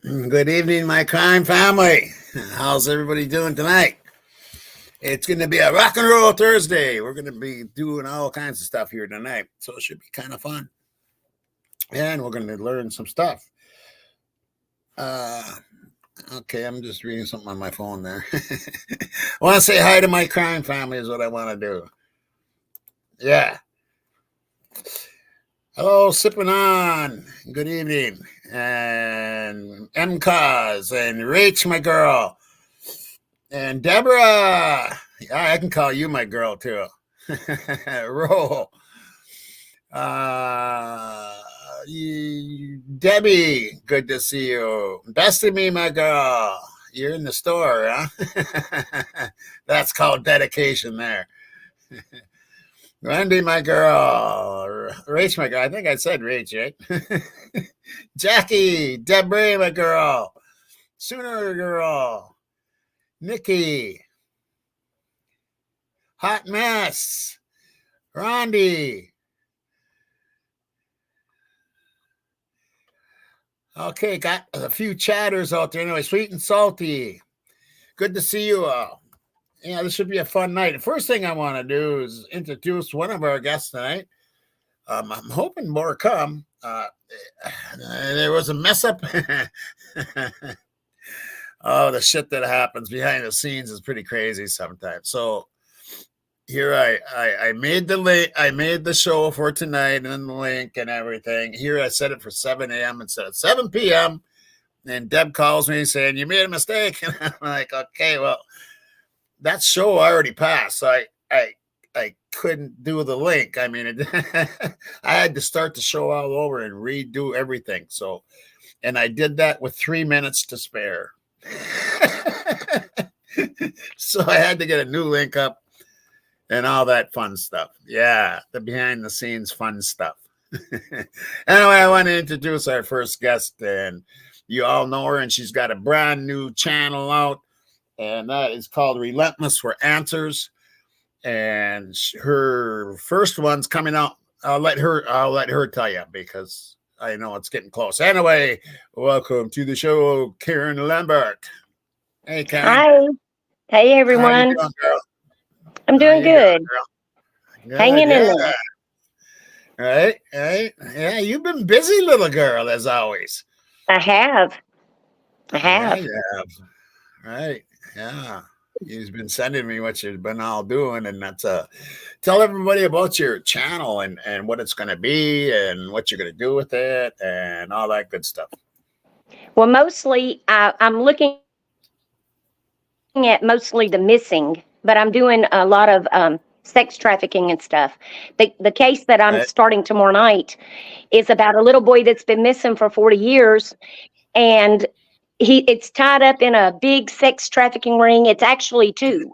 Good evening, my crime family. How's everybody doing tonight? It's going to be a rock and roll Thursday. We're going to be doing all kinds of stuff here tonight, so it should be kind of fun. And we're going to learn some stuff. Okay, I'm just reading something on my phone there. I want to say hi to my crime family is what I want to do. Yeah. Hello, sipping on. Good evening. And M-Cause and Rach, my girl. And Deborah. Yeah, I can call you my girl too. Roll. Debbie, good to see you. Best of me, my girl. You're in the store, huh? That's called dedication there. Randy, my girl. Rach, my girl. I think I said Rach, right? Jackie, Deborah, my girl. Sooner girl. Nikki. Hot Mess. Rondi. Okay, got a few chatters out there. Anyway, Sweet and Salty. Good to see you all. Yeah, this should be a fun night. The first thing I want to do is introduce one of our guests tonight. I'm hoping more come. There was a mess up. Oh, the shit that happens behind the scenes is pretty crazy sometimes. So here I made the link. I made the show for tonight and the link and everything. Here I set it for 7 a.m. instead of 7 p.m. And Deb calls me saying, "You made a mistake." And I'm like, okay, well, that show already passed. So I couldn't do the link. I mean, I had to start the show all over and redo everything. So, and I did that with 3 minutes to spare. So I had to get a new link up and all that fun stuff. Yeah, the behind the scenes fun stuff. Anyway, I want to introduce our first guest, and you all know her, and she's got a brand new channel out, and that is called Relentless for Answers. And her first one's coming out. I'll let her tell you because I know it's getting close. Anyway, welcome to the show, Karen Lambert. Hey, Karen. Hi. Hey, everyone. How you doing, girl? I'm doing good. Good. Hanging in there. Right. Yeah, you've been busy, little girl, as always. I have. Yeah, you have. Right. Yeah. You've been sending me what you've been all doing, and that's tell everybody about your channel and what it's going to be and what you're going to do with it and all that good stuff. Well, mostly I'm looking at mostly the missing, but I'm doing a lot of sex trafficking and stuff. The case that I'm starting tomorrow night is about a little boy that's been missing for 40 years, and it's tied up in a big sex trafficking ring. It's actually two.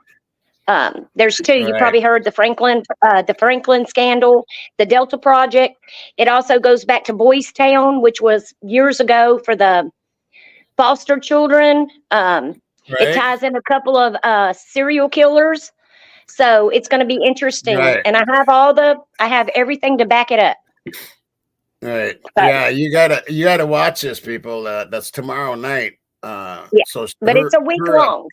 There's two. You probably heard the Franklin scandal, the Delta Project. It also goes back to Boys Town, which was years ago for the foster children. It ties in a couple of serial killers. So it's going to be interesting. And I have everything to back it up. Right. Yeah, you gotta watch this, people. That's tomorrow night. Yeah. But it's a week long.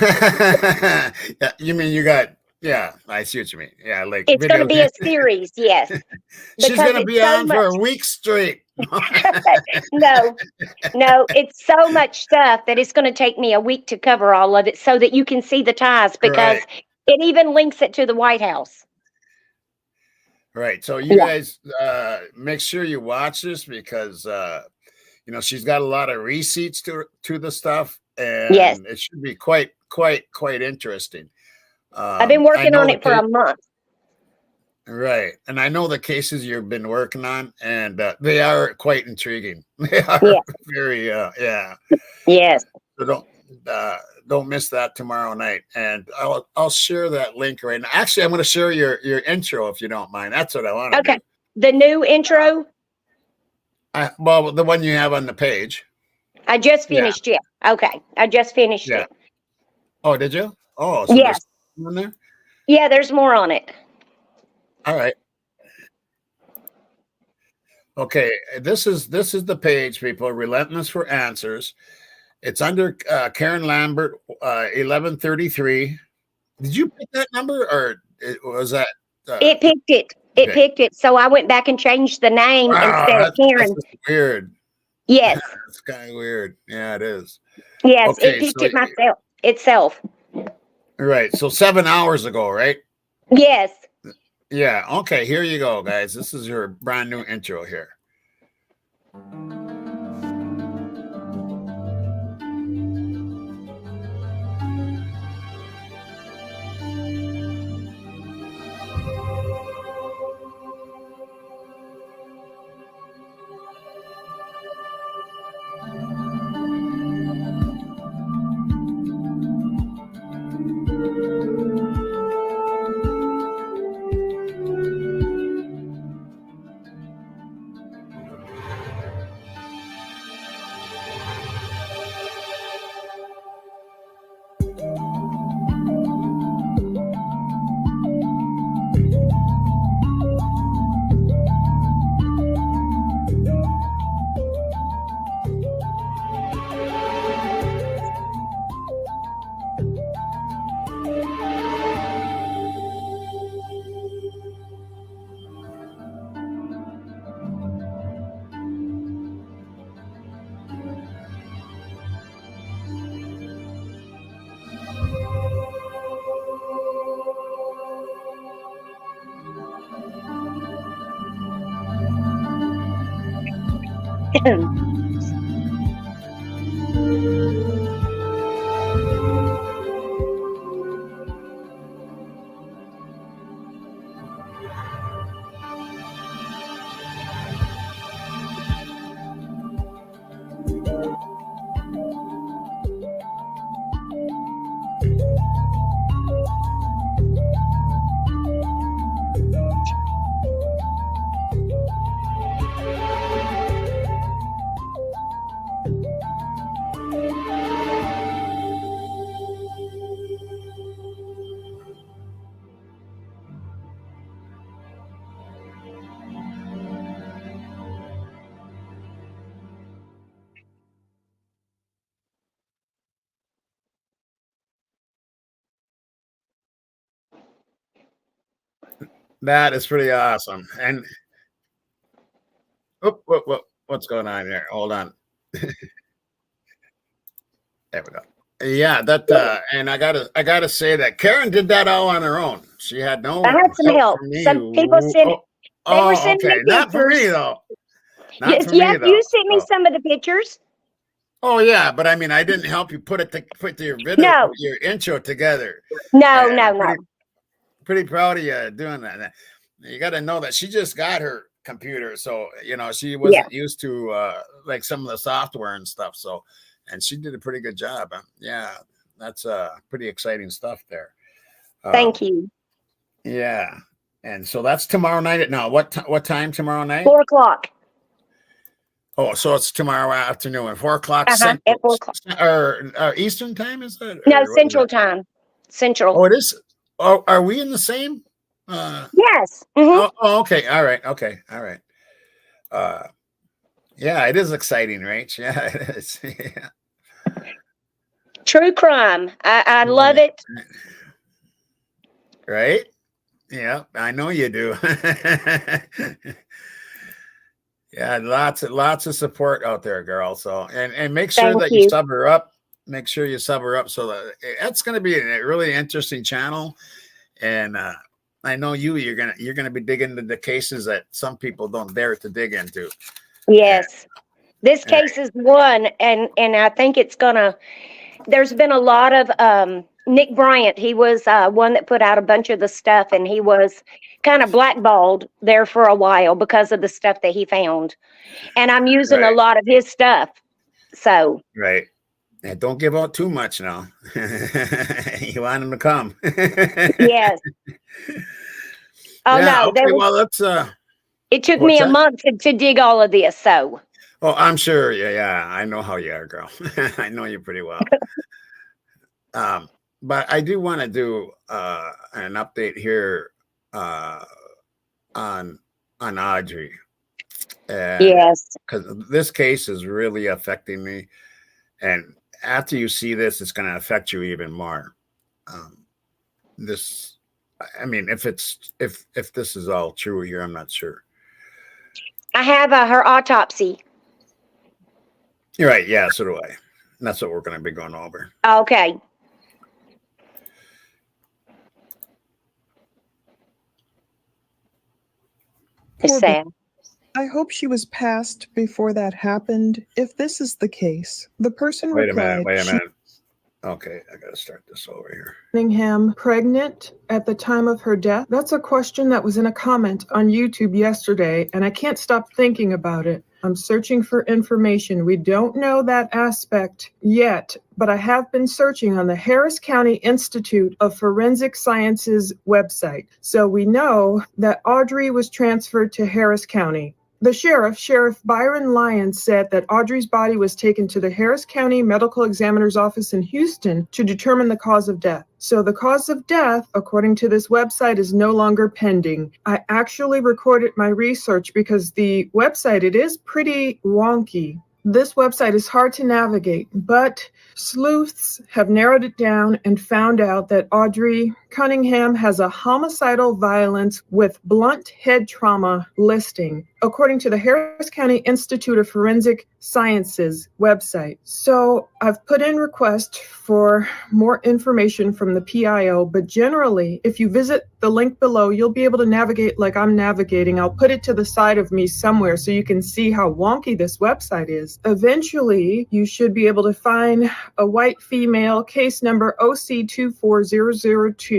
Yeah, you mean you got? Yeah, I see what you mean. Yeah, like it's going to be a series. Yes. She's going to be on for a week straight. No, it's so much stuff that it's going to take me a week to cover all of it so that you can see the ties, because it even links it to the White House. Right. So you guys make sure you watch this because she's got a lot of receipts to the stuff, and it should be quite interesting. I've been working on it for a month. Right. And I know the cases you've been working on, and they are quite intriguing. They are very, Yes. So don't miss that tomorrow night. And I'll share that link right now. Actually, I'm going to share your intro if you don't mind. That's what I want to do. The new intro? Well, the one you have on the page. I just finished it. Okay. I just finished it. Oh, did you? Oh, so yes. There's on there? Yeah, there's more on it. All right. Okay, this is the page, people. Relentless for Answers. It's under Karen Lambert, 1133. Did you pick that number, or was that? It picked it. It Okay. picked it. So I went back and changed the name Wow, instead of that's Karen. just weird. Yes. It's kind of weird. Yeah, it is. Yes. It Okay, picked so it myself itself. right, so 7 hours ago, right? Yes. Yeah. Okay, here you go, guys. This is your brand new intro here. That is pretty awesome. And what's going on here? Hold on. There we go. Yeah, that and I gotta say that Karen did that all on her own. She had I no had some help help. from me. Some people sent Oh, they were oh, sending me okay. Not for me pictures. though. Not Yes, for yeah, me though. you sent me So, some of the pictures. oh yeah, but I mean, I didn't help you put your video, No, your intro together. no, And no, I'm no. pretty proud of you doing that. You got to know that she just got her computer, so she Yeah. wasn't used to like some of the software and stuff. So, and she did a pretty good job. Yeah, that's pretty exciting stuff there. Thank you. Yeah, and so that's tomorrow night at now. What time tomorrow night? 4 o'clock. Oh, so it's tomorrow afternoon at 4 o'clock At Central 4 o'clock. or Eastern time, is it? No, Or what is Central it? time. Central. Oh, it is. Oh, are we in the same? Yes. Hmm. Oh, okay. All right. Okay. All right. Yeah, it is exciting, right? Yeah, it is. Yeah. True crime. I love it. Right? Yeah, I know you do. Yeah, lots of support out there, girl. So and make sure Thank that you you. sub her up. Make sure you sub her up so that that's going to be a really interesting channel. And I know you're gonna be digging into the cases that some people don't dare to dig into. Yes. This All right. case is one, and I think it's gonna. There's been a lot of Nick Bryant. He was one that put out a bunch of the stuff, and he was kind of blackballed there for a while because of the stuff that he found. And I'm using a Right. lot of his stuff. So Right. And don't give out too much now. You want them to come. yes. Oh Yeah. no, Okay. Well, let's. it took What's me a that? month to dig all of this. So Oh, I'm sure. Yeah. Yeah. I know how you are, girl. I know you pretty well. But I do want to do an update here on Audrey. And Yes. because this case is really affecting me. And after you see this, it's going to affect you even more. This, I mean, if this is all true here, I'm not sure. I have her autopsy. You're right. Yeah, so do I. And that's what we're going to be going over. Okay. It's Poor sad. I hope she was passed before that happened. If this is the case, the person Wait a replied, minute. Okay, I got to start this over here. Cunningham pregnant at the time of her death? That's a question that was in a comment on YouTube yesterday, and I can't stop thinking about it. I'm searching for information. We don't know that aspect yet, but I have been searching on the Harris County Institute of Forensic Sciences website. So we know that Audrey was transferred to Harris County. The Sheriff Byron Lyons, said that Audrey's body was taken to the Harris County Medical Examiner's Office in Houston to determine the cause of death. So the cause of death, according to this website, is no longer pending. I actually recorded my research because the website, it is pretty wonky. This website is hard to navigate, but sleuths have narrowed it down and found out that Audrey Cunningham has a homicidal violence with blunt head trauma listing, according to the Harris County Institute of Forensic Sciences website. So I've put in request for more information from the PIO, but generally, if you visit the link below, you'll be able to navigate like I'm navigating. I'll put it to the side of me somewhere so you can see how wonky this website is. Eventually, you should be able to find a white female, case number OC24002.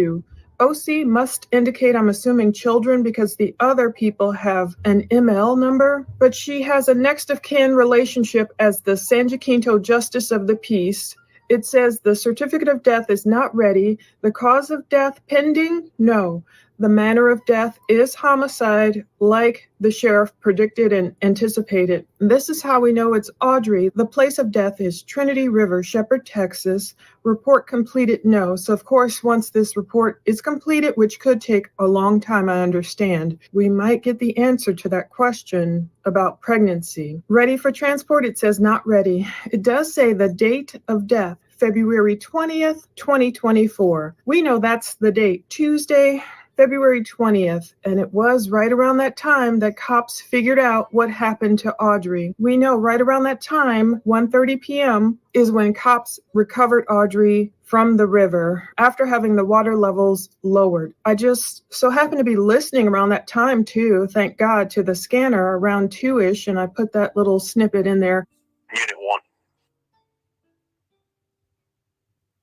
OC must indicate, I'm assuming, children, because the other people have an ML number, but she has a next of kin relationship as the San Jacinto Justice of the Peace. It says the certificate of death is not ready. The cause of death pending? No. The manner of death is homicide, like the sheriff predicted and anticipated. This is how we know it's Audrey. The place of death is Trinity River, Shepherd, Texas. Report completed? No. So, of course, once this report is completed, which could take a long time, I understand, we might get the answer to that question about pregnancy. Ready for transport? It says not ready. It does say the date of death, February 20th, 2024. We know that's the date, Tuesday, February 20th, and it was right around that time that cops figured out what happened to Audrey. We know right around that time, 1:30 p.m., is when cops recovered Audrey from the river after having the water levels lowered. I just so happened to be listening around that time too, thank God, to the scanner around 2-ish, and I put that little snippet in there. Unit 1.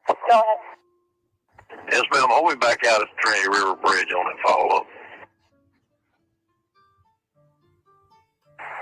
Go ahead. Yes, ma'am. I'll be back out at the Trinity River Bridge on that follow-up.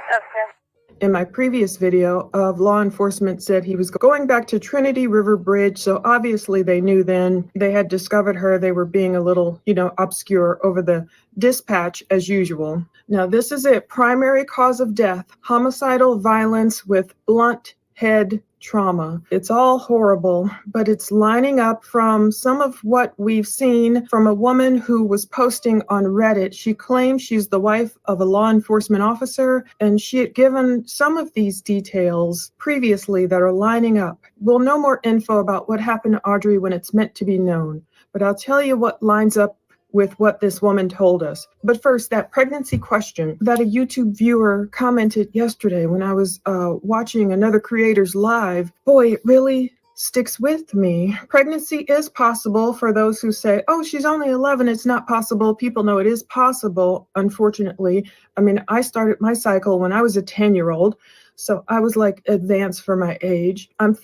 Okay. In my previous video of law enforcement said he was going back to Trinity River Bridge. So obviously they knew then they had discovered her. They were being a little, obscure over the dispatch as usual. Now this is it. Primary cause of death, homicidal violence with blunt head trauma. It's all horrible, but it's lining up from some of what we've seen from a woman who was posting on Reddit. She claims she's the wife of a law enforcement officer, and she had given some of these details previously that are lining up. We'll know more info about what happened to Audrey when it's meant to be known, but I'll tell you what lines up with what this woman told us. But first, that pregnancy question that a YouTube viewer commented yesterday when I was watching another creator's live, boy, it really sticks with me. Pregnancy is possible for those who say, oh, she's only 11, it's not possible. People know it is possible, unfortunately. I mean, I started my cycle when I was a 10-year-old, so I was like advanced for my age. I'm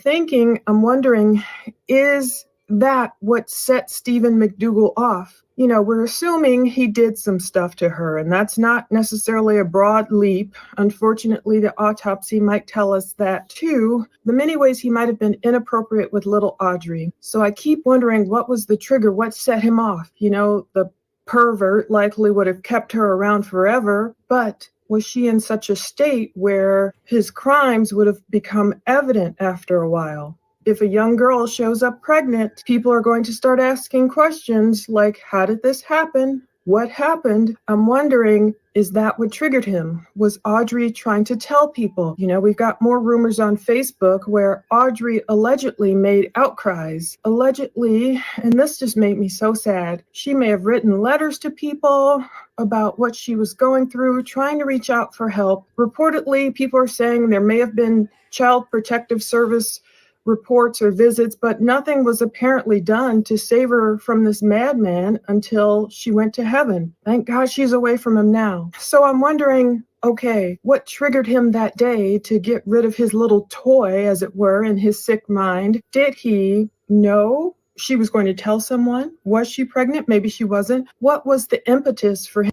wondering, is that what set Stephen McDougal off? We're assuming he did some stuff to her, and that's not necessarily a broad leap. Unfortunately, the autopsy might tell us that too. The many ways he might have been inappropriate with little Audrey. So I keep wondering, what was the trigger? What set him off? The pervert likely would have kept her around forever, but was she in such a state where his crimes would have become evident after a while? If a young girl shows up pregnant, people are going to start asking questions like, how did this happen? what happened? I'm wondering, is that what triggered him? Was Audrey trying to tell people? You know, we've got more rumors on Facebook where Audrey allegedly made outcries. Allegedly, and this just made me so sad, she may have written letters to people about what she was going through, trying to reach out for help. Reportedly, people are saying there may have been Child Protective Service reports or visits, but nothing was apparently done to save her from this madman until she went to heaven. Thank God she's away from him now. So I'm wondering, okay, what triggered him that day to get rid of his little toy, as it were, in his sick mind? Did he know she was going to tell someone? Was she pregnant? Maybe she wasn't. What was the impetus for him?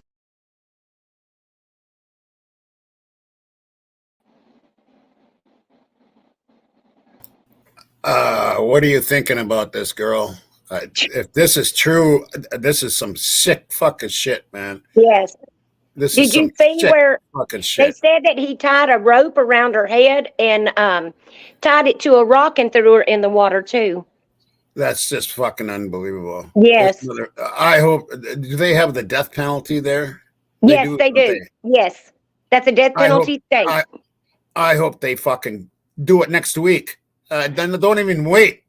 What are you thinking about this, girl? If this is true, this is some sick fucking shit, man. Yes. This Did is you some see sick where fucking they shit. said that he tied a rope around her head and tied it to a rock and threw her in the water too? That's just fucking unbelievable. Yes. I hope. Do they have the death penalty there? Yes, they don't do. Yes. That's a death I hope- penalty state. I hope they fucking do it next week. Then don't even wait.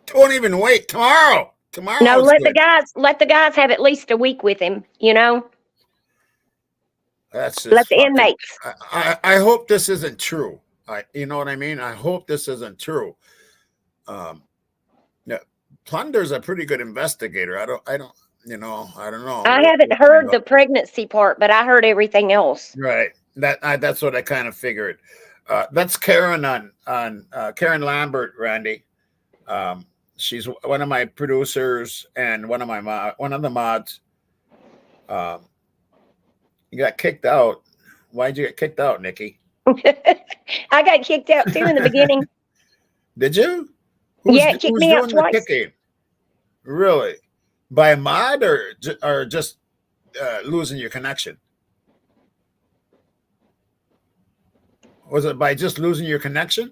Don't even wait. Tomorrow. No, is let good. the guys have at least a week with him, you know? That's just Let the fucking- inmates. I hope this isn't true. You know what I mean? I hope this isn't true. Yeah, Plunder's a pretty good investigator. I don't know. I haven't heard the pregnancy part, but I heard everything else. Right. That's what I kind of figured. That's Karen on Karen Lambert, Randy. She's one of my producers and one of the mods. You got kicked out. Why'd you get kicked out, Nikki? I got kicked out too in the beginning. Did you? Yeah, it kicked me out doing the twice. kicking? Really? By a mod or just losing your connection? Was it by just losing your connection?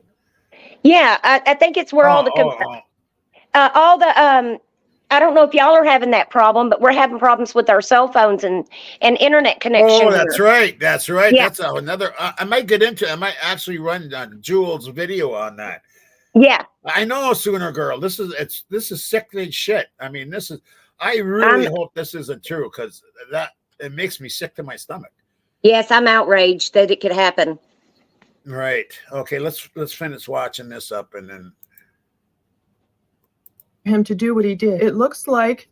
Yeah, I think it's where all the I don't know if y'all are having that problem, but we're having problems with our cell phones and internet connection. Oh, that's right. That's right. Yeah. That's another. I might get into. I might actually run Jules' video on that. Yeah. I know, Sooner Girl. This is sickly shit. I mean, I really hope this isn't true because it makes me sick to my stomach. Yes, I'm outraged that it could happen. Right. Okay. Let's finish watching this up and then. Him to do what he did. It looks like,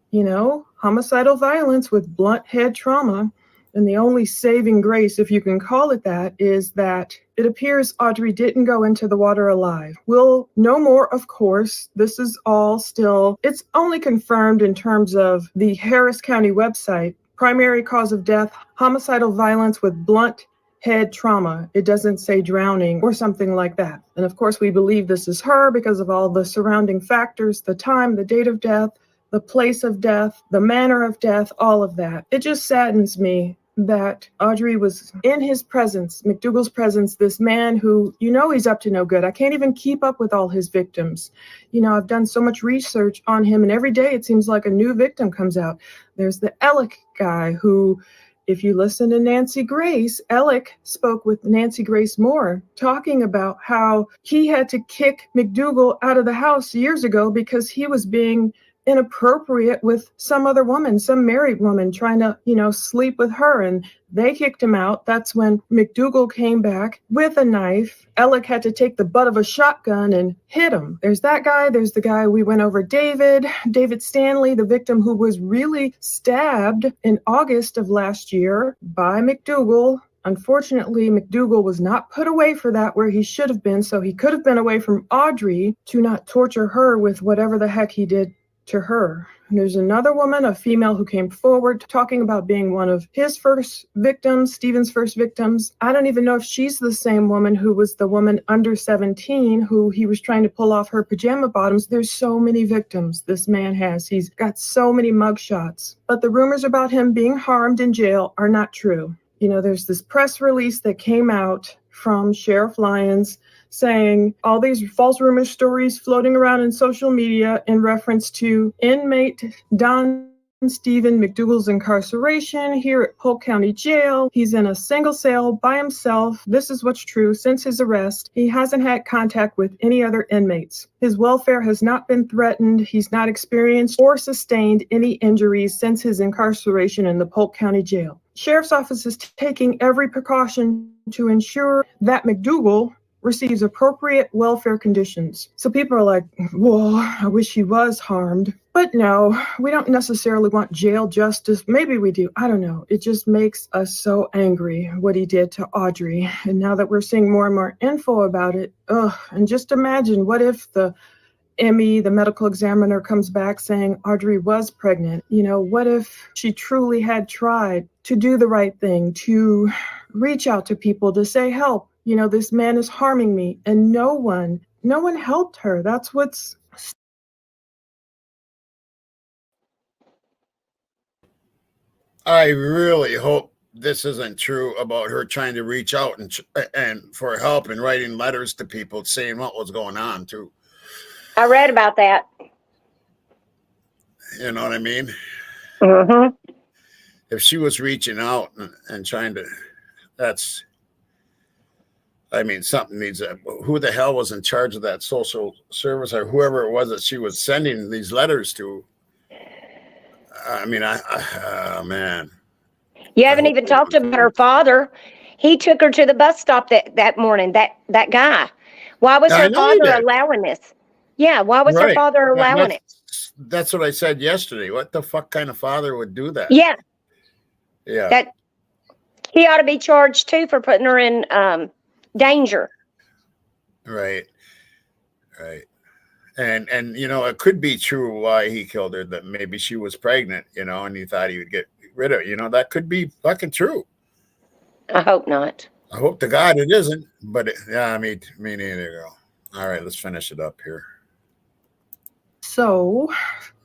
homicidal violence with blunt head trauma. And the only saving grace, if you can call it that, is that it appears Audrey didn't go into the water alive. We'll know more, of course. This is all still, it's only confirmed in terms of the Harris County website. Primary cause of death, homicidal violence with blunt head trauma. It doesn't say drowning or something like that. And of course, we believe this is her because of all the surrounding factors, the time, the date of death, the place of death, the manner of death, all of that. It just saddens me that Audrey was in his presence, McDougal's presence, this man who, he's up to no good. I can't even keep up with all his victims. I've done so much research on him, and every day it seems like a new victim comes out. There's the Alec guy who, if you listen to Nancy Grace, Alec spoke with Nancy Grace Moore, talking about how he had to kick McDougal out of the house years ago because he was being inappropriate with some other woman, some married woman, trying to, sleep with her. And they kicked him out. That's when McDougal came back with a knife. Alec had to take the butt of a shotgun and hit him. There's that guy. There's the guy we went over, David Stanley, the victim who was really stabbed in August of last year by McDougal. Unfortunately, McDougal was not put away for that where he should have been. So he could have been away from Audrey to not torture her with whatever the heck he did to her. And there's another woman, a female, who came forward talking about being one of his first victims, Stephen's first victims. I don't even know if she's the same woman who was the woman under 17 who he was trying to pull off her pajama bottoms. There's so many victims this man has. He's got so many mugshots. But the rumors about him being harmed in jail are not true. There's this press release that came out from Sheriff Lyons saying all these false rumor stories floating around in social media in reference to inmate Don Stephen McDougal's incarceration here at Polk County Jail. He's in a single cell by himself. This is what's true. Since his arrest, he hasn't had contact with any other inmates. His welfare has not been threatened. He's not experienced or sustained any injuries since his incarceration in the Polk County Jail. Sheriff's Office is taking every precaution to ensure that McDougal receives appropriate welfare conditions. So people are like, well, I wish he was harmed. But no, we don't necessarily want jail justice. Maybe we do. I don't know. It just makes us so angry what he did to Audrey. And now that we're seeing more and more info about it, and just imagine, what if the ME, the medical examiner, comes back saying Audrey was pregnant? You know, what if she truly had tried to do the right thing, to reach out to people, to say, help, you know, this man is harming me, and no one helped her. That's what's... I really hope this isn't true about her trying to reach out and for help and writing letters to people saying what was going on too. I read about that. You know what I mean? Mm-hmm. If she was reaching out and trying to, I mean, something needs a, who the hell was in charge of that social service or whoever it was that she was sending these letters to? I mean, oh, man. You haven't even talked about her father. He took her to the bus stop that morning, that guy. Why was her father allowing this? Yeah, why was her father allowing it? That's what I said yesterday. What the fuck kind of father would do that? Yeah. Yeah. That he ought to be charged too for putting her in danger. Right. Right. And you know, it could be true why he killed her, that maybe she was pregnant, you know, and he thought he would get rid of it. You know, that could be fucking true. I hope not. I hope to God it isn't, but yeah, me neither, girl. All right, let's finish it up here. So,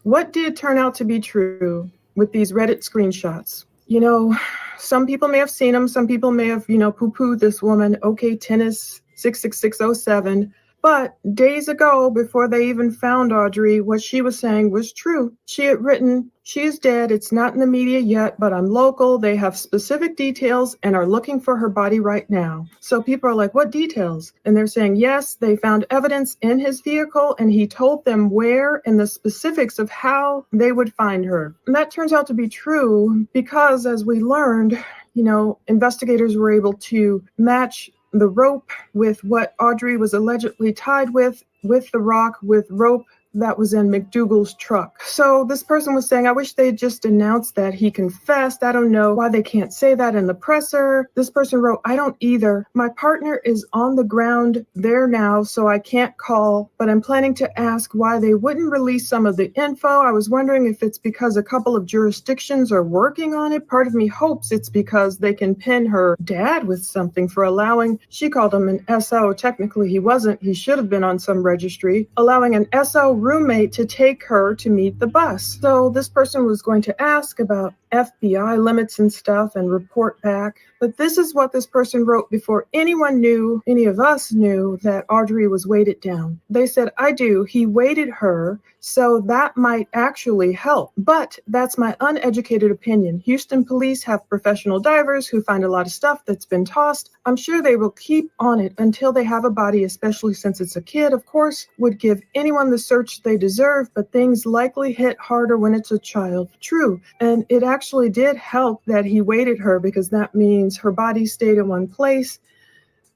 what did turn out to be true with these Reddit screenshots? You know, some people may have seen them. Some people may have, you know, poo-pooed this woman, OK Tennis 66607. But days ago, before they even found Audrey, what she was saying was true. She had written, she is dead. It's not in the media yet, but I'm local. They have specific details and are looking for her body right now. So people are like, what details? And they're saying, yes, they found evidence in his vehicle and he told them where and the specifics of how they would find her. And that turns out to be true because, as we learned, you know, investigators were able to match the rope with what Audrey was allegedly tied with the rock, with rope that was in McDougal's truck. So this person was saying, I wish they had just announced that he confessed. I don't know why they can't say that in the presser. This person wrote, I don't either. My partner is on the ground there now, so I can't call, but I'm planning to ask why they wouldn't release some of the info. I was wondering if it's because a couple of jurisdictions are working on it. Part of me hopes it's because they can pin her dad with something for allowing, she called him an SO. Technically he wasn't. He should have been on some registry, allowing an SO roommate to take her to meet the bus. So this person was going to ask about FBI limits and stuff and report back. But this is what this person wrote before anyone knew, any of us knew, that Audrey was weighted down. They said, I do. He weighted her, so that might actually help. But that's my uneducated opinion. Houston police have professional divers who find a lot of stuff that's been tossed. I'm sure they will keep on it until they have a body, especially since it's a kid, of course, would give anyone the search they deserve, but things likely hit harder when it's a child. True. And it actually did help that he weighted her, because that means her body stayed in one place,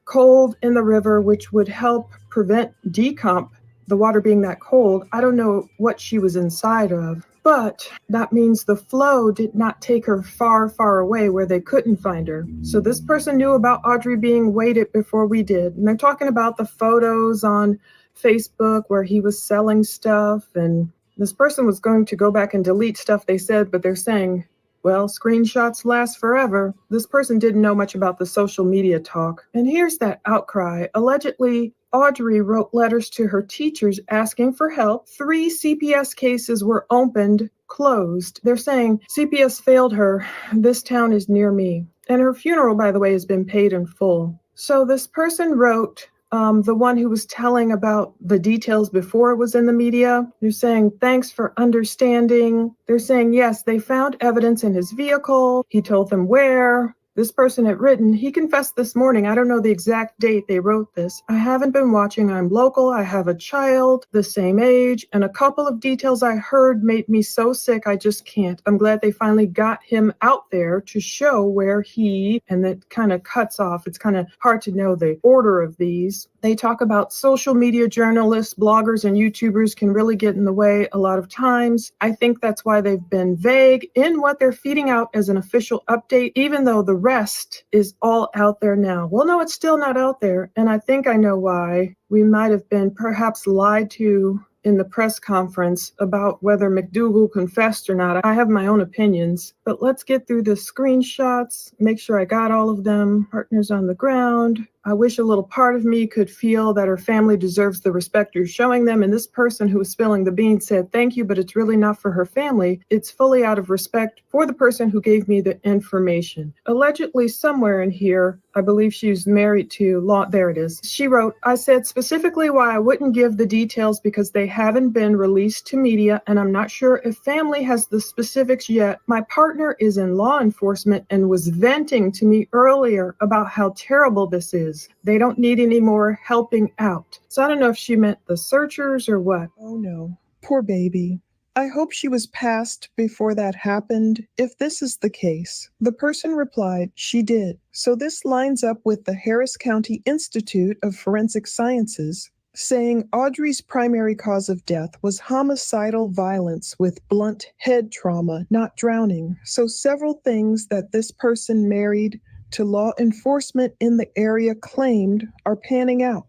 cold in the river, which would help prevent decomp, the water being that cold. I don't know what she was inside of, but that means the flow did not take her far, far away where they couldn't find her. So this person knew about Audrey being weighted before we did. And they're talking about the photos on Facebook where he was selling stuff, and this person was going to go back and delete stuff they said, but they're saying, well, screenshots last forever. This person didn't know much about the social media talk. And here's that outcry. Allegedly, Audrey wrote letters to her teachers asking for help. 3 CPS cases were opened, closed. They're saying CPS failed her. This town is near me. And her funeral, by the way, has been paid in full. So this person wrote the one who was telling about the details before it was in the media. They're saying, thanks for understanding. They're saying, yes, they found evidence in his vehicle. He told them where. This person had written, he confessed this morning. I don't know the exact date they wrote this. I haven't been watching. I'm local. I have a child the same age. And a couple of details I heard made me so sick. I just can't. I'm glad they finally got him out there to show where he, and that kind of cuts off. It's kind of hard to know the order of these. They talk about social media journalists, bloggers, and YouTubers can really get in the way a lot of times. I think that's why they've been vague in what they're feeding out as an official update, even though the rest is all out there now. Well, no, it's still not out there. And I think I know why. We might have been perhaps lied to in the press conference about whether McDougal confessed or not. I have my own opinions, but let's get through the screenshots, make sure I got all of them. Partners on the ground. I wish a little part of me could feel that her family deserves the respect you're showing them. And this person who was spilling the beans said, thank you, but it's really not for her family. It's fully out of respect for the person who gave me the information. Allegedly, somewhere in here, I believe she's married to Law. There it is. She wrote, I said specifically why I wouldn't give the details because they haven't been released to media, and I'm not sure if family has the specifics yet. My partner is in law enforcement and was venting to me earlier about how terrible this is. They don't need any more helping out. So I don't know if she meant the searchers or what. Oh no, poor baby. I hope she was passed before that happened. If this is the case, the person replied, she did. So this lines up with the Harris County Institute of Forensic Sciences saying Audrey's primary cause of death was homicidal violence with blunt head trauma, not drowning. So several things that this person married to law enforcement in the area claimed are panning out.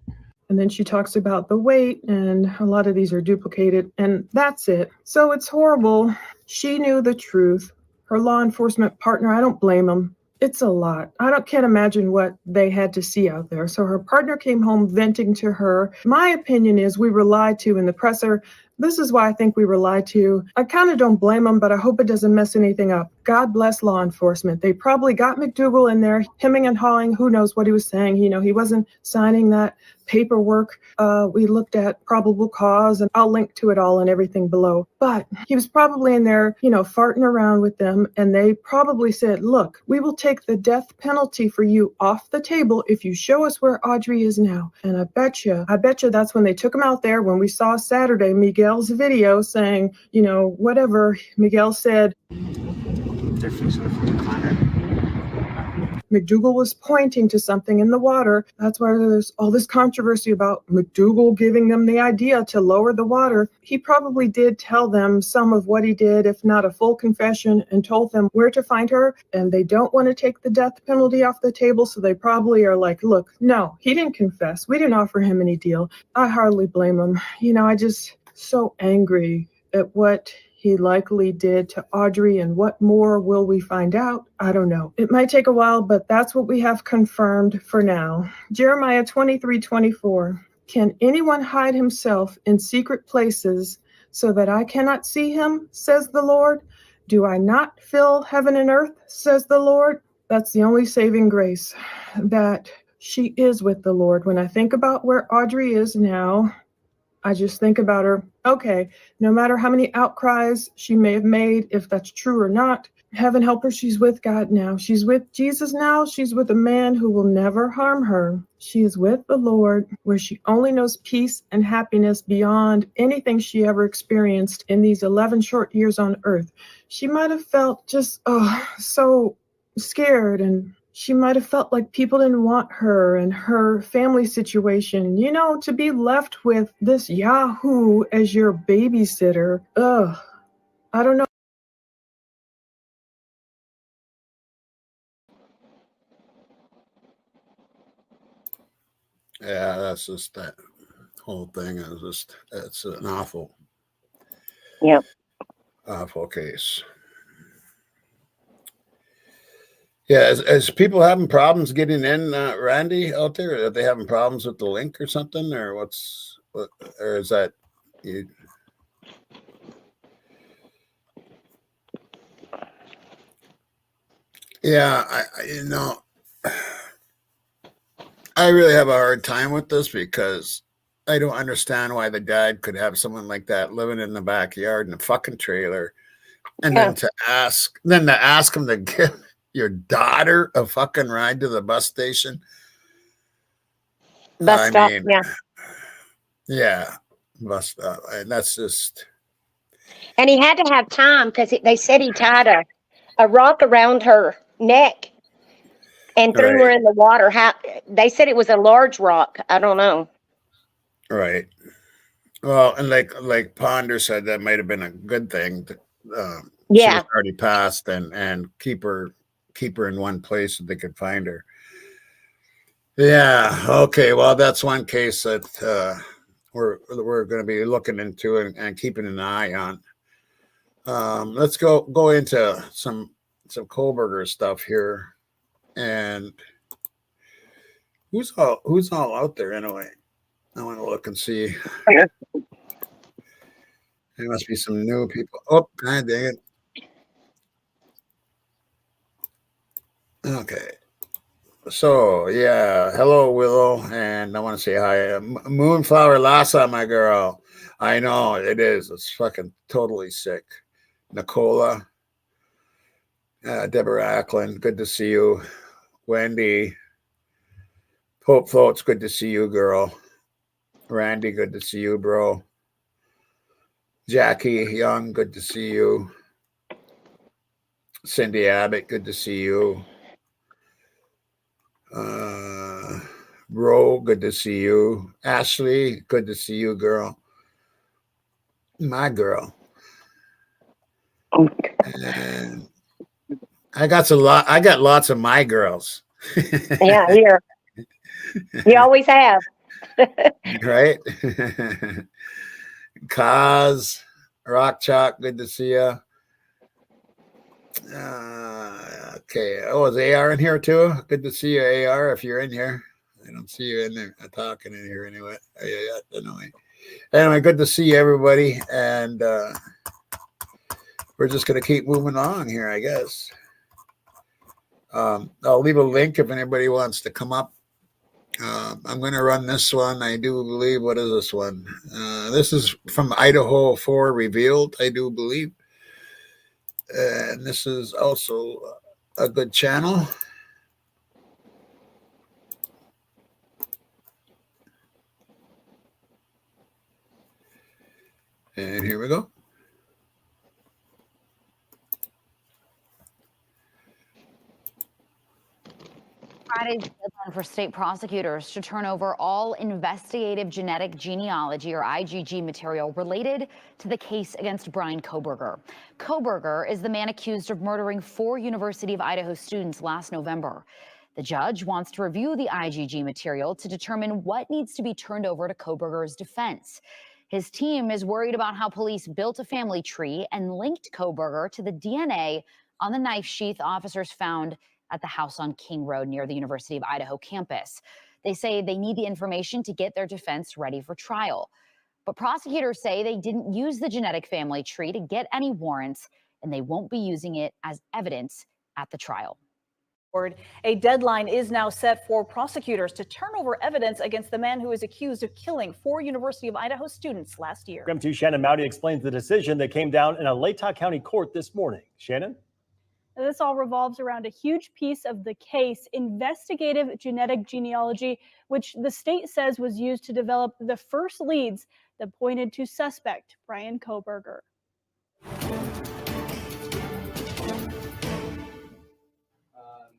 And then she talks about the weight, and a lot of these are duplicated, and that's it. So it's horrible. She knew the truth. Her law enforcement partner, I don't blame him. It's a lot. Can't imagine what they had to see out there. So her partner came home venting to her. My opinion is we were lied to in the presser. This is why I think we were lied to. I kind of don't blame them, but I hope it doesn't mess anything up. God bless law enforcement. They probably got McDougal in there, hemming and hawing. Who knows what he was saying? He wasn't signing that paperwork. We looked at probable cause, and I'll link to it all and everything below. But he was probably in there, farting around with them. And they probably said, look, we will take the death penalty for you off the table if you show us where Audrey is now. And I bet you that's when they took him out there. When we saw Saturday, Miguel's video saying, whatever Miguel said. McDougal was pointing to something in the water. That's why there's all this controversy about McDougal giving them the idea to lower the water. He probably did tell them some of what he did, if not a full confession, and told them where to find her. And they don't want to take the death penalty off the table, so they probably are like, look, no, he didn't confess. We didn't offer him any deal. I hardly blame him. I just so angry at what he likely did to Audrey, and what more will we find out? I don't know. It might take a while, but that's what we have confirmed for now. Jeremiah 23:24. Can anyone hide himself in secret places so that I cannot see him, says the Lord? Do I not fill heaven and earth, says the Lord? That's the only saving grace, that she is with the Lord. When I think about where Audrey is now, I just think about her. Okay, no matter how many outcries she may have made, if that's true or not, heaven help her, she's with God now. She's with Jesus now. She's with a man who will never harm her. She is with the Lord, where she only knows peace and happiness beyond anything she ever experienced in these 11 short years on earth. She might have felt just, so scared, and she might have felt like people didn't want her and her family situation. To be left with this Yahoo as your babysitter. I don't know. Yeah, that's just that whole thing is just, it's an awful case. Yeah, is people having problems getting in, Randy, out there? Are they having problems with the link or something, or or is that you? Yeah, I really have a hard time with this because I don't understand why the dad could have someone like that living in the backyard in a fucking trailer, and Yeah. then to ask him to give your daughter a fucking ride to the bus station. Bus I stop. mean, Yeah. yeah, bus stop. And that's just And he had to have time because they said he tied a rock around her neck and threw her right, in the water. How they said it was a large rock. I don't know. right. Well, and like Ponder said, that might have been a good thing. She was Yeah. already passed, and keep her in one place so they could find her. Yeah. Okay. Well, that's one case that we're going to be looking into and keeping an eye on. Let's go into some Kohlberger stuff here, and who's all out there anyway? I want to look and see. There must be some new people. Oh, god dang it. Okay. So, yeah. Hello, Willow. And I want to say hi. Moonflower Lassa, my girl. I know it is. It's fucking totally sick. Nicola. Deborah Ackland. Good to see you. Wendy. Hope Floats. Good to see you, girl. Randy. Good to see you, bro. Jackie Young, good to see you. Cindy Abbott, good to see you. Ro, good to see you. Ashley, good to see you, girl. My girl. And I got lots of my girls. Yeah, here. You always have. Right? Kaz, Rock Chalk, good to see you. Okay. Oh, is AR in here too? Good to see you, AR, if you're in here. I don't see you in there talking in here anyway. Anyway, good to see everybody. And we're just going to keep moving along here, I guess. I'll leave a link if anybody wants to come up. I'm going to run this one. I do believe. What is this one? This is from Idaho 4 Revealed, I do believe. And this is also a good channel. And here we go. Friday's deadline for state prosecutors to turn over all investigative genetic genealogy, or IgG, material related to the case against Bryan Kohberger. Kohberger is the man accused of murdering 4 University of Idaho students last November. The judge wants to review the IgG material to determine what needs to be turned over to Kohberger's defense. His team is worried about how police built a family tree and linked Kohberger to the DNA on the knife sheath officers found at the house on King Road near the University of Idaho campus. They say they need the information to get their defense ready for trial. But prosecutors say they didn't use the genetic family tree to get any warrants, and they won't be using it as evidence at the trial. A deadline is now set for prosecutors to turn over evidence against the man who is accused of killing 4 University of Idaho students last year. KREM 2 Shannon Mowdy explains the decision that came down in a Latah County court this morning. Shannon? This all revolves around a huge piece of the case, investigative genetic genealogy, which the state says was used to develop the first leads that pointed to suspect Bryan Kohberger.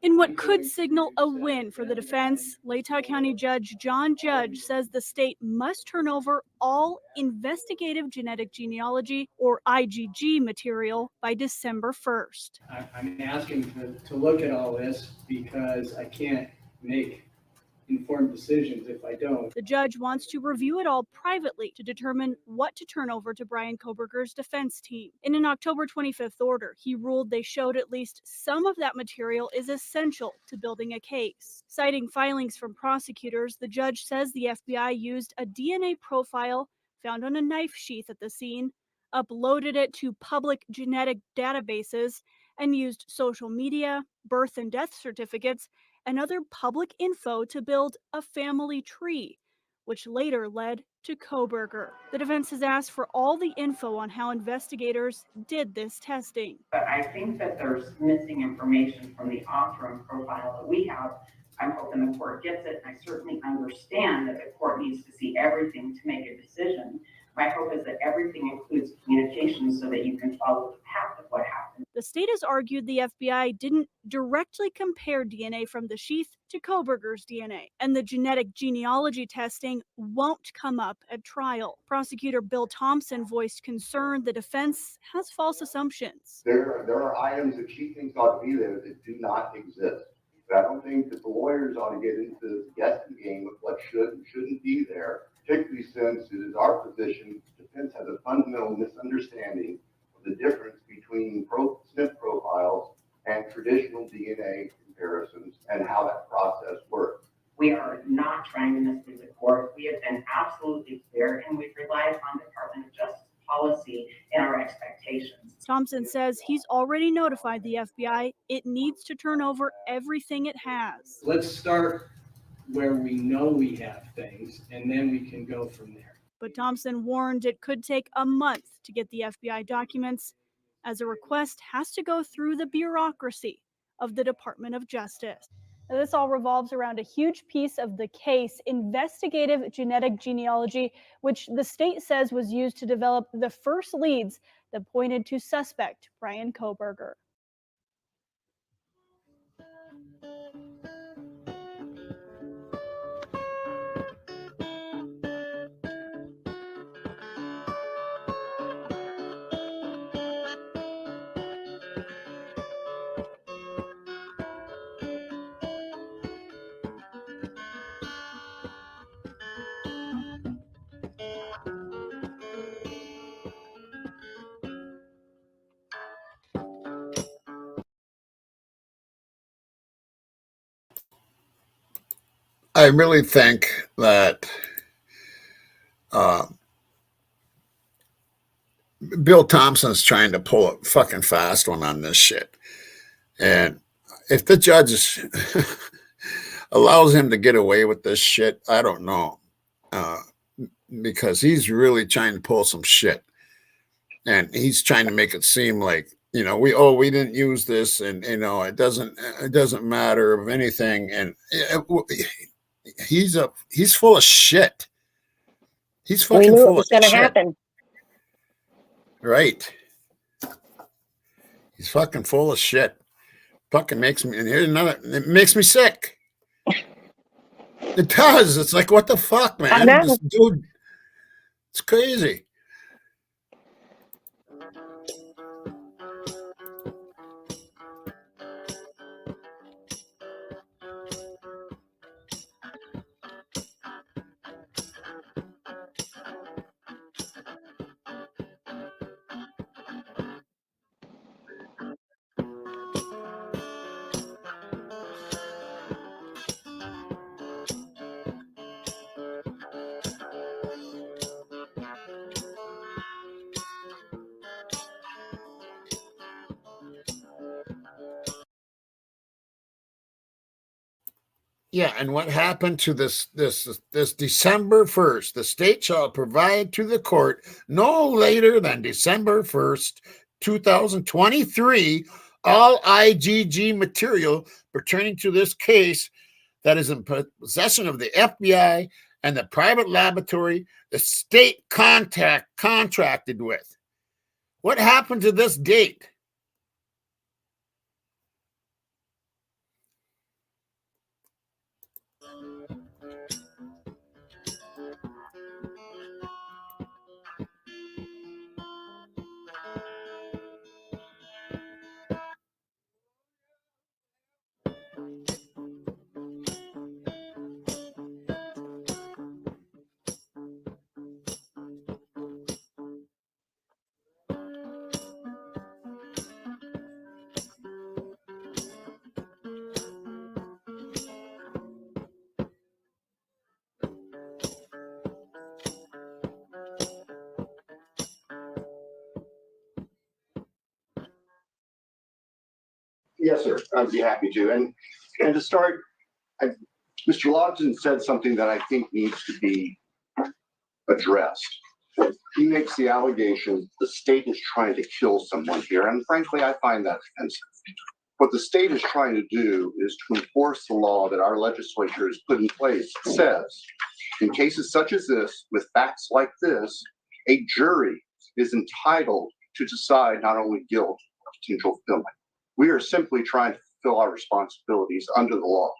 In what could signal a win for the defense, Latah County Judge John Judge says the state must turn over all investigative genetic genealogy, or IgG, material by December 1st. I'm asking to look at all this because I can't make informed decisions if I don't. The judge wants to review it all privately to determine what to turn over to Bryan Kohberger's defense team. In an October 25th order, he ruled they showed at least some of that material is essential to building a case. Citing filings from prosecutors, the judge says the FBI used a DNA profile found on a knife sheath at the scene, uploaded it to public genetic databases, and used social media, birth and death certificates, and other public info to build a family tree, which later led to Kohberger. The defense has asked for all the info on how investigators did this testing. But I think that there's missing information from the Othram profile that we have. I'm hoping the court gets it. I certainly understand that the court needs to see everything to make a decision. My hope is that everything includes communication so that you can follow the path of what happened. The state has argued the FBI didn't directly compare DNA from the sheath to Kohberger's DNA, and the genetic genealogy testing won't come up at trial. Prosecutor Bill Thompson voiced concern the defense has false assumptions. There are items that she thinks ought to be there that do not exist. I don't think that the lawyers ought to get into the guessing game of what should and shouldn't be there, particularly since it is our position the defense has a fundamental misunderstanding of the difference between SNP profiles and traditional DNA comparisons and how that process works. We are not trying to mislead the court. We have been absolutely clear, and we've relied on Department of Justice policy in our expectations. Thompson says he's already notified the FBI it needs to turn over everything it has. Let's start where we know we have things, and then we can go from there. But Thompson warned it could take a month to get the FBI documents, as a request has to go through the bureaucracy of the Department of Justice. Now, this all revolves around a huge piece of the case, investigative genetic genealogy, which the state says was used to develop the first leads that pointed to suspect Bryan Kohberger. I really think that Bill Thompson's trying to pull a fucking fast one on this shit. And if the judge allows him to get away with this shit, I don't know. Because he's really trying to pull some shit. And he's trying to make it seem like, you know, we didn't use this, and you know, it doesn't matter of anything. And he's full of shit. He's fucking full of shit. Happen. Right. He's fucking full of shit. Fucking makes me, and here's another, it makes me sick. It does. It's like, what the fuck, man? I know. This dude, it's crazy. Yeah, and what happened to this December 1st? The state shall provide to the court no later than December 1st, 2023, all IgG material pertaining to this case that is in possession of the FBI and the private laboratory the state contracted with. What happened to this date? Yes, sir. I'd be happy to. And to start, Mr. Lodson said something that I think needs to be addressed. He makes the allegation the state is trying to kill someone here, and frankly, I find that offensive. What the state is trying to do is to enforce the law that our legislature has put in place. It says, in cases such as this, with facts like this, a jury is entitled to decide not only guilt, but potential felony. We are simply trying to fulfill our responsibilities under the law.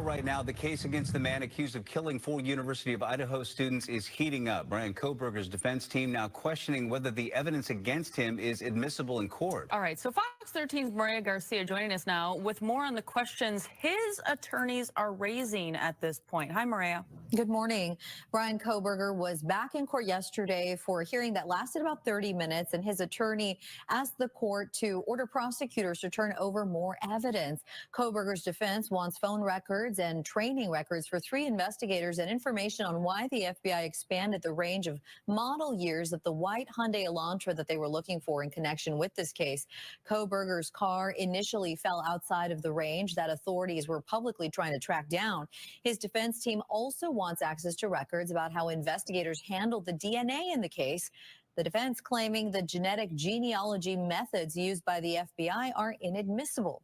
Right now, the case against the man accused of killing 4 University of Idaho students is heating up. Bryan Kohberger's defense team now questioning whether the evidence against him is admissible in court. All right, so Fox 13's Maria Garcia joining us now with more on the questions his attorneys are raising at this point. Hi, Maria. Good morning. Bryan Kohberger was back in court yesterday for a hearing that lasted about 30 minutes, and his attorney asked the court to order prosecutors to turn over more evidence. Kohberger's defense wants phone records and training records for 3 investigators and information on why the FBI expanded the range of model years of the white Hyundai Elantra that they were looking for in connection with this case. Kohberger's car initially fell outside of the range that authorities were publicly trying to track down. His defense team also wants access to records about how investigators handled the DNA in the case. The defense claiming the genetic genealogy methods used by the FBI are inadmissible.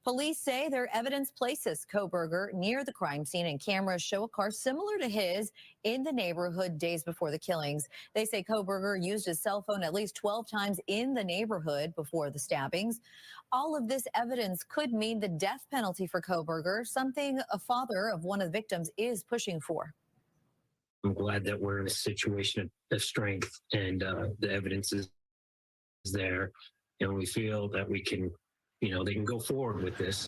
Police say their evidence places Kohberger near the crime scene, and cameras show a car similar to his in the neighborhood days before the killings. They say Kohberger used his cell phone at least 12 times in the neighborhood before the stabbings. All of this evidence could mean the death penalty for Kohberger, something a father of one of the victims is pushing for. I'm glad that we're in a situation of strength, and the evidence is there, and we feel that we can, they can go forward with this.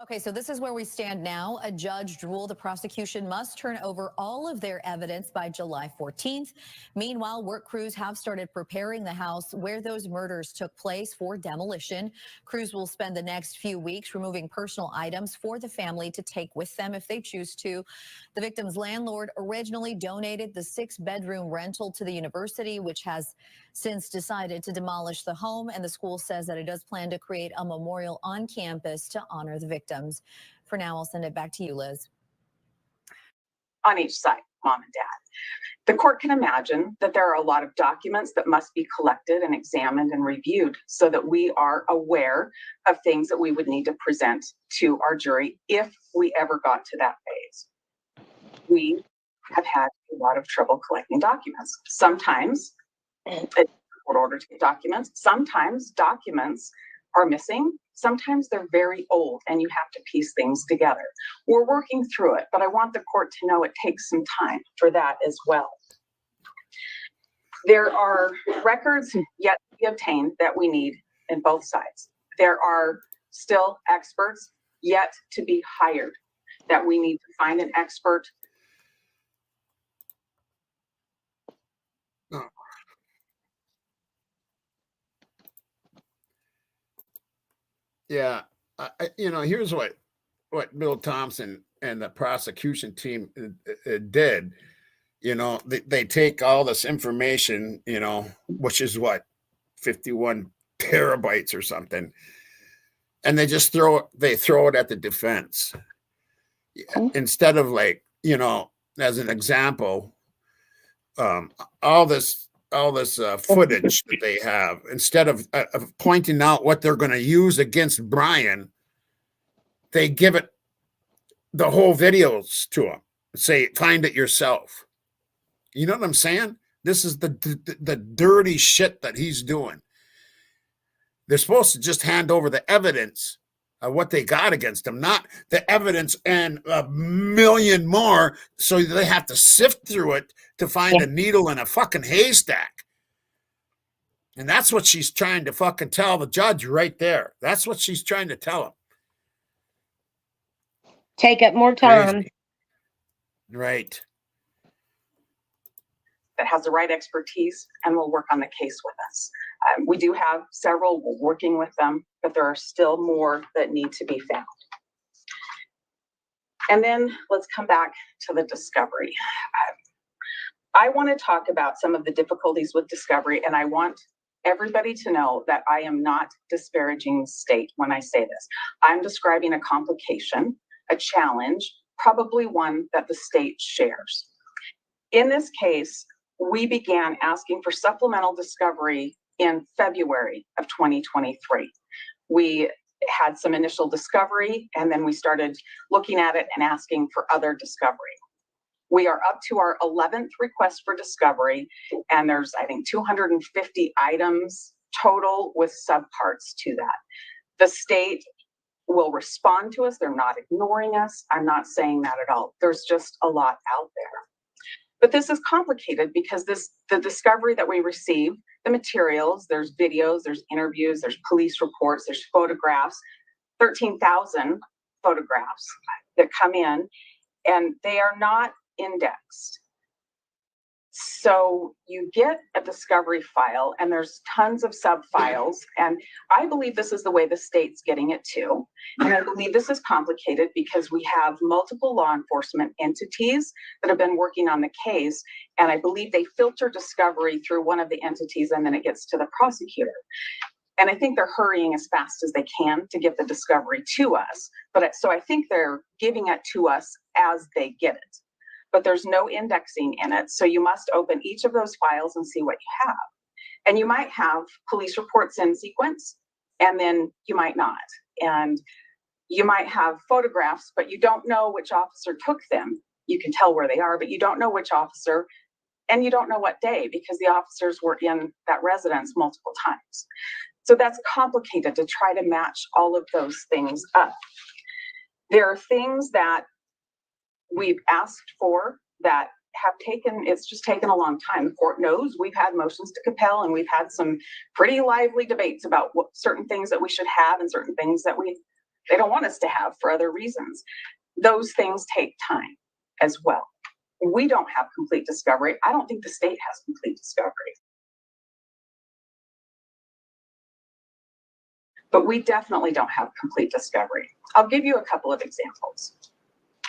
Okay, so this is where we stand now. A judge ruled the prosecution must turn over all of their evidence by July 14th. Meanwhile, work crews have started preparing the house where those murders took place for demolition. Crews will spend the next few weeks removing personal items for the family to take with them if they choose to. The victim's landlord originally donated the 6-bedroom rental to the university, which has since decided to demolish the home, and the school says that it does plan to create a memorial on campus to honor the victims. For now, I'll send it back to you, Liz. On each side, mom and dad. The court can imagine that there are a lot of documents that must be collected and examined and reviewed so that we are aware of things that we would need to present to our jury if we ever got to that phase. We have had a lot of trouble collecting documents. Sometimes it's court order to get documents. Sometimes documents are missing. Sometimes they're very old and you have to piece things together. We're working through it, but I want the court to know it takes some time for that as well. There are records yet to be obtained that we need in both sides. There are still experts yet to be hired that we need to find an expert. Yeah, here's what Bill Thompson and the prosecution team did. They take all this information, which is what, 51 terabytes or something, and they just throw it at the defense instead of, like, as an example, all this footage that they have, instead of pointing out what they're going to use against Bryan, they give it the whole videos to him. Say, find it yourself. You know what I'm saying? This is the dirty shit that he's doing. They're supposed to just hand over the evidence of what they got against him, not the evidence and a million more, so they have to sift through it to find a needle in a fucking haystack. And that's what she's trying to fucking tell the judge right there. That's what she's trying to tell him. Take up more time. Crazy. Right. That has the right expertise and will work on the case with us. We do have several working with them, but there are still more that need to be found. And then let's come back to the discovery. I want to talk about some of the difficulties with discovery, and I want everybody to know that I am not disparaging the state when I say this. I'm describing a complication, a challenge, probably one that the state shares. In this case, we began asking for supplemental discovery in February of 2023. We had some initial discovery, and then we started looking at it and asking for other discovery. We are up to our 11th request for discovery, and there's, I think, 250 items total with subparts to that. The state will respond to us. They're not ignoring us. I'm not saying that at all. There's just a lot out there. But this is complicated because the discovery that we receive, the materials, there's videos, there's interviews, there's police reports, there's photographs, 13,000 photographs that come in, and they are not indexed. So you get a discovery file and there's tons of sub files. And I believe this is the way the state's getting it too. And I believe this is complicated because we have multiple law enforcement entities that have been working on the case. And I believe they filter discovery through one of the entities and then it gets to the prosecutor. And I think they're hurrying as fast as they can to get the discovery to us. So I think they're giving it to us as they get it. But there's no indexing in it. So you must open each of those files and see what you have. And you might have police reports in sequence, and then you might not. And you might have photographs, but you don't know which officer took them. You can tell where they are, but you don't know which officer, and you don't know what day because the officers were in that residence multiple times. So that's complicated to try to match all of those things up. There are things that we've asked for that have taken, it's just taken a long time. The court knows we've had motions to compel and we've had some pretty lively debates about what certain things that we should have and certain things that they don't want us to have for other reasons. Those things take time as well. We don't have complete discovery. I don't think the state has complete discovery. But we definitely don't have complete discovery. I'll give you a couple of examples.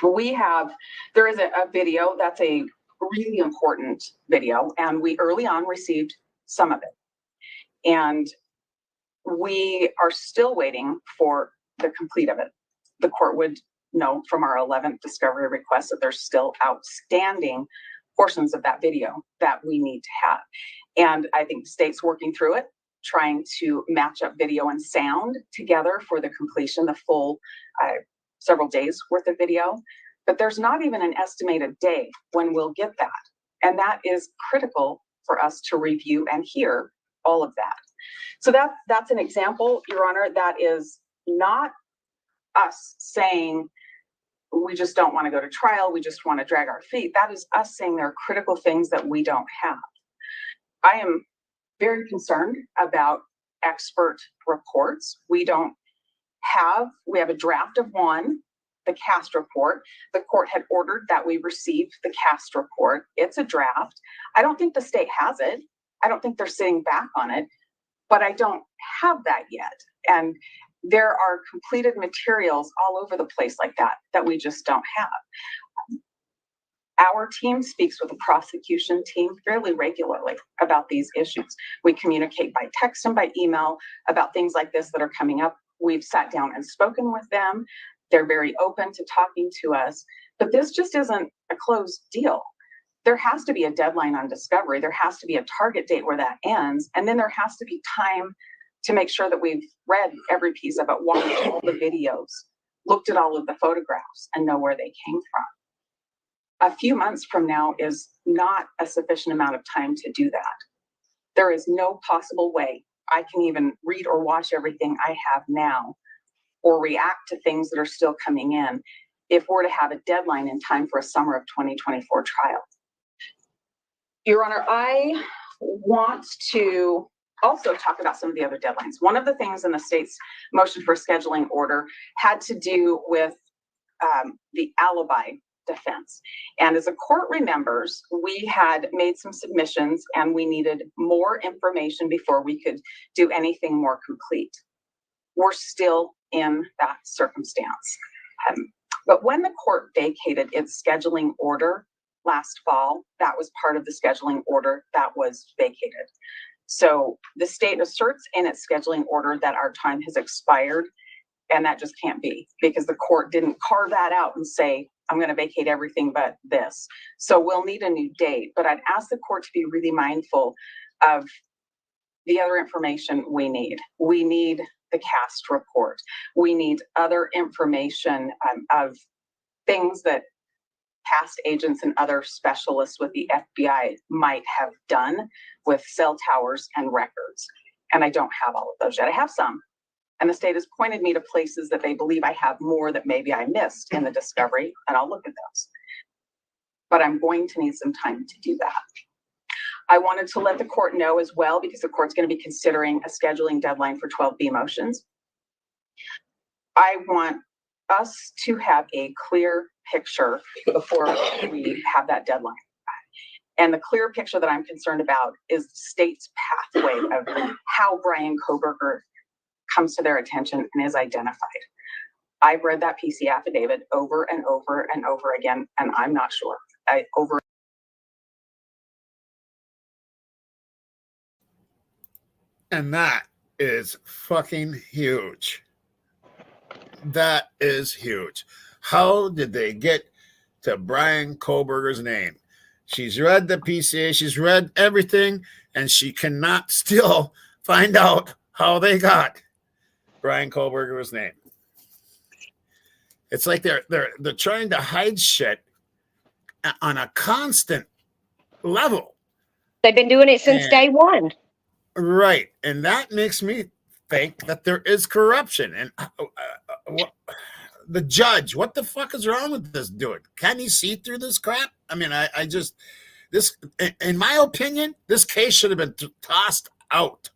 There is a video that's a really important video, and we early on received some of it. And we are still waiting for the complete of it. The court would know from our 11th discovery request that there's still outstanding portions of that video that we need to have. And I think the state's working through it, trying to match up video and sound together for the completion, the full several days worth of video, but there's not even an estimated day when we'll get that. And that is critical for us to review and hear all of that. So that's an example, Your Honor, that is not us saying we just don't want to go to trial, we just want to drag our feet. That is us saying there are critical things that we don't have. I am very concerned about expert reports. We have a draft of one, the CAST report. The court had ordered that we receive the CAST report. It's a draft. I don't think the state has it. I don't think they're sitting back on it, but I don't have that yet. And there are completed materials all over the place like that we just don't have. Our team speaks with the prosecution team fairly regularly about these issues. We communicate by text and by email about things like this that are coming up. We've sat down and spoken with them. They're very open to talking to us, but this just isn't a closed deal. There has to be a deadline on discovery. There has to be a target date where that ends. And then there has to be time to make sure that we've read every piece of it, watched all the videos, looked at all of the photographs, and know where they came from. A few months from now is not a sufficient amount of time to do that. There is no possible way I can even read or watch everything I have now or react to things that are still coming in if we're to have a deadline in time for a summer of 2024 trial. Your Honor, I want to also talk about some of the other deadlines. One of the things in the state's motion for scheduling order had to do with the alibi defense. And as the court remembers, we had made some submissions and we needed more information before we could do anything more complete. We're still in that circumstance. But when the court vacated its scheduling order last fall, that was part of the scheduling order that was vacated. So the state asserts in its scheduling order that our time has expired, and that just can't be because the court didn't carve that out and say, I'm going to vacate everything but this. So we'll need a new date, but I'd ask the court to be really mindful of the other information we need. We need the cast report. We need other information of things that past agents and other specialists with the FBI might have done with cell towers and records. And I don't have all of those yet. I have some. And the state has pointed me to places that they believe I have more that maybe I missed in the discovery, and I'll look at those. But I'm going to need some time to do that. I wanted to let the court know as well, because the court's going to be considering a scheduling deadline for 12B motions. I want us to have a clear picture before we have that deadline. And the clear picture that I'm concerned about is the state's pathway of how Bryan Kohberger comes to their attention and is identified. I've read that PC affidavit over and over and over again, and I'm not sure. And that is fucking huge. That is huge. How did they get to Bryan Kohberger's name? She's read the PCA, she's read everything, and she cannot still find out how they got Bryan Kohberger's name. It's like they're trying to hide shit on a constant level. They've been doing it since day one. Right. And that makes me think that there is corruption. And the judge, what the fuck is wrong with this dude? Can he see through this crap? I mean, I just, this, in my opinion, this case should have been tossed out.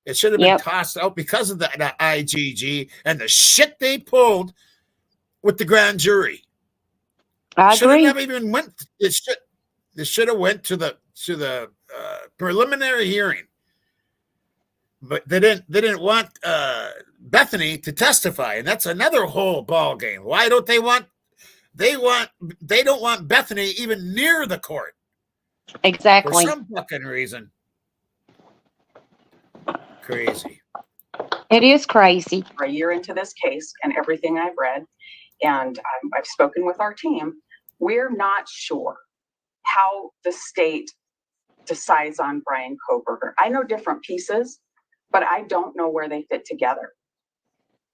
It should have been tossed out because of the IGG and the shit they pulled with the grand jury. I agree. Never even went. It should have went to the preliminary hearing, but they didn't want Bethany to testify, and that's another whole ball game. Why don't they want? They don't want Bethany even near the court. Exactly. For some fucking reason. Crazy. It is crazy. A year into this case and everything I've read, and I've spoken with our team, we're not sure how the state decides on Bryan Kohberger. I know different pieces, but I don't know where they fit together.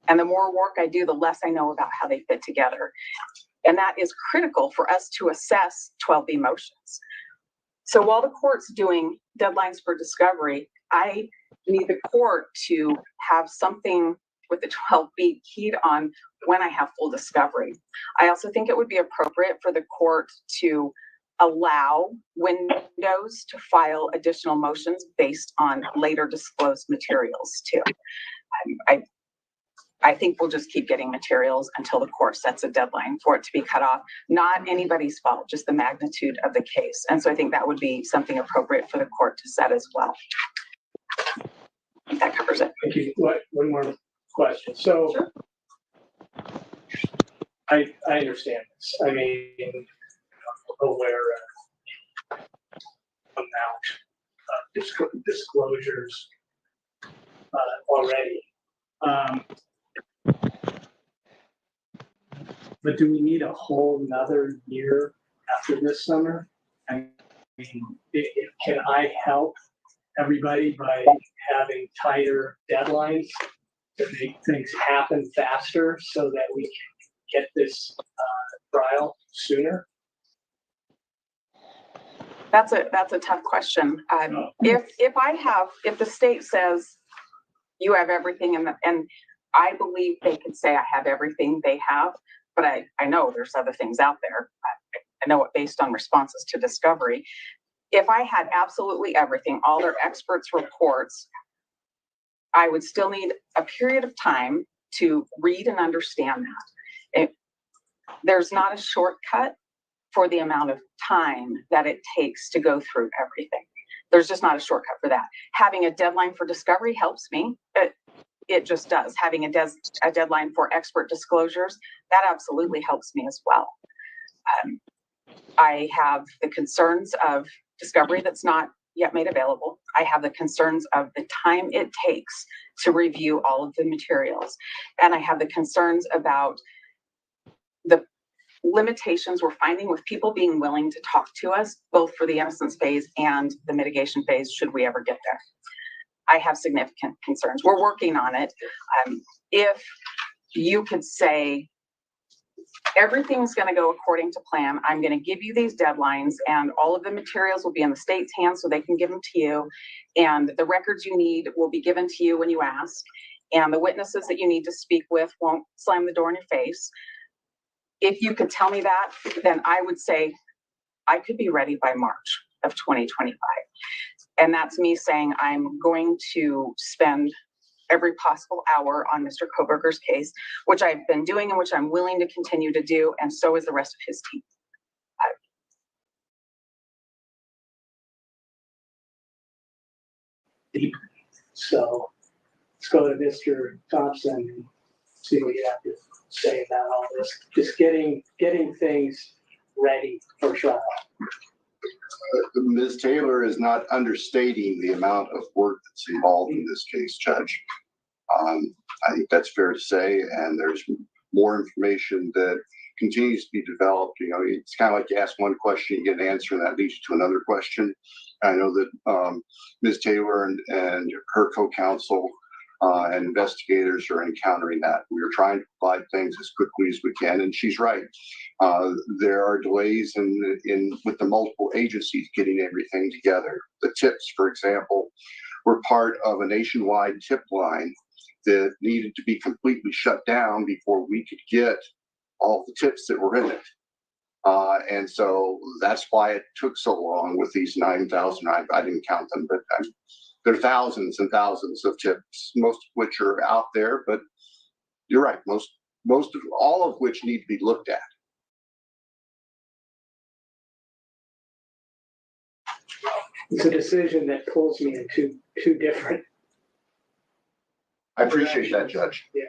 And the more work I do, the less I know about how they fit together. And that is critical for us to assess 12B motions. So while the court's doing deadlines for discovery, I need the court to have something with the 12B keyed on when I have full discovery. I also think it would be appropriate for the court to allow windows to file additional motions based on later disclosed materials too. I think we'll just keep getting materials until the court sets a deadline for it to be cut off. Not anybody's fault, just the magnitude of the case. And so I think that would be something appropriate for the court to set as well. That covers it. Thank you. One more question. So sure. I understand this. I mean, aware amount of disclosures already. But do we need a whole nother year after this summer? I mean, can I help everybody by having tighter deadlines to make things happen faster so that we can get this trial sooner? That's a tough question. If the state says you have everything and I believe they could say I have everything they have, but I know there's other things out there. I know it based on responses to discovery. If I had absolutely everything, all their experts' reports, I would still need a period of time to read and understand that. There's not a shortcut for the amount of time that it takes to go through everything. There's just not a shortcut for that. Having a deadline for discovery helps me. It just does. Having a deadline for expert disclosures, that absolutely helps me as well. I have the concerns of discovery that's not yet made available. I have the concerns of the time it takes to review all of the materials. And I have the concerns about the limitations we're finding with people being willing to talk to us, both for the innocence phase and the mitigation phase, should we ever get there. I have significant concerns. We're working on it. If you could say, everything's going to go according to plan, I'm going to give you these deadlines, and all of the materials will be in the state's hands so they can give them to you, and the records you need will be given to you when you ask, and the witnesses that you need to speak with won't slam the door in your face. If you could tell me that, then I would say I could be ready by March of 2025. And that's me saying I'm going to spend every possible hour on Mr. Kohberger's case, which I've been doing and which I'm willing to continue to do, and so is the rest of his team. So let's go to Mr. Thompson and see what you have to say about all this. Just getting things ready for trial. Ms. Taylor is not understating the amount of work that's involved in this case, Judge. I think that's fair to say, and there's more information that continues to be developed. You know, it's kind of like you ask one question, you get an answer, and that leads you to another question. I know that Ms. Taylor and her co-counsel and investigators are encountering that. We are trying to provide things as quickly as we can, and she's right. There are delays with the multiple agencies getting everything together. The tips, for example, were part of a nationwide tip line that needed to be completely shut down before we could get all the tips that were in it. And so that's why it took so long with these 9,000. I didn't count them, but there are thousands and thousands of tips, most of which are out there. But you're right, most of all of which need to be looked at. It's a decision that pulls me in two different. I appreciate that, Judge. Yeah.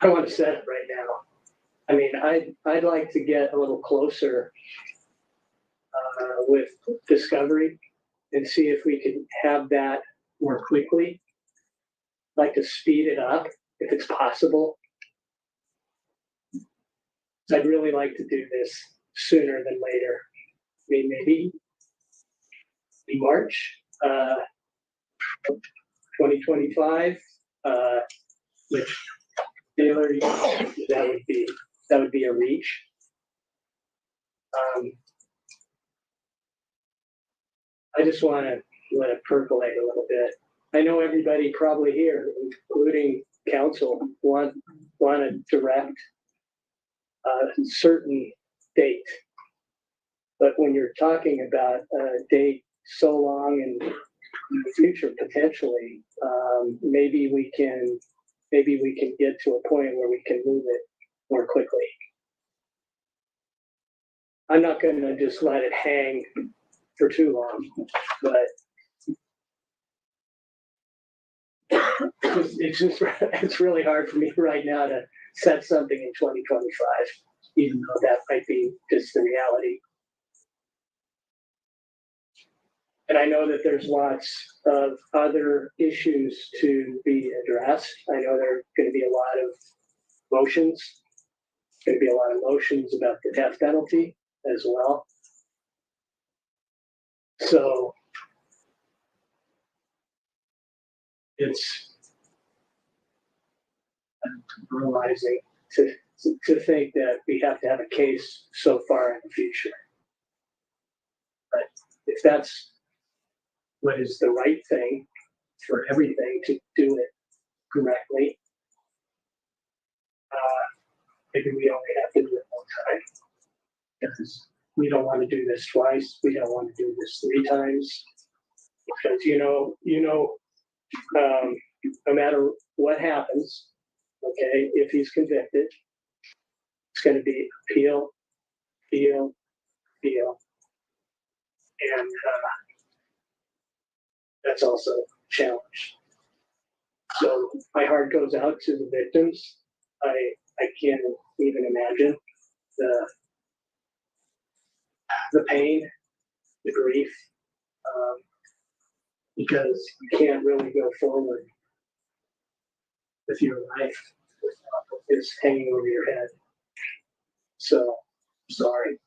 I don't want to set it right now. I mean, I'd like to get a little closer with discovery and see if we can have that more quickly. I'd like to speed it up if it's possible. I'd really like to do this sooner than later. I mean, maybe March 2025, which Taylor, that would be a reach. I just want to let it percolate a little bit. I know everybody probably here, including counsel, want to direct a certain date. But when you're talking about a date so long in the future, potentially, maybe we can get to a point where we can move it more quickly. I'm not going to just let it hang for too long, but it's really hard for me right now to set something in 2025, even though that might be just the reality. And I know that there's lots of other issues to be addressed. I know there are going to be a lot of motions. Going to be a lot of motions about the death penalty as well. So it's realizing to think that we have to have a case so far in the future. But if that's what is the right thing for everything to do it correctly, maybe we only have to do it one time, because we don't want to do this twice. We don't want to do this 3 times. Because no matter what happens, okay, if he's convicted, it's going to be appeal, and that's also challenged. So my heart goes out to the victims. I can't even imagine the pain, the grief, because you can't really go forward with your life without this hanging over your head. So, sorry.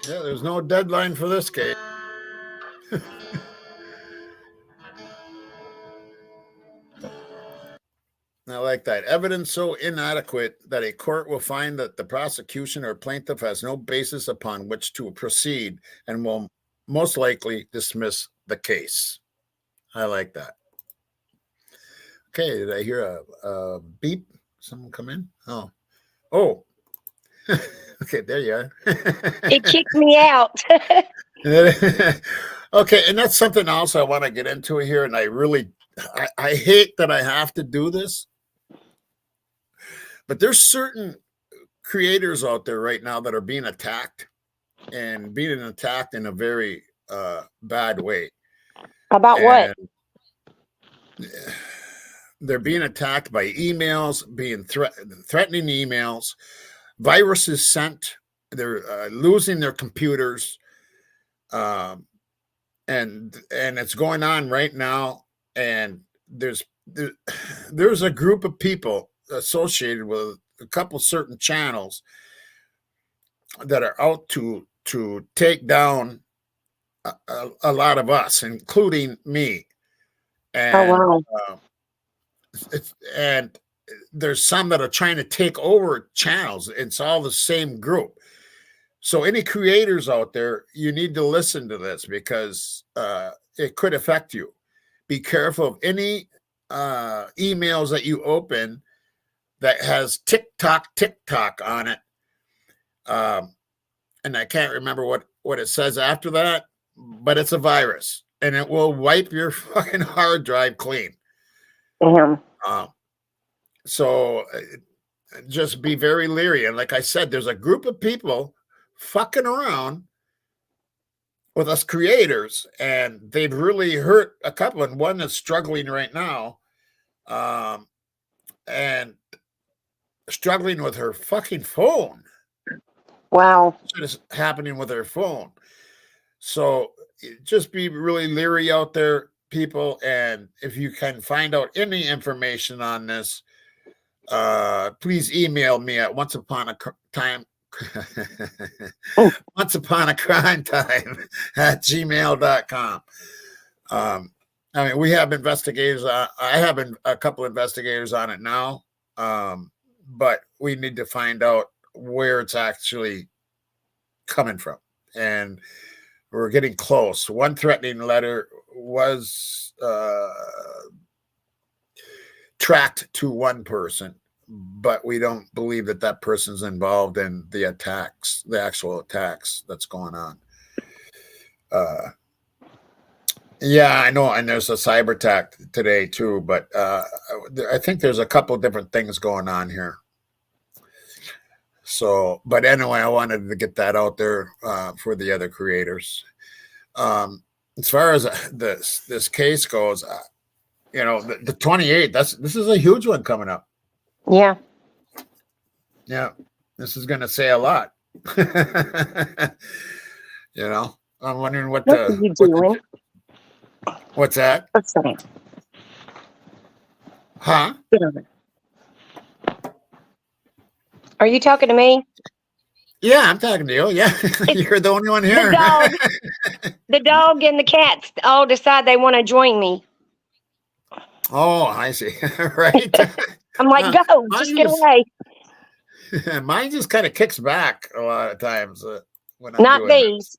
Yeah, there's no deadline for this case. I like that. Evidence so inadequate that a court will find that the prosecution or plaintiff has no basis upon which to proceed and will most likely dismiss the case. I like that. Okay, did I hear a beep? Someone come in? Oh. Okay, there you are. It kicked me out. Okay, and that's something else I want to get into here, and I hate that I have to do this, but there's certain creators out there right now that are being attacked, and being attacked in a very bad way. About what? They're being attacked by emails, being threatening emails, viruses sent. They're losing their computers, and it's going on right now. And there's a group of people associated with a couple certain channels that are out to take down a lot of us, including me. And, oh, wow. And there's some that are trying to take over channels. It's all the same group. So any creators out there, you need to listen to this because it could affect you. Be careful of any emails that you open that has TikTok on it. And I can't remember what it says after that, but it's a virus and it will wipe your fucking hard drive clean. So just be very leery. And like I said, there's a group of people fucking around with us creators, and they've really hurt a couple, and one is struggling right now, and struggling with her fucking phone. Wow. What is happening with her phone? So just be really leery out there, people. And if you can find out any information on this, please email me at onceuponacrime @gmail.com. I mean, we have investigators. I have a couple investigators on it now, but we need to find out where it's actually coming from. And we're getting close. One threatening letter was tracked to one person, but we don't believe that person's involved in the attacks, the actual attacks that's going on. Yeah, I know. And there's a cyber attack today too, but I think there's a couple of different things going on here. So, but anyway, I wanted to get that out there for the other creators. As far as this case goes, the 28th, this is a huge one coming up. Yeah. Yeah. This is going to say a lot. I'm wondering what's that? What's that? Huh? Are you talking to me? Yeah, I'm talking to you. Yeah. You're the only one here. The dog and the cats all decide they want to join me. Oh, I see. Right. I'm like, go, just get away. Mine just kind of kicks back a lot of times when I'm not doing these.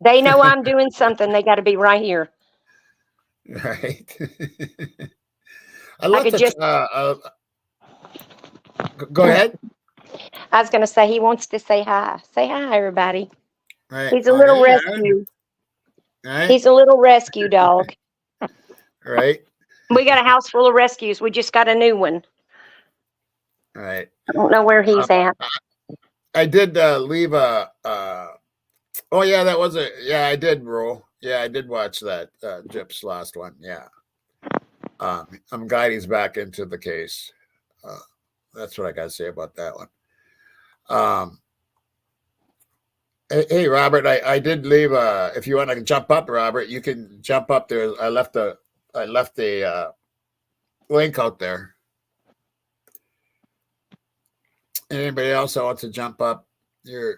They know I'm doing something. They got to be right here. Right. I love could to. just- Go ahead. I was going to say he wants to say hi. Say hi, everybody. Right. He's a little yeah, rescue. Right. He's a little rescue dog. Right. We got a house full of rescues. We just got a new one. Right. I don't know where he's at. I did leave a. Oh yeah, that was I did roll. Yeah, I did watch that Jip's last one. Yeah. I'm glad he's back into the case. That's what I got to say about that one. Hey, Robert, I did leave if you want to jump up, Robert, you can jump up there. I left the link out there. Anybody else that wants to jump up, you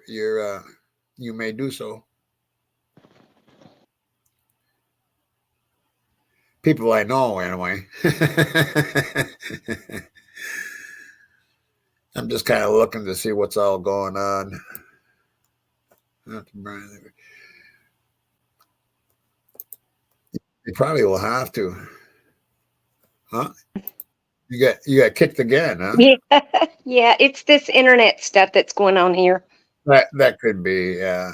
may do so. People I know, anyway. I'm just kind of looking to see what's all going on. You probably will have to, huh? You got kicked again, huh? Yeah, yeah. It's this internet stuff that's going on here. That could be, yeah.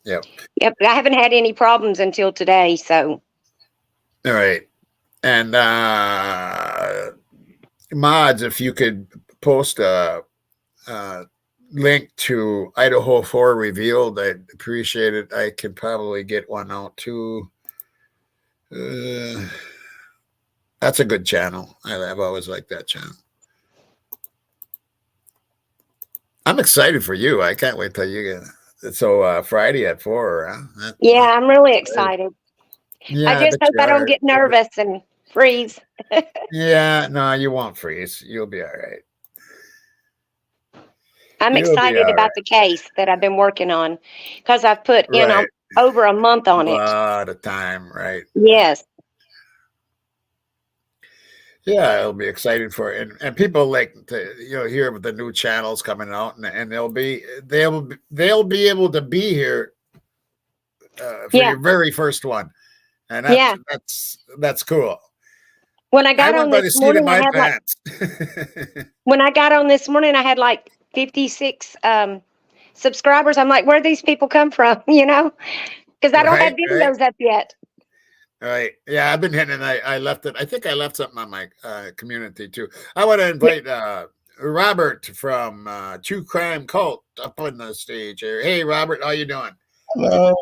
Yep. Yep. I haven't had any problems until today, so. All right. And mods, if you could post a link to Idaho 4 Revealed, I'd appreciate it. I could probably get one out too. That's a good channel. I've always liked that channel. I'm excited for you. I can't wait till you get it. So Friday at 4, huh? Yeah, I'm really excited. Yeah, I just hope I don't get nervous and freeze. Yeah, no, you won't freeze. You'll be all right. I'm You'll be excited all about right. the case that I've been working on because I've put in Right. over a month on A it. lot of time, right? Yes. Yeah, it'll be exciting for it. And people like to hear of the new channels coming out, and they'll be able to be here for your very first one, and that's cool. When I got I on went by the this seat morning, of I my had pants. when I got on this morning, I had like 56 subscribers. I'm like, where do these people come from? Because I don't have Right, right. videos up yet. Right. Yeah, I've been hitting it. I left it. I think I left something on my community too. I want to invite Robert from True Crime Cult up on the stage here. Hey, Robert, how you doing? Hello.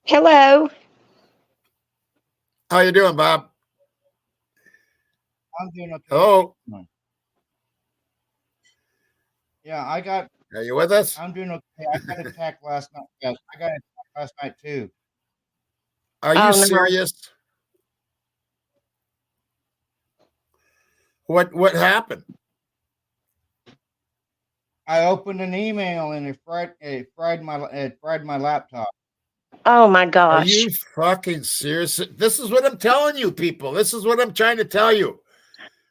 Hello. How you doing, Bob? I'm doing okay. Hello. Yeah, I got. Are you with us? I'm doing okay. I got attacked last night. Yes, I got attacked last night too. Are you serious? What happened? I opened an email and it fried my laptop. Oh my Are gosh. you fucking serious? This is what I'm telling you, people. This is what I'm trying to tell you.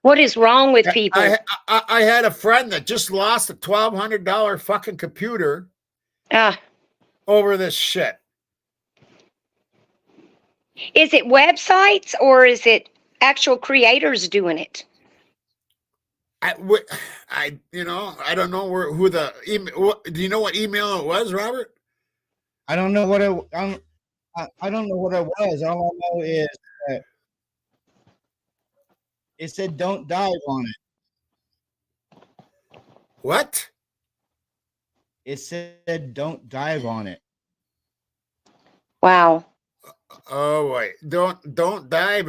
What is wrong with people? I had a friend that just lost a $1,200 fucking computer over this shit. Is it websites or is it actual creators doing it? I don't know who the email. Do you know what email it was, Robert? I don't know what I don't know what it was. All I know is that it said "Don't dive on it." What? It said "Don't dive on it." Wow. Oh wait, don't dive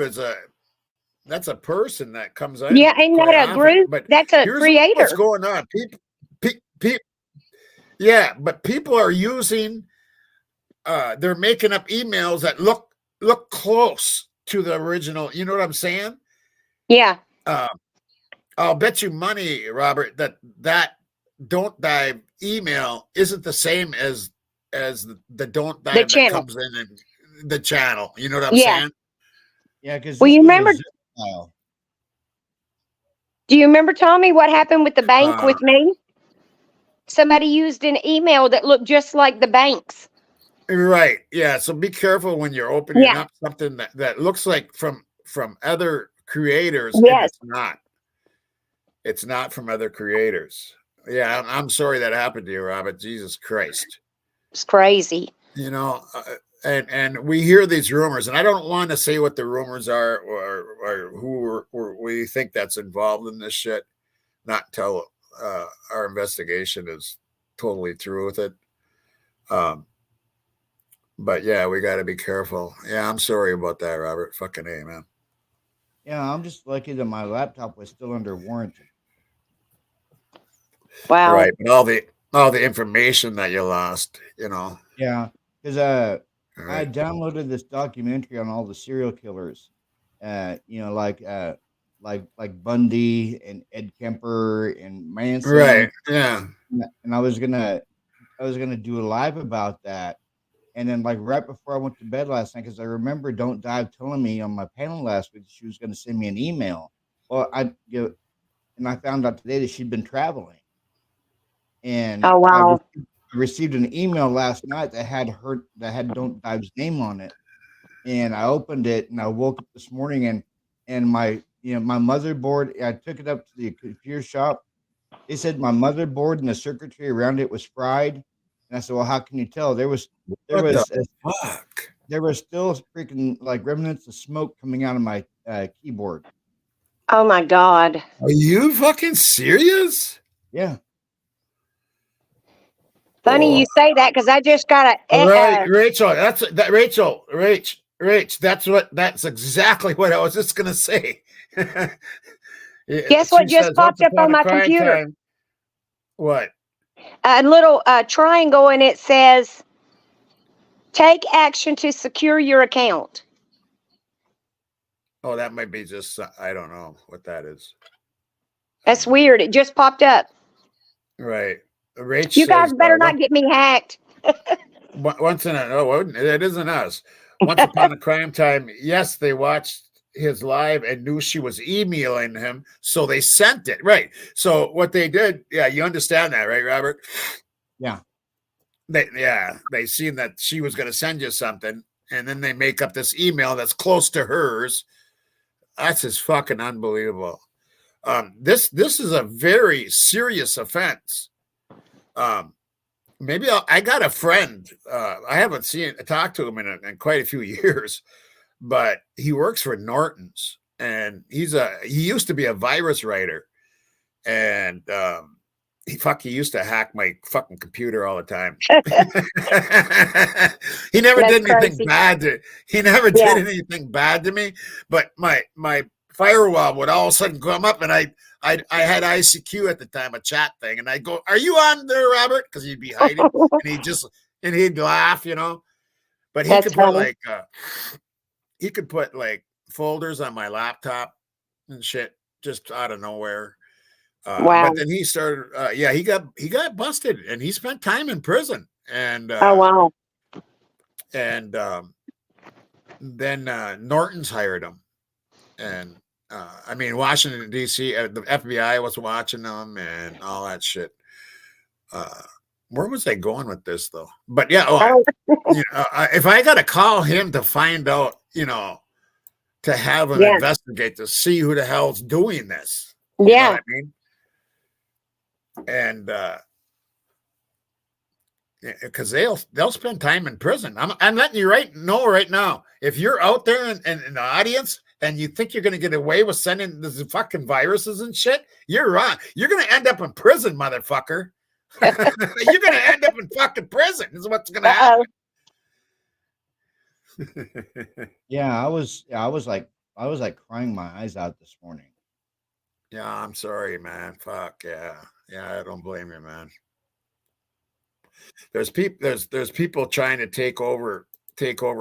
that's a person that comes out. Yeah, ain't that a group? But That's a here's creator. what's going on. People, yeah, but people are using. They're making up emails that look close to the original. You know what I'm saying? Yeah. I'll bet you money, Robert, that don't dive email isn't the same as the don't dive that comes in the channel. You know what I'm saying? Yeah, because well, you remember? Do you remember, Tommy, what happened with the bank with me? Somebody used an email that looked just like the bank's. Right. Yeah. So be careful when you're opening Yeah. up something that looks like from other creators, and Yes. it's not. It's not from other creators. Yeah, I'm sorry that happened to you, Robert. Jesus Christ. It's crazy. You know, and we hear these rumors, and I don't want to say what the rumors are or who we think that's involved in this shit. Not until our investigation is totally through with it. But yeah, we got to be careful. Yeah, I'm sorry about that, Robert. Fucking A, man. Yeah, I'm just lucky that my laptop was still under warranty. Wow. Right, but all the information that you lost, you know. Yeah, because I downloaded this documentary on all the serial killers. You know, like Bundy and Ed Kemper and Manson. Right. Yeah. And I was gonna do a live about that. And then, like, right before I went to bed last night, because I remember Don't Dive telling me on my panel last week she was going to send me an email. Well, and I found out today that she'd been traveling. And oh wow, I received an email last night that had Don't Dive's name on it. And I opened it, and I woke up this morning, and my motherboard. I took it up to the computer shop. They said my motherboard and the circuitry around it was fried. And I said, well, how can you tell? There was still freaking like remnants of smoke coming out of my keyboard. oh my God. Are you fucking serious? Yeah. Funny you say that because I just got Right, Rachel. That's exactly what I was just gonna say. Guess what just popped up on my computer? What? A little triangle, and it says, "Take action to secure your account." Oh, that might be just, I don't know what that is. That's weird. It just popped up. Right. Rachel. You guys better not get me hacked. Once in a, no, it isn't us. Once upon a crime time, yes, they watched his live and knew she was emailing him, so they sent it. Right. So what they did, yeah, you understand that, right, Robert? Yeah. They seen that she was going to send you something, and then they make up this email that's close to hers. That's just fucking unbelievable. This is a very serious offense. Maybe I got a friend. I haven't talked to him in quite a few years, but he works for Norton's, and he used to be a virus writer, and he used to hack my fucking computer all the time. He never did anything bad did anything bad to me, but my firewall would all of a sudden come up, and I had ICQ at the time, a chat thing, and I'd go, "Are you on there, Robert?" Because he'd be hiding, and he'd laugh, you know. But he could put like folders on my laptop and shit just out of nowhere. Wow. But then he started. He got busted, and he spent time in prison. And oh wow. And then Norton's hired him, and I mean, Washington D.C. The FBI was watching them and all that shit. Where was I going with this though? But yeah, if I got to call him to find out, you know, to have him investigate to see who the hell's doing this. You know what I mean? And because they'll spend time in prison. I'm letting you know right now. If you're out there in the audience and you think you're going to get away with sending these fucking viruses and shit, you're wrong. You're going to end up in prison, motherfucker. You're going to end up in fucking prison. This is what's going to happen. Yeah, I was like crying my eyes out this morning. Yeah, I'm sorry, man. Fuck yeah. Yeah, I don't blame you, man. There's people trying to take over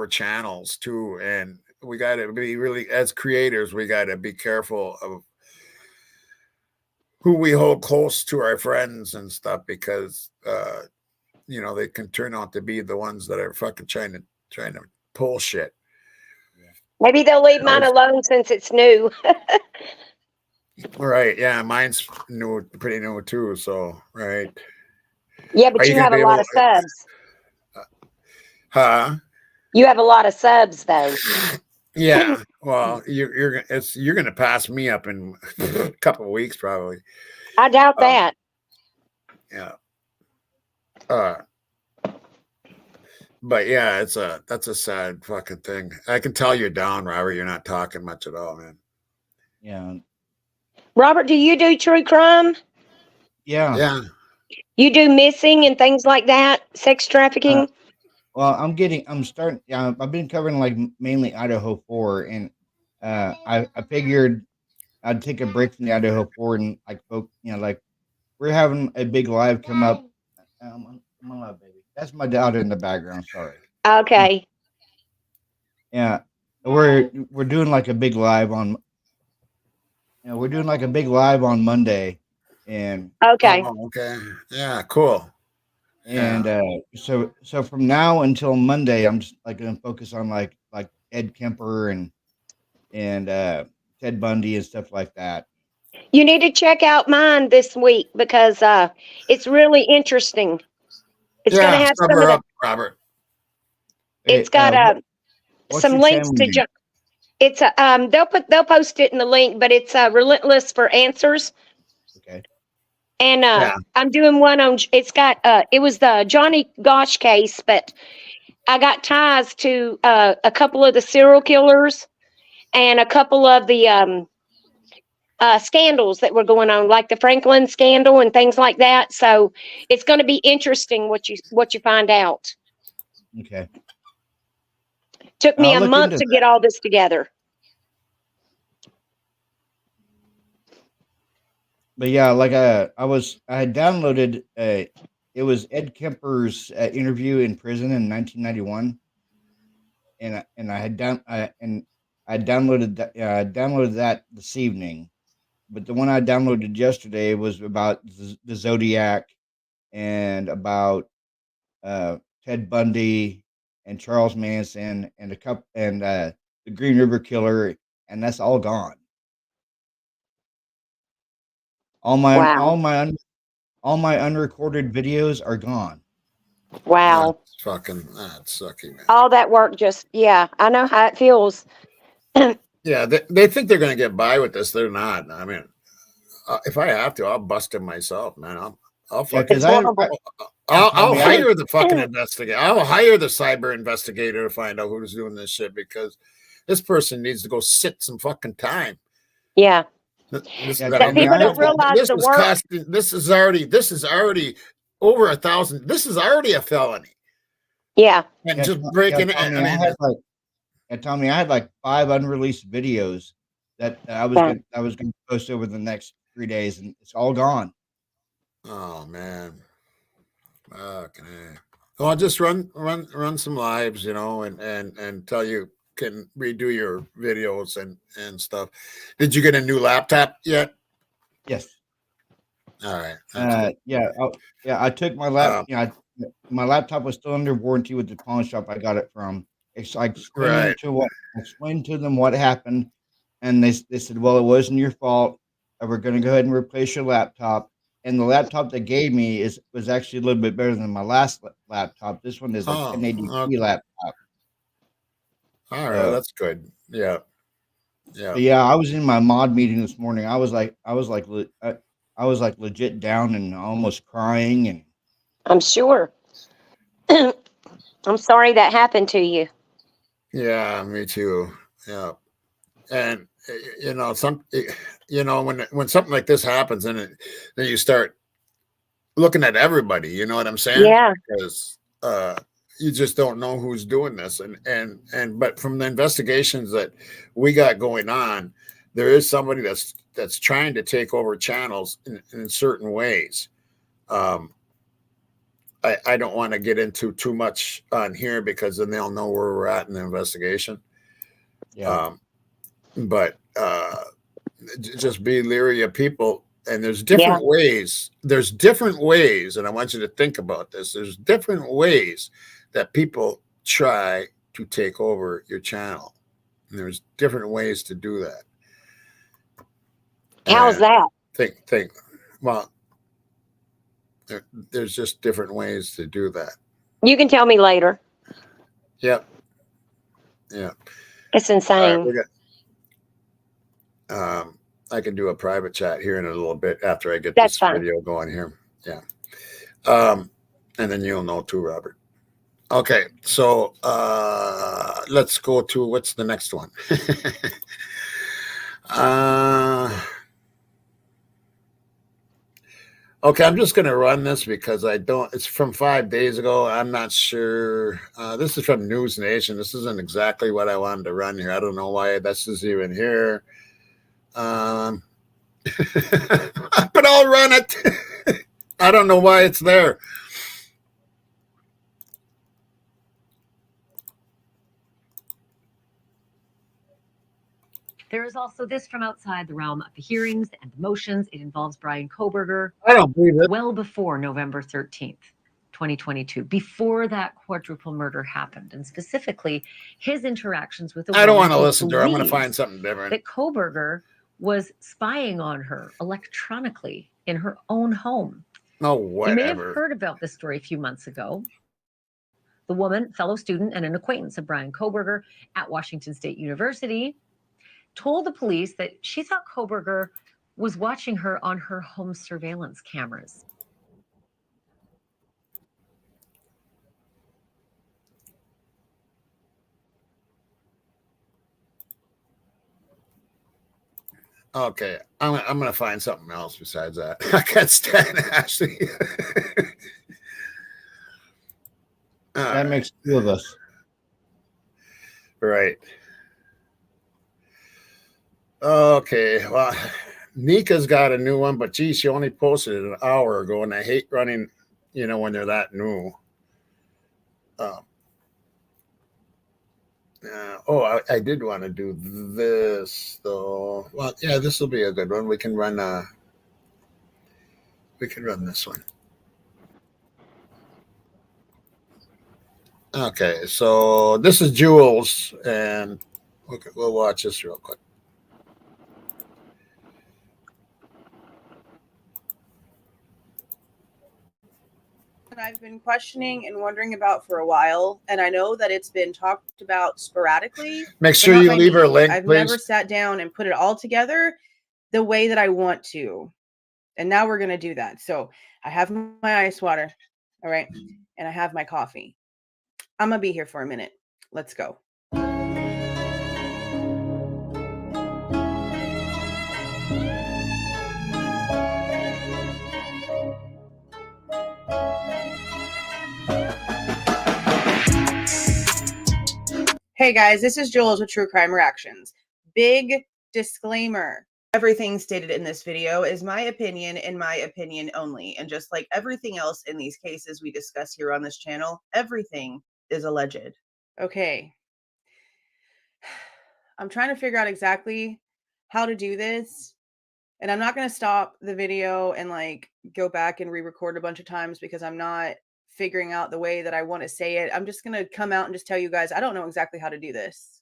channels too, and we got to be really, as creators, we got to be careful of who we hold close to our friends and stuff, because you know, they can turn out to be the ones that are fucking trying to pull shit. Maybe they'll leave mine alone since it's new. Right. Yeah, mine's pretty new too. So right. Yeah, but you have a lot of subs. Huh? You have a lot of subs, though. Yeah. Well, you're gonna pass me up in a couple of weeks, probably. I doubt that. Yeah. But yeah, that's a sad fucking thing. I can tell you're down, Robert. You're not talking much at all, man. Yeah. Robert, do you do true crime? Yeah. Yeah. You do missing and things like that, sex trafficking? Well, I'm starting. Yeah, I've been covering like mainly Idaho 4, and I figured I'd take a break from the Idaho 4 and like, like we're having a big live come up. I'm on live, baby. That's my daughter in the background. Sorry. Okay. Yeah, we're doing like a big live on. We're doing like a big live on Monday, and okay, okay, yeah, cool. And so from now until Monday, I'm just like going to focus on like Ed Kemper and Ted Bundy and stuff like that. You need to check out mine this week because it's really interesting. It's going to have some of the, Robert. It's got some links to. It's they'll post it in the link, but it's Relentless for Answers. Okay. And I'm doing one on. It's got it was the Johnny Gosch case, but I got ties to a couple of the serial killers and a couple of the scandals that were going on, like the Franklin scandal and things like that. So it's going to be interesting what you find out. Okay. Took me a month to get all this together. But yeah, like I had downloaded it was Ed Kemper's interview in prison in 1991, and I downloaded that this evening. But the one I downloaded yesterday was about the Zodiac and about Ted Bundy and Charles Manson and the Green River Killer, and that's all gone. All my unrecorded videos are gone. Wow. That's sucky, man. All that work I know how it feels. Yeah, they think they're going to get by with this. They're not. I mean, if I have to, I'll bust him myself, man. I'll hire the fucking investigator. I'll hire the cyber investigator to find out who's doing this shit, because this person needs to go sit some fucking time. Yeah. People don't realize the work. This is already over 1,000. This is already a felony. Yeah. And just breaking it. Tommy, I had like 5 unreleased videos that I was going to post over the next 3 days, and it's all gone. Oh man. Okay. Well, just run some lives, and tell you can redo your videos and stuff. Did you get a new laptop yet? Yes. All right. I took my laptop. My laptop was still under warranty with the pawn shop I got it from. I explained to them what happened, and they said, "Well, it wasn't your fault. We're going to go ahead and replace your laptop." And the laptop they gave me was actually a little bit better than my last laptop. This one is a 1080p laptop. All right, that's good. Yeah. Yeah, I was in my mod meeting this morning. I was like legit down and almost crying. And I'm sure. I'm sorry that happened to you. Yeah, me too. Yeah, and when something like this happens, then you start looking at everybody. You know what I'm saying? Yeah. Because you just don't know who's doing this, but from the investigations that we got going on, there is somebody that's trying to take over channels in certain ways. I don't want to get into too much on here because then they'll know where we're at in the investigation. Yeah. But just be leery of people. And there's different ways. There's different ways. And I want you to think about this. There's different ways that people try to take over your channel. And there's different ways to do that. How's that? Think. Well, there's just different ways to do that. You can tell me later. Yep. Yeah. It's All right, insane. we got, I can do a private chat here in a little bit after I get That's this fine. video going here. Yeah. And then you'll know too, Robert. Okay, so let's go to what's the next one? Okay, I'm just going to run this because it's from 5 days ago. I'm not sure. This is from News Nation. This isn't exactly what I wanted to run here. I don't know why this is even here. But I'll run it. I don't know why it's there. There is also this from outside the realm of the hearings and the motions. It involves Bryan Kohberger. I don't believe it. Well before November 13th, 2022, before that quadruple murder happened, and specifically his interactions with the I don't woman want to who listen to her. I'm going to believes find something different. that Kohberger was spying on her electronically in her own home. No, You may have whatever. heard about this story a few months ago. The woman, fellow student and an acquaintance of Bryan Kohberger at Washington State University, told the police that she thought Kohberger was watching her on her home surveillance cameras. Okay, I'm going to find something else besides that. I can't stand Ashley. That makes two of us. Right. Okay, well, Nika's got a new one, but gee, she only posted it an hour ago, and I hate running, when they're that new. I did want to do this though. Well, yeah, this will be a good one. We can run this one. Okay, so this is Jules, and we'll watch this real quick. I've been questioning and wondering about for a while, and I know that it's been talked about sporadically. Make but sure not you by leave her me. link, I've please. never sat down and put it all together the way that I want to, and now we're gonna do that. So I have my ice water, all right, and I have my coffee. I'm gonna be here for a minute. Let's go. Hey guys, this is Jules with True Crime Reactions. Big disclaimer. Everything stated in this video is my opinion and my opinion only. And just like everything else in these cases we discuss here on this channel, everything is alleged. Okay. I'm trying to figure out exactly how to do this. And I'm not going to stop the video and go back and re-record a bunch of times because I'm not figuring out the way that I want to say it. I'm just going to come out and just tell you guys, I don't know exactly how to do this.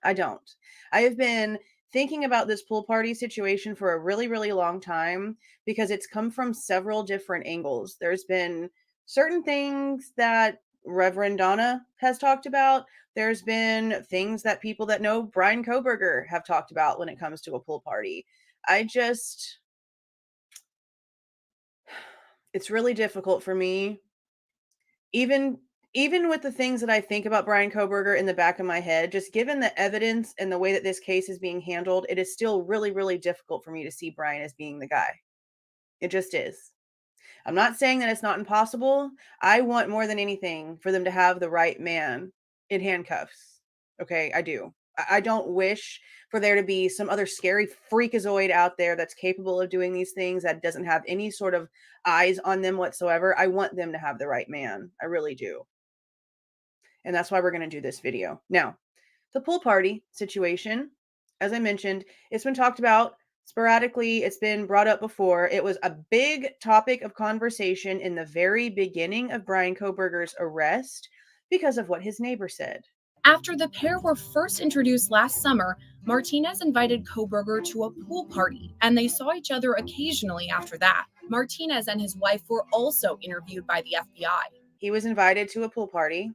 I don't. I have been thinking about this pool party situation for a really, really long time because it's come from several different angles. There's been certain things that Reverend Donna has talked about. There's been things that people that know Bryan Kohberger have talked about when it comes to a pool party. It's really difficult for me. Even with the things that I think about Bryan Kohberger in the back of my head, just given the evidence and the way that this case is being handled, it is still really, really difficult for me to see Bryan as being the guy. It just is. I'm not saying that it's not impossible. I want more than anything for them to have the right man in handcuffs. Okay, I do. I don't wish for there to be some other scary freakazoid out there that's capable of doing these things that doesn't have any sort of eyes on them whatsoever. I want them to have the right man. I really do. And that's why we're going to do this video. Now, the pool party situation, as I mentioned, it's been talked about sporadically. It's been brought up before. It was a big topic of conversation in the very beginning of Bryan Kohberger's arrest because of what his neighbor said. After the pair were first introduced last summer, Martinez invited Kohberger to a pool party, and they saw each other occasionally after that. Martinez and his wife were also interviewed by the FBI. He was invited to a pool party.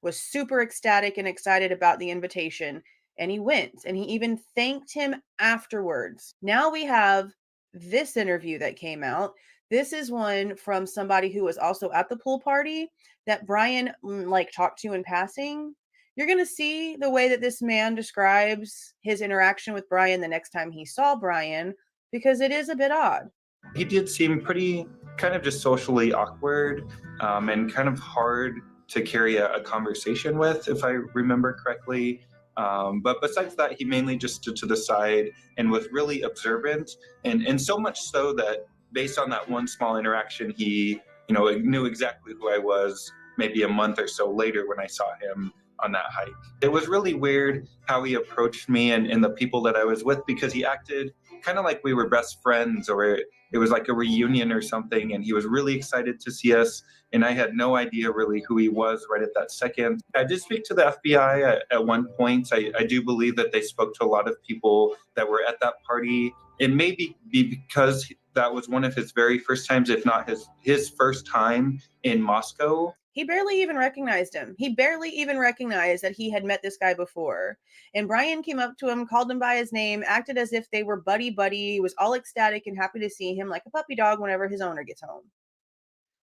was super ecstatic and excited about the invitation. And he went, and he even thanked him afterwards. Now we have this interview that came out. This is one from somebody who was also at the pool party that Brian like talked to in passing. You're going to see the way that this man describes his interaction with Brian the next time he saw Brian, because it is a bit odd. He did seem pretty kind of just socially awkward and kind of hard to carry a conversation with, if I remember correctly. But besides that, he mainly just stood to the side and was really observant, and so much so that based on that one small interaction, he, knew exactly who I was maybe a month or so later when I saw him on that hike. It was really weird how he approached me and the people that I was with, because he acted kind of like we were best friends, or it was like a reunion or something, and he was really excited to see us, and I had no idea really who he was right at that second. I did speak to the FBI at one point. I do believe that they spoke to a lot of people that were at that party. It may be because that was one of his very first times, if not his first time in Moscow. He barely even recognized him. He barely even recognized that he had met this guy before. And Brian came up to him, called him by his name, acted as if they were buddy-buddy. He was all ecstatic and happy to see him like a puppy dog whenever his owner gets home.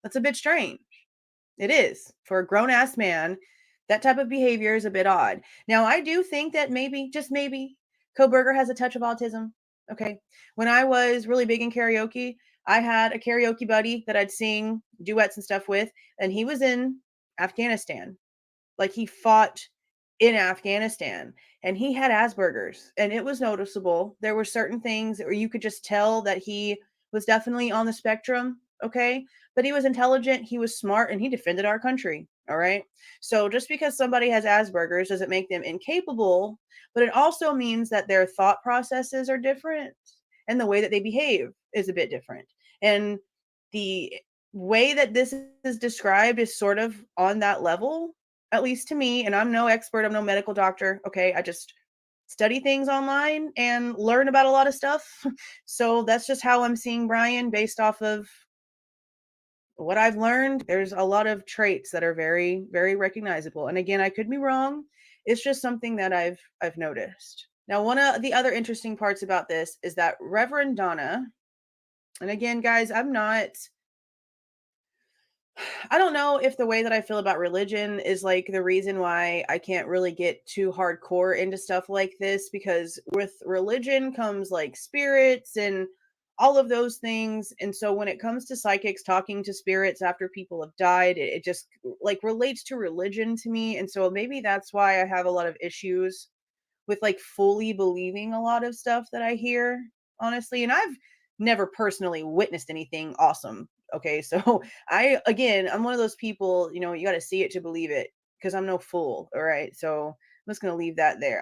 That's a bit strange. It is. For a grown-ass man, that type of behavior is a bit odd. Now, I do think that maybe, just maybe, Kohberger has a touch of autism. Okay. When I was really big in karaoke, I had a karaoke buddy that I'd sing duets and stuff with, and he was in Afghanistan. Like, he fought in Afghanistan, and he had Asperger's, and it was noticeable. There were certain things where you could just tell that he was definitely on the spectrum. Okay. But he was intelligent, he was smart, and he defended our country. All right. So just because somebody has Asperger's doesn't make them incapable, but it also means that their thought processes are different, and the way that they behave is a bit different. And the way that this is described is sort of on that level, at least to me. And I'm no expert, I'm no medical doctor. Okay. I just study things online and learn about a lot of stuff. So that's just how I'm seeing Brian based off of what I've learned. There's a lot of traits that are very, very recognizable. And again, I could be wrong. It's just something that I've noticed. Now, one of the other interesting parts about this is that Reverend Donna, and again, guys, I don't know if the way that I feel about religion is like the reason why I can't really get too hardcore into stuff like this, because with religion comes like spirits and all of those things. And so when it comes to psychics talking to spirits after people have died, it just like relates to religion to me. And so maybe that's why I have a lot of issues with like fully believing a lot of stuff that I hear, honestly. And I've never personally witnessed anything awesome. Okay. So I'm one of those people, you got to see it to believe it, because I'm no fool. All right. So I'm just going to leave that there.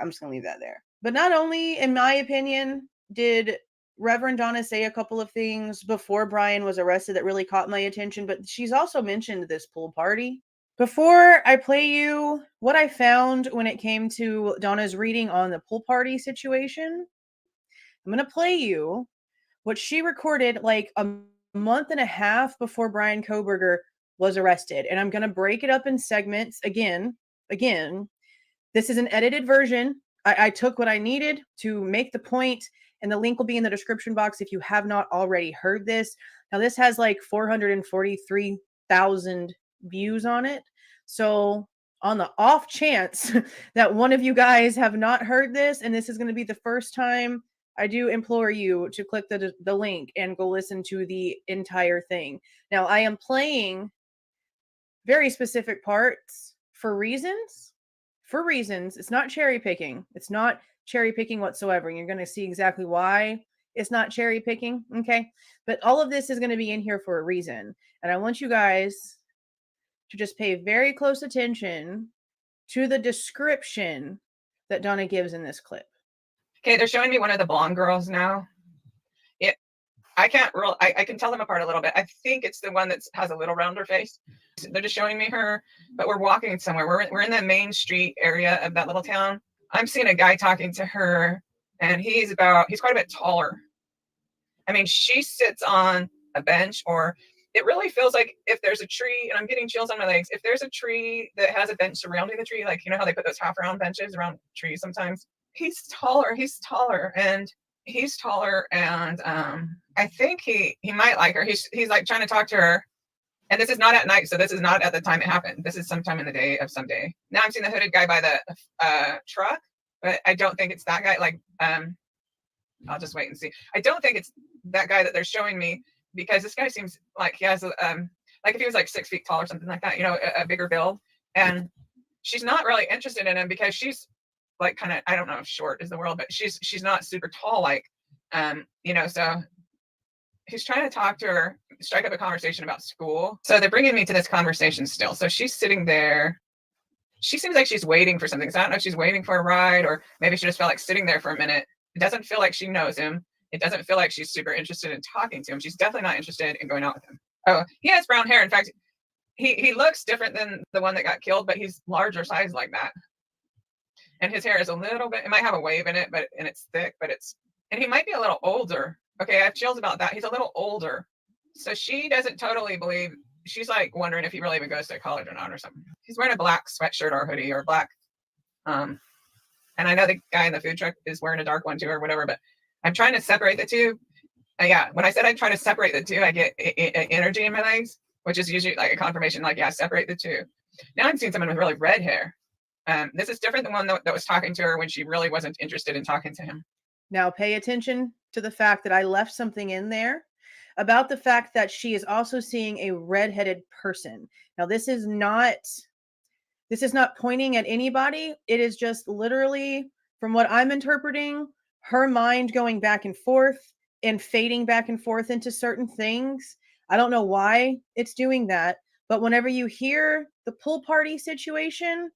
But not only, in my opinion, did Reverend Donna say a couple of things before Brian was arrested that really caught my attention, but she's also mentioned this pool party. Before I play you what I found when it came to Donna's reading on the pool party situation, I'm going to play you what she recorded like a month and a half before Brian Kohberger was arrested. And I'm going to break it up in segments. Again, this is an edited version. I took what I needed to make the point, and the link will be in the description box if you have not already heard this. Now, this has like 443,000 views on it. So on the off chance that one of you guys have not heard this, and this is going to be the first time, I do implore you to click the link and go listen to the entire thing. Now, I am playing very specific parts for reasons. It's not cherry picking. It's not cherry picking whatsoever. You're going to see exactly why it's not cherry picking. Okay. But all of this is going to be in here for a reason. And I want you guys to just pay very close attention to the description that Donna gives in this clip. Okay, they're showing me one of the blonde girls now. I can tell them apart a little bit. I think it's the one that has a little rounder face. They're just showing me her, but we're walking somewhere. We're in the main street area of that little town. I'm seeing a guy talking to her, and he's quite a bit taller. I mean, she sits on a bench, or it really feels like if there's a tree, and I'm getting chills on my legs, if there's a tree that has a bench surrounding the tree, like, you know how they put those half round benches around trees sometimes? He's taller, and I think he might like her. He's like trying to talk to her. And this is not at night, so this is not at the time it happened. This is sometime in the day of some day. Now I'm seeing the hooded guy by the truck, but I don't think it's that guy. Like, I'll just wait and see. I don't think it's that guy that they're showing me, because this guy seems like he has like if he was like 6 feet tall or something like that, you know, a bigger build. And she's not really interested in him because she's like kind of, I don't know if short is the word, but she's not super tall, like, you know, so he's trying to talk to her, strike up a conversation about school. So they're bringing me to this conversation still. So she's sitting there. She seems like she's waiting for something. So I don't know if she's waiting for a ride, or maybe she just felt like sitting there for a minute. It doesn't feel like she knows him. It doesn't feel like she's super interested in talking to him. She's definitely not interested in going out with him. Oh, he has brown hair. In fact, he looks different than the one that got killed, but he's larger size like that. And his hair is a little bit, it might have a wave in it, and it's thick, and he might be a little older. Okay, I have chills about that. He's a little older. So she doesn't totally believe, she's like wondering if he really even goes to college or not or something. He's wearing a black sweatshirt or hoodie or black. And I know the guy in the food truck is wearing a dark one too or whatever, but I'm trying to separate the two. Yeah, when I said I try to separate the two, I get energy in my legs, which is usually like a confirmation, like, yeah, separate the two. Now I'm seeing someone with really red hair. This is different than one that was talking to her when she really wasn't interested in talking to him. Now pay attention to the fact that I left something in there about the fact that she is also seeing a redheaded person. Now this is not pointing at anybody. It is just literally, from what I'm interpreting, her mind going back and forth and fading back and forth into certain things. I don't know why it's doing that, but whenever you hear the pool party situation,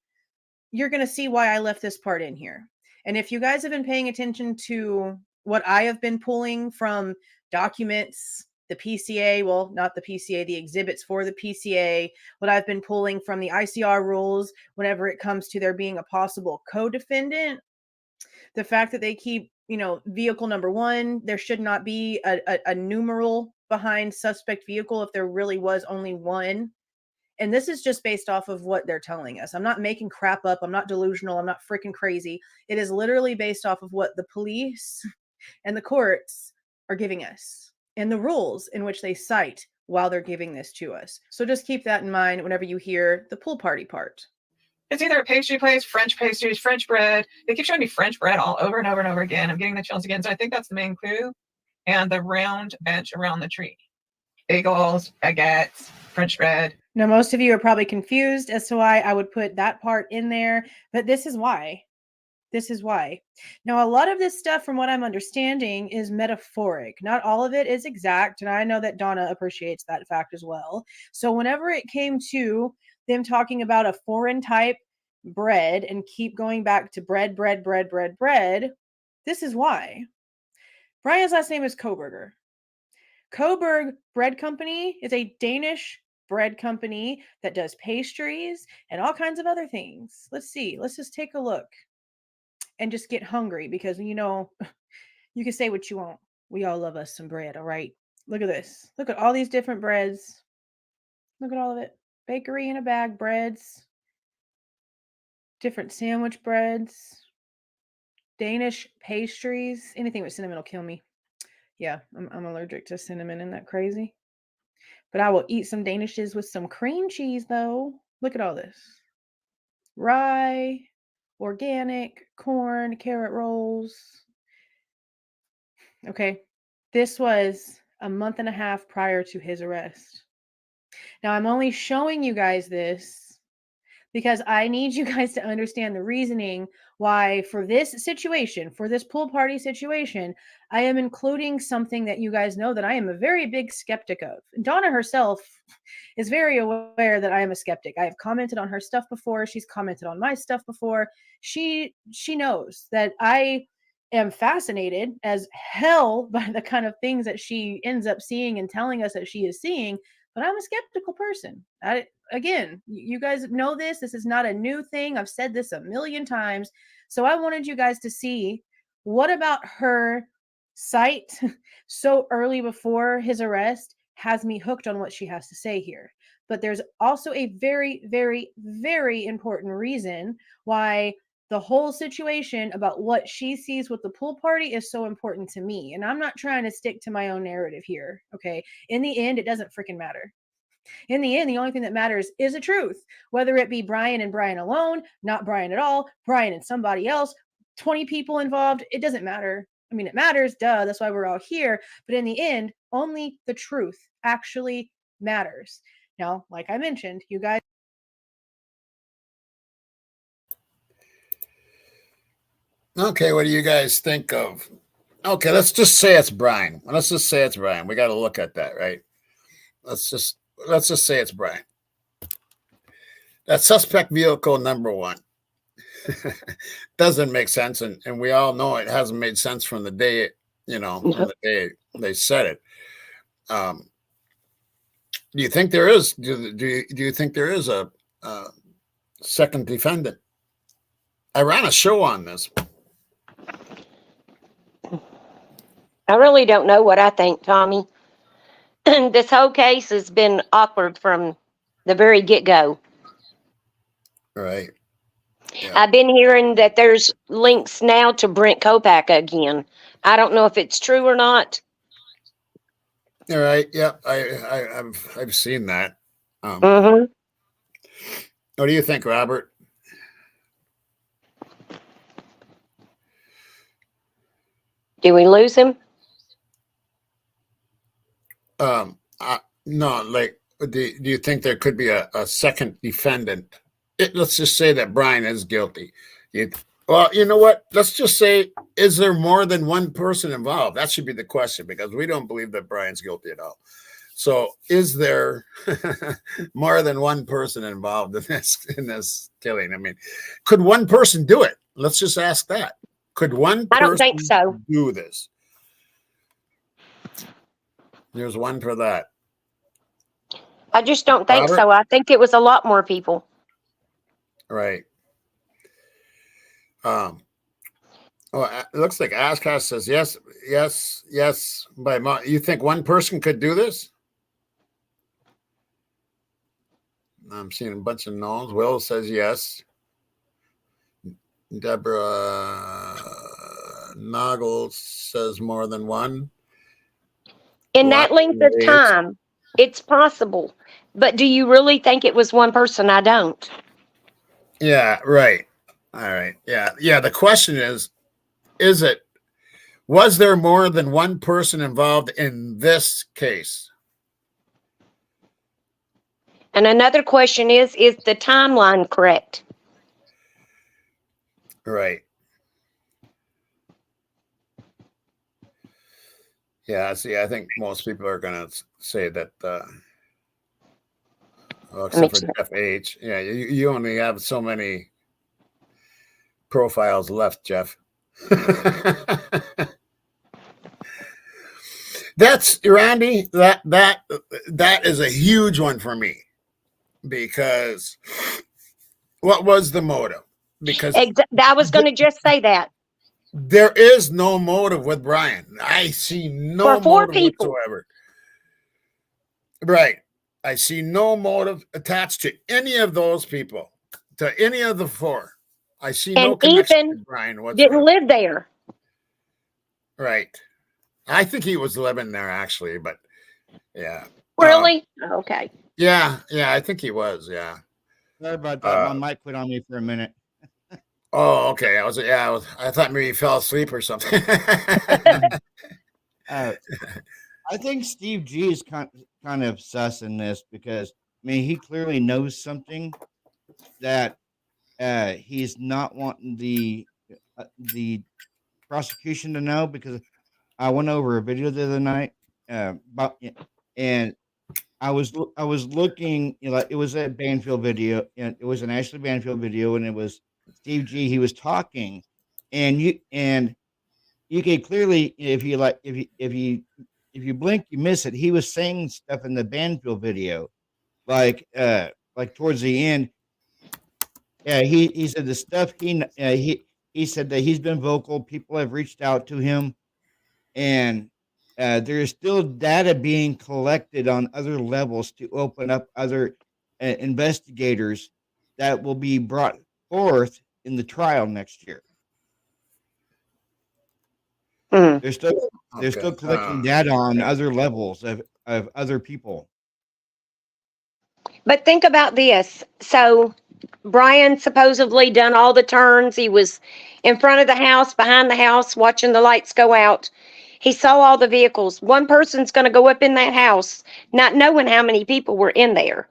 you're going to see why I left this part in here. And if you guys have been paying attention to what I have been pulling from documents, the PCA, well, not the PCA, the exhibits for the PCA, what I've been pulling from the ICR rules whenever it comes to there being a possible co-defendant, the fact that they keep, you know, vehicle number 1, there should not be a numeral behind suspect vehicle if there really was only one. And this is just based off of what they're telling us. I'm not making crap up. I'm not delusional. I'm not freaking crazy. It is literally based off of what the police and the courts are giving us and the rules in which they cite while they're giving this to us. So just keep that in mind whenever you hear the pool party part. It's either a pastry place, French pastries, French bread. They keep showing me French bread all over and over and over again. I'm getting the chills again. So I think that's the main clue. And the round bench around the tree. Bagels, baguettes, French bread. Now, most of you are probably confused as to why I would put that part in there, but this is why. This is why. Now, a lot of this stuff, from what I'm understanding, is metaphoric. Not all of it is exact, and I know that Donna appreciates that fact as well. So whenever it came to them talking about a foreign type bread and keep going back to bread, this is why. Brian's last name is Koberger. Coburg Bread Company is a Danish bread company that does pastries and all kinds of other things. Let's see. Let's just take a look and just get hungry, because, you know, you can say what you want. We all love us some bread, all right? Look at this. Look at all these different breads. Look at all of it. Bakery in a bag breads. Different sandwich breads. Danish pastries. Anything with cinnamon will kill me. Yeah, I'm allergic to cinnamon. Isn't that crazy? But I will eat some Danishes with some cream cheese, though. Look at all this. Rye, organic, corn, carrot rolls. Okay, this was a month and a half prior to his arrest. Now, I'm only showing you guys this because I need you guys to understand the reasoning why, for this situation, for this pool party situation, I am including something that you guys know that I am a very big skeptic of. Donna herself is very aware that I am a skeptic. I have commented on her stuff before. She's commented on my stuff before. She knows that I am fascinated as hell by the kind of things that she ends up seeing and telling us that she is seeing, but I'm a skeptical person. Again, you guys know this. This is not a new thing. I've said this a million times. So I wanted you guys to see, what about her sight so early before his arrest has me hooked on what she has to say here. But there's also a very, very, very important reason why the whole situation about what she sees with the pool party is so important to me. And I'm not trying to stick to my own narrative here. Okay. In the end, it doesn't freaking matter. In the end, the only thing that matters is the truth, whether it be Brian and Brian alone, not Brian at all, Brian and somebody else, 20 people involved. It doesn't matter. I mean, it matters. Duh. That's why we're all here. But in the end, only the truth actually matters. Now, like I mentioned, you guys. Okay, what do you guys think of? Okay, let's just say it's Brian. Let's just say it's Brian. We got to look at that, right? Let's just say it's Brian. That suspect vehicle number 1 doesn't make sense, and we all know it hasn't made sense from the day from the day they said it. Do you think there is? Do you think there is a second defendant? I ran a show on this. I really don't know what I think, Tommy. This whole case has been awkward from the very get-go. Right. Yeah. I've been hearing that there's links now to Brent Kopak again. I don't know if it's true or not. All right. Yeah, I've seen that. Mhm. What do you think, Robert? Do we lose him? No, like, do you think there could be a second defendant? Let's just say that Brian is guilty. Well, you know what? Let's just say, is there more than one person involved? That should be the question, because we don't believe that Brian's guilty at all. So is there more than one person involved in this killing? I mean, could one person do it? Let's just ask that. Could one person I don't think so. do this? There's one for that. I just don't think Robert? so. I think it was a lot more people. Right. Well, it looks like Ashcroft says yes. You think one person could do this? I'm seeing a bunch of no's. Will says yes. Deborah Noggle says more than one. In that length of time, it's possible. But do you really think it was one person? I don't. Yeah, right. All right. Yeah. The question is was there more than one person involved in this case? And another question is the timeline correct? Right. Yeah, see, I think most people are going to say that, except for Jeff H. Yeah, you only have so many profiles left, Jeff. That's, Randy, that is a huge one for me, because what was the motive? Because I was going to just say that. There is no motive with Brian. I see no motive whatsoever. Right. I see no motive attached to any of those people, to any of the 4. I see no connection to Brian whatsoever. Didn't live there. Right. I think he was living there, actually, but yeah. Really? Okay. Yeah, I think he was, yeah. Sorry about that. My mic quit on me for a minute. Oh, okay. I thought maybe you fell asleep or something. I think Steve G is kind of sus in this, because I mean, he clearly knows something that he's not wanting the prosecution to know, because I went over a video the other night and I was looking, it was a Banfield video, and it was an Ashley Banfield video, and it was Steve G. He was talking, and you could clearly, if you blink, you miss it. He was saying stuff in the Banfield video, like towards the end. Yeah, he said the stuff he said that he's been vocal. People have reached out to him, and there is still data being collected on other levels to open up other investigators that will be brought forth in the trial next year. They're still collecting data on other levels of other people. But think about this. So Brian supposedly done all the turns. He was in front of the house, behind the house, watching the lights go out. He saw all the vehicles. One person's going to go up in that house, not knowing how many people were in there.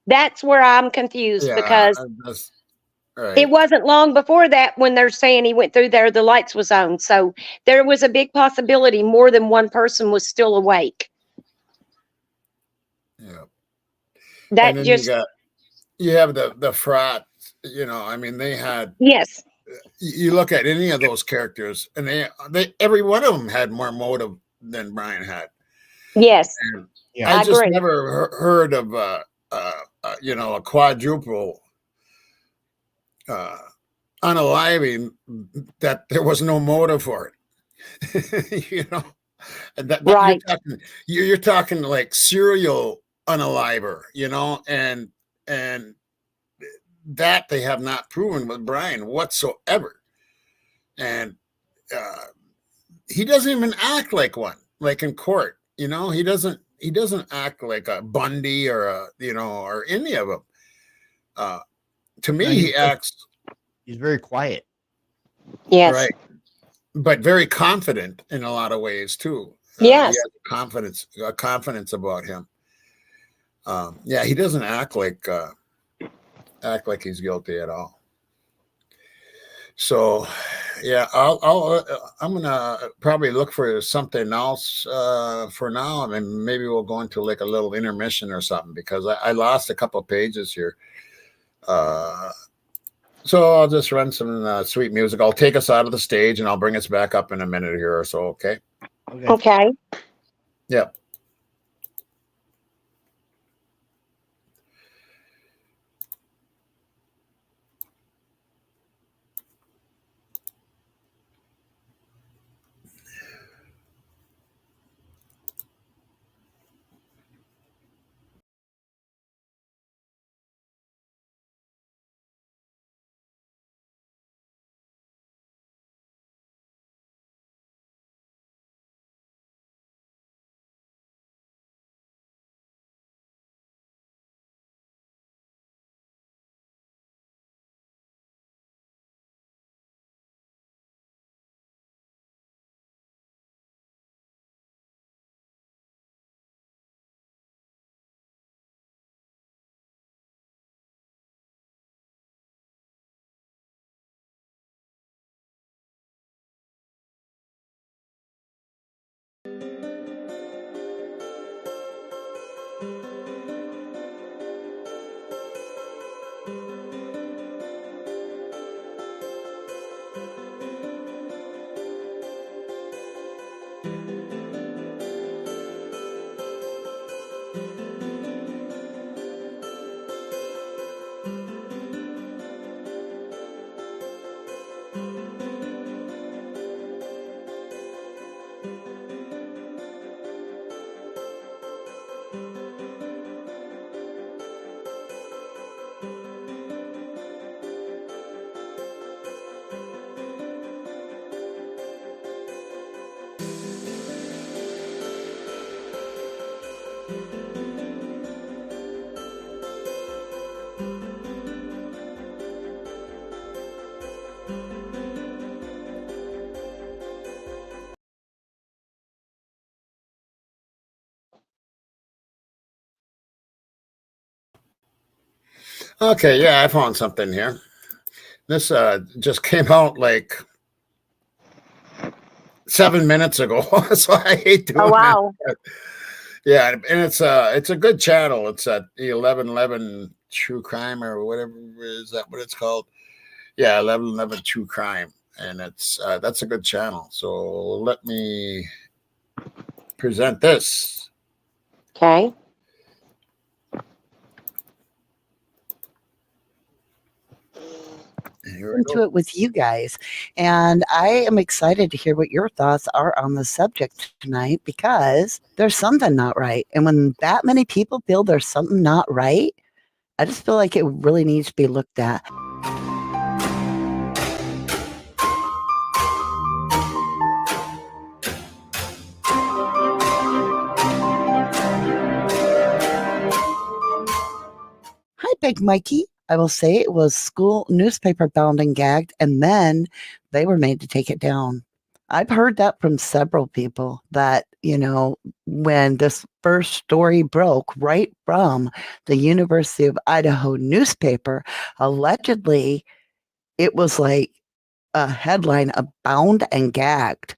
That's where I'm confused because it wasn't long before that when they're saying he went through there, the lights was on. So there was a big possibility more than one person was still awake. Yeah. That And then just you have the frat, you know, I mean, they had, yes. You look at any of those characters and they every one of them had more motive than Brian had. Yes. And Yeah, I just agree. never heard of you know, a quadruple unaliving that there was no motive for it. You know, and right. You're talking like serial unaliver, you know, and that they have not proven with Brian whatsoever. And he doesn't even act like one, like in court, you know, he doesn't act like a Bundy or a, you know, or any of them. To me, he acts. He's very quiet. Yes. Right. But very confident in a lot of ways too. Yes. He has confidence about him. Yeah, he doesn't act like he's guilty at all. So, yeah, I'm gonna probably look for something else for now, and maybe we'll go into like a little intermission or something because I lost a couple of pages here. So I'll just run some sweet music. I'll take us out of the stage, and I'll bring us back up in a minute here or so. Okay. Okay. Yep. Okay, yeah, I found something here. This just came out like 7 minutes ago, so I hate doing that. Yeah, and it's a good channel. It's at the 1111 True Crime or whatever. Is that what it's called? Yeah, 1111 True Crime, and it's that's a good channel. So let me present this. Okay. into it with you guys. And I am excited to hear what your thoughts are on the subject tonight, because there's something not right. And when that many people feel there's something not right, I just feel like it really needs to be looked at. Hi, Big Mikey. I will say it was school newspaper bound and gagged, and then they were made to take it down. I've heard that from several people that, when this first story broke right from the University of Idaho newspaper, allegedly it was like a headline of bound and gagged,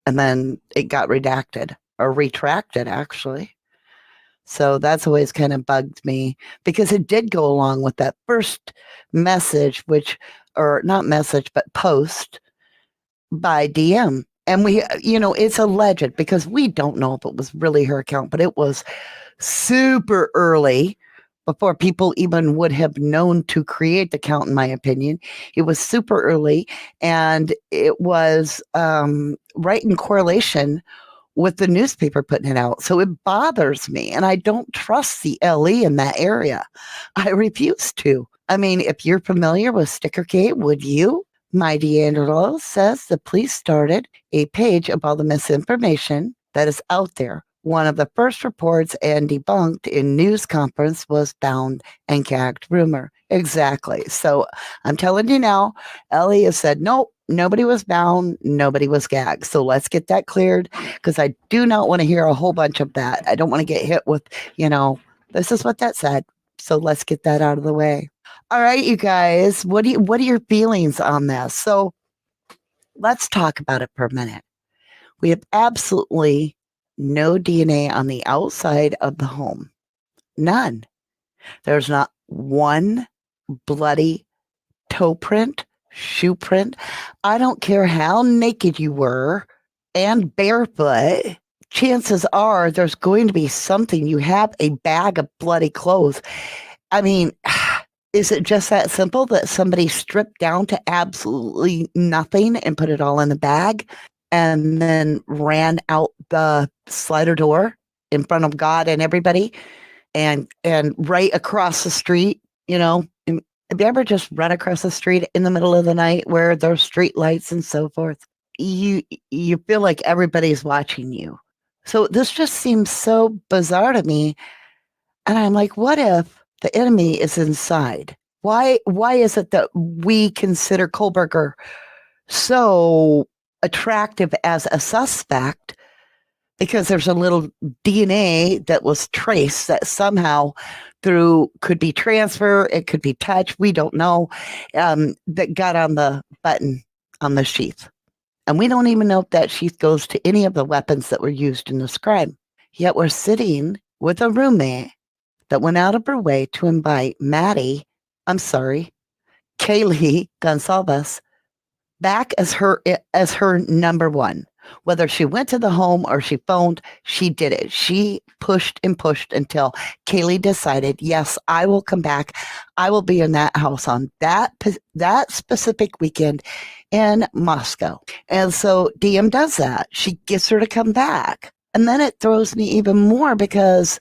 and then it got redacted or retracted, actually. So that's always kind of bugged me, because it did go along with that first message, or not message, but post by DM. And we, it's alleged, because we don't know if it was really her account, but it was super early before people even would have known to create the account, in my opinion. It was super early, and it was right in correlation with the newspaper putting it out. So it bothers me, and I don't trust the LE in that area. I refuse to. I mean, if you're familiar with Stickergate, would you? My D'Angelo says the police started a page of all the misinformation that is out there. One of the first reports and debunked in news conference was bound and gagged rumor. Exactly. So I'm telling you now, Ellie has said, nope, nobody was bound, nobody was gagged. So let's get that cleared, because I do not want to hear a whole bunch of that. I don't want to get hit with, this is what that said. So let's get that out of the way. All right, you guys, what are your feelings on this? So let's talk about it for a minute. We have absolutely no DNA on the outside of the home. None. There's not one bloody toe print, shoe print. I don't care how naked you were and barefoot. Chances are there's going to be something. You have a bag of bloody clothes. I mean, is it just that simple that somebody stripped down to absolutely nothing and put it all in the bag and then ran out the slider door in front of God and everybody and right across the street? Have you ever just run across the street in the middle of the night where there's street lights and so forth? You feel like everybody's watching you. So this just seems so bizarre to me. And I'm like, what if the enemy is inside? Why is it that we consider Kohberger so attractive as a suspect? Because there's a little DNA that was traced that somehow could be transfer, it could be touch, we don't know, that got on the button on the sheath. And we don't even know if that sheath goes to any of the weapons that were used in this crime. Yet we're sitting with a roommate that went out of her way to invite Kaylee Gonsalves back as her number one. Whether she went to the home or she phoned, she did it. She pushed and pushed until Kaylee decided, yes, I will come back. I will be in that house on that specific weekend in Moscow. And so DM does that. She gets her to come back. And then it throws me even more, because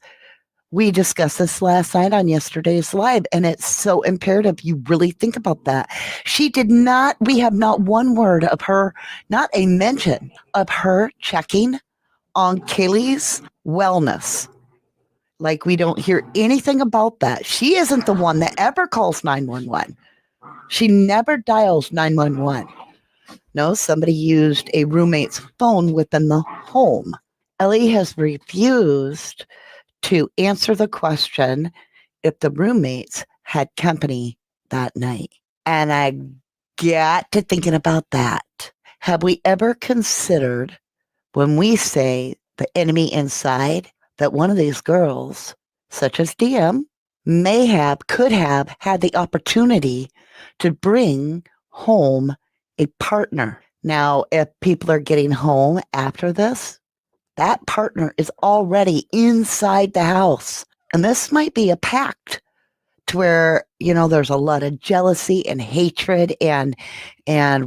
we discussed this last night on yesterday's live, and it's so imperative you really think about that. We have not one word of her, not a mention of her checking on Kaylee's wellness. Like, we don't hear anything about that. She isn't the one that ever calls 911. She never dials 911. No, somebody used a roommate's phone within the home. Ellie has refused to answer the question if the roommates had company that night. And I got to thinking about that. Have we ever considered, when we say the enemy inside, that one of these girls, such as DM, could have had the opportunity to bring home a partner? Now, if people are getting home after this, that partner is already inside the house. And this might be a pact to where, there's a lot of jealousy and hatred and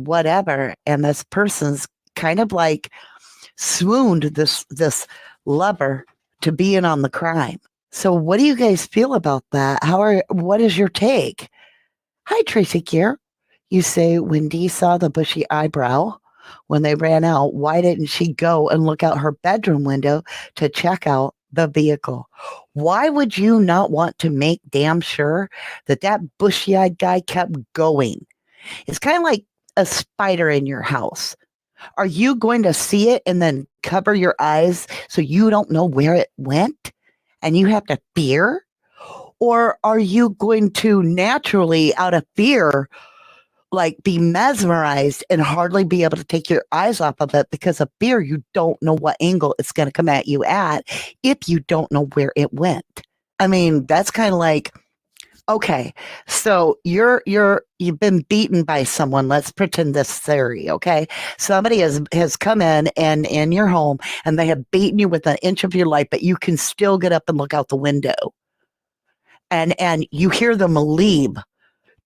whatever. And this person's kind of like swooned this lover to be in on the crime. So what do you guys feel about that? What is your take? Hi, Tracy Gear. You say when Dee saw the bushy eyebrow when they ran out, why didn't she go and look out her bedroom window to check out the vehicle? Why would you not want to make damn sure that bushy-eyed guy kept going? It's kind of like a spider in your house. Are you going to see it and then cover your eyes so you don't know where it went and you have to fear? Or are you going to naturally, out of fear, like be mesmerized and hardly be able to take your eyes off of it because of fear? You don't know what angle it's going to come at you at if you don't know where it went. I mean, that's kind of like, okay, so you've been beaten by someone. Let's pretend this theory, okay? Somebody has come in your home and they have beaten you with an inch of your life, but you can still get up and look out the window. And you hear them leave.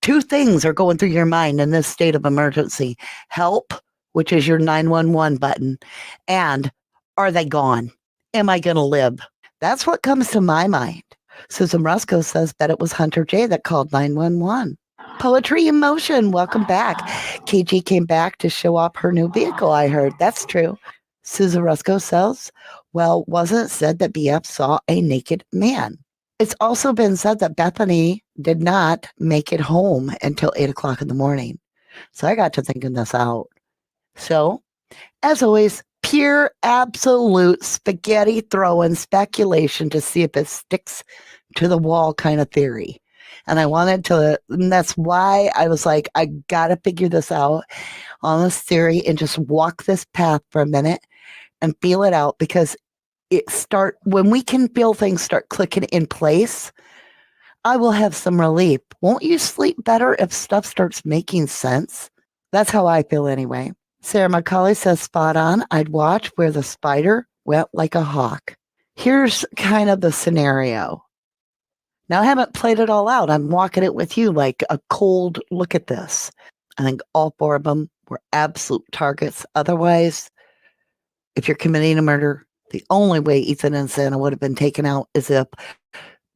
Two things are going through your mind in this state of emergency. Help, which is your 911 button, and are they gone? Am I going to live? That's what comes to my mind. Susan Rusco says that it was Hunter J that called 911. Poetry in Motion, welcome back. KG came back to show off her new vehicle, I heard. That's true. Susan Rusco says, well, wasn't it said that BF saw a naked man? It's also been said that Bethany did not make it home until 8 o'clock in the morning. So I got to thinking this out. So, as always, pure, absolute spaghetti throwing speculation to see if it sticks to the wall kind of theory. And that's why I was like, I got to figure this out on this theory and just walk this path for a minute and feel it out, because when we can feel things start clicking in place, I will have some relief. Won't you sleep better if stuff starts making sense? That's how I feel anyway. Sarah McCauley says, spot on. I'd watch where the spider went like a hawk. Here's kind of the scenario. Now, I haven't played it all out. I'm walking it with you like a cold look at this. I think all four of them were absolute targets. Otherwise, if you're committing a murder, the only way Ethan and Santa would have been taken out is if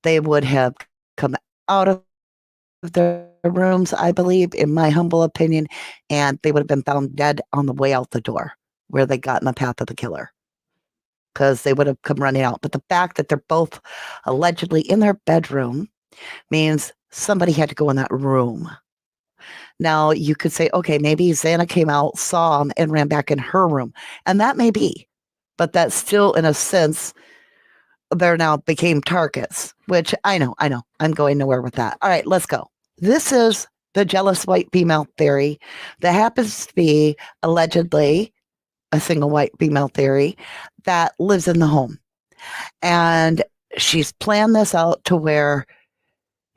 they would have come out of their rooms, I believe, in my humble opinion, and they would have been found dead on the way out the door where they got in the path of the killer, because they would have come running out. But the fact that they're both allegedly in their bedroom means somebody had to go in that room. Now, you could say, okay, maybe Xana came out, saw him, and ran back in her room. And that may be. But that's still, in a sense, they're now became targets, which I know. I'm going nowhere with that. All right, let's go. This is the jealous white female theory that happens to be allegedly a single white female theory that lives in the home. And she's planned this out to where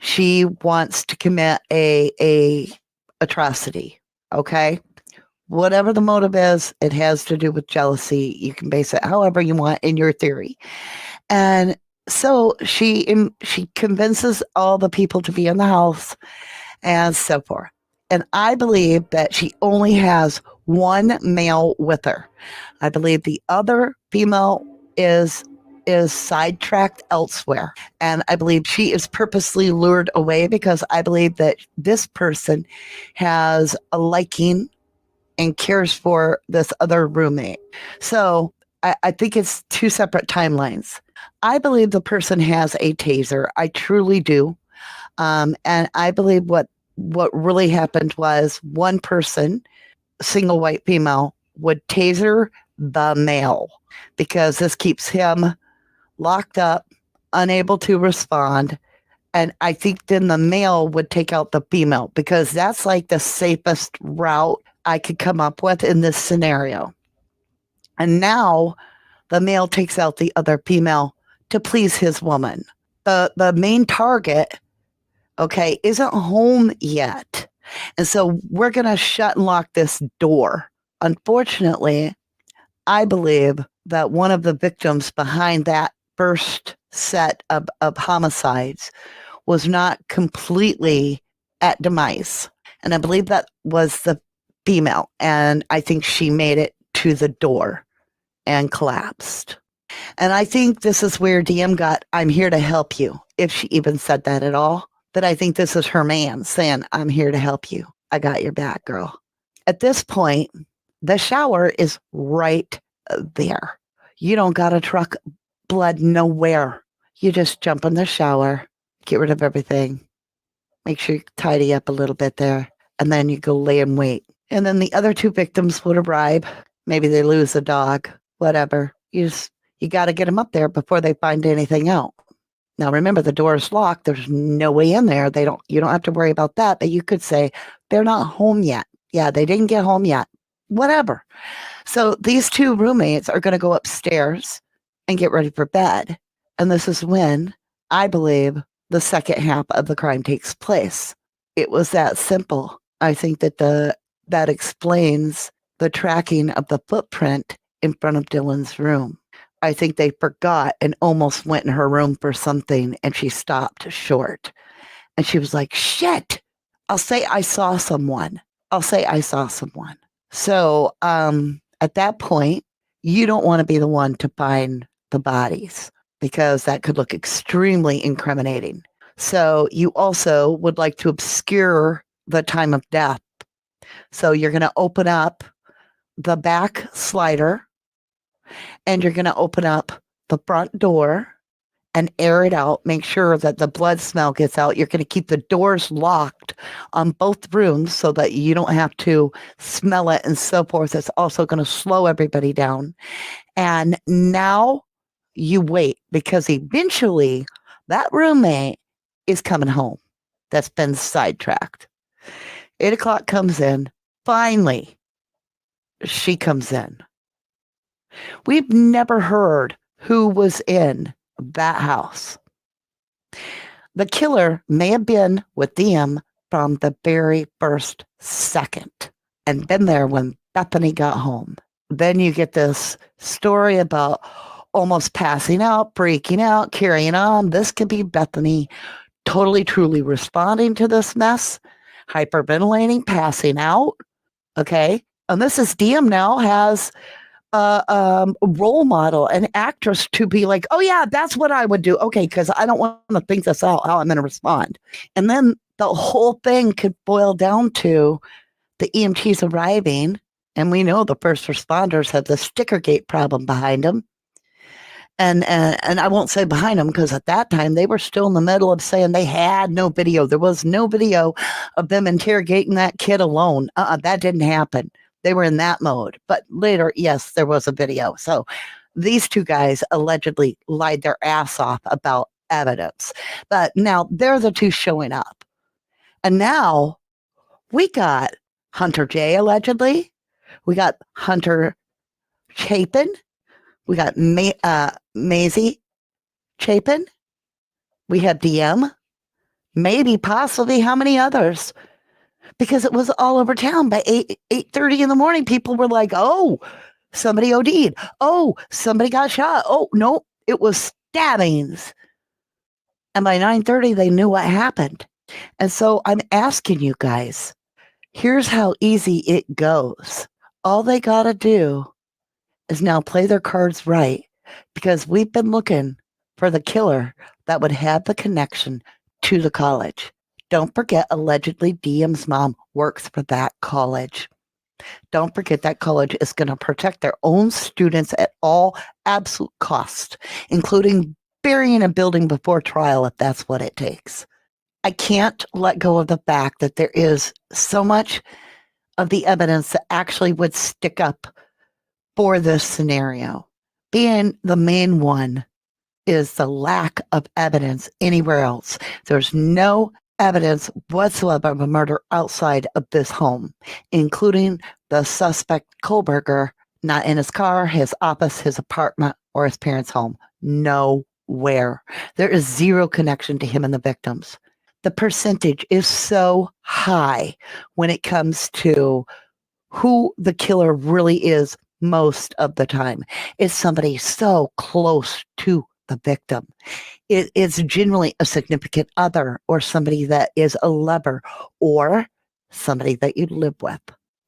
she wants to commit a atrocity, okay? Whatever the motive is, it has to do with jealousy. You can base it however you want in your theory. And so she convinces all the people to be in the house and so forth. And I believe that she only has one male with her. I believe the other female is sidetracked elsewhere. And I believe she is purposely lured away because I believe that this person has a liking and cares for this other roommate. So I think it's two separate timelines. I believe the person has a taser. I truly do. And I believe what really happened was one person, single white female, would taser the male because this keeps him locked up, unable to respond. And I think then the male would take out the female because that's like the safest route I could come up with in this scenario. And now the male takes out the other female to please his woman. The main target, okay, isn't home yet. And so we're going to shut and lock this door. Unfortunately, I believe that one of the victims behind that first set of homicides was not completely at demise. And I believe that was the female. And I think she made it to the door and collapsed. And I think this is where DM got, I'm here to help you, if she even said that at all. But I think this is her man saying, I'm here to help you. I got your back, girl. At this point, the shower is right there. You don't got to truck blood nowhere. You just jump in the shower, get rid of everything, make sure you tidy up a little bit there, and then you go lay in wait. And then the other two victims would arrive. Maybe they lose a dog, whatever. You got to get them up there before they find anything out. Now, remember, the door is locked. There's no way in there. You don't have to worry about that, but you could say they're not home yet. Yeah, they didn't get home yet. Whatever. So these two roommates are going to go upstairs and get ready for bed. And this is when I believe the second half of the crime takes place. It was that simple. I think that explains the tracking of the footprint in front of Dylan's room. I think they forgot and almost went in her room for something, and she stopped short. And she was like, shit, I'll say I saw someone. So at that point, you don't want to be the one to find the bodies, because that could look extremely incriminating. So you also would like to obscure the time of death. So you're going to open up the back slider, and you're going to open up the front door and air it out. Make sure that the blood smell gets out. You're going to keep the doors locked on both rooms so that you don't have to smell it and so forth. It's also going to slow everybody down. And now you wait, because eventually that roommate is coming home that's been sidetracked. 8 o'clock comes in. Finally, she comes in. We've never heard who was in that house. The killer may have been with DM from the very first second and been there when Bethany got home. Then you get this story about almost passing out, freaking out, carrying on. This could be Bethany totally, truly responding to this mess, hyperventilating, passing out. Okay. And this is DM now has a role model, an actress, to be like, oh yeah, that's what I would do. Okay, because I don't want to think this out, how I'm going to respond. And then the whole thing could boil down to the EMTs arriving, and we know the first responders have the sticker gate problem behind them. And I won't say behind them, because at that time they were still in the middle of saying they had no video. There was no video of them interrogating that kid alone. That didn't happen. They were in that mode. But later, yes, there was a video. So these two guys allegedly lied their ass off about evidence. But now they're the two showing up. And now we got Hunter J, allegedly. We got Hunter Chapin. We got Maisie Chapin. We have DM. Maybe, possibly, how many others? Because it was all over town by 8:30 in the morning. People were like, oh, somebody OD'd. Oh, somebody got shot. Oh, no, it was stabbings. And by 9:30, they knew what happened. And so I'm asking you guys, here's how easy it goes. All they got to do is now play their cards right, because we've been looking for the killer that would have the connection to the college. Don't forget, allegedly, DM's mom works for that college. Don't forget that college is going to protect their own students at all absolute cost, including burying a building before trial if that's what it takes. I can't let go of the fact that there is so much of the evidence that actually would stick up for this scenario. Being the main one is the lack of evidence anywhere else. There's no evidence whatsoever of a murder outside of this home, including the suspect Kohlberger, not in his car, his office, his apartment, or his parents' home. Nowhere. There is zero connection to him and the victims. The percentage is so high when it comes to who the killer really is most of the time. It's somebody so close to the victim. It's generally a significant other or somebody that is a lover or somebody that you live with.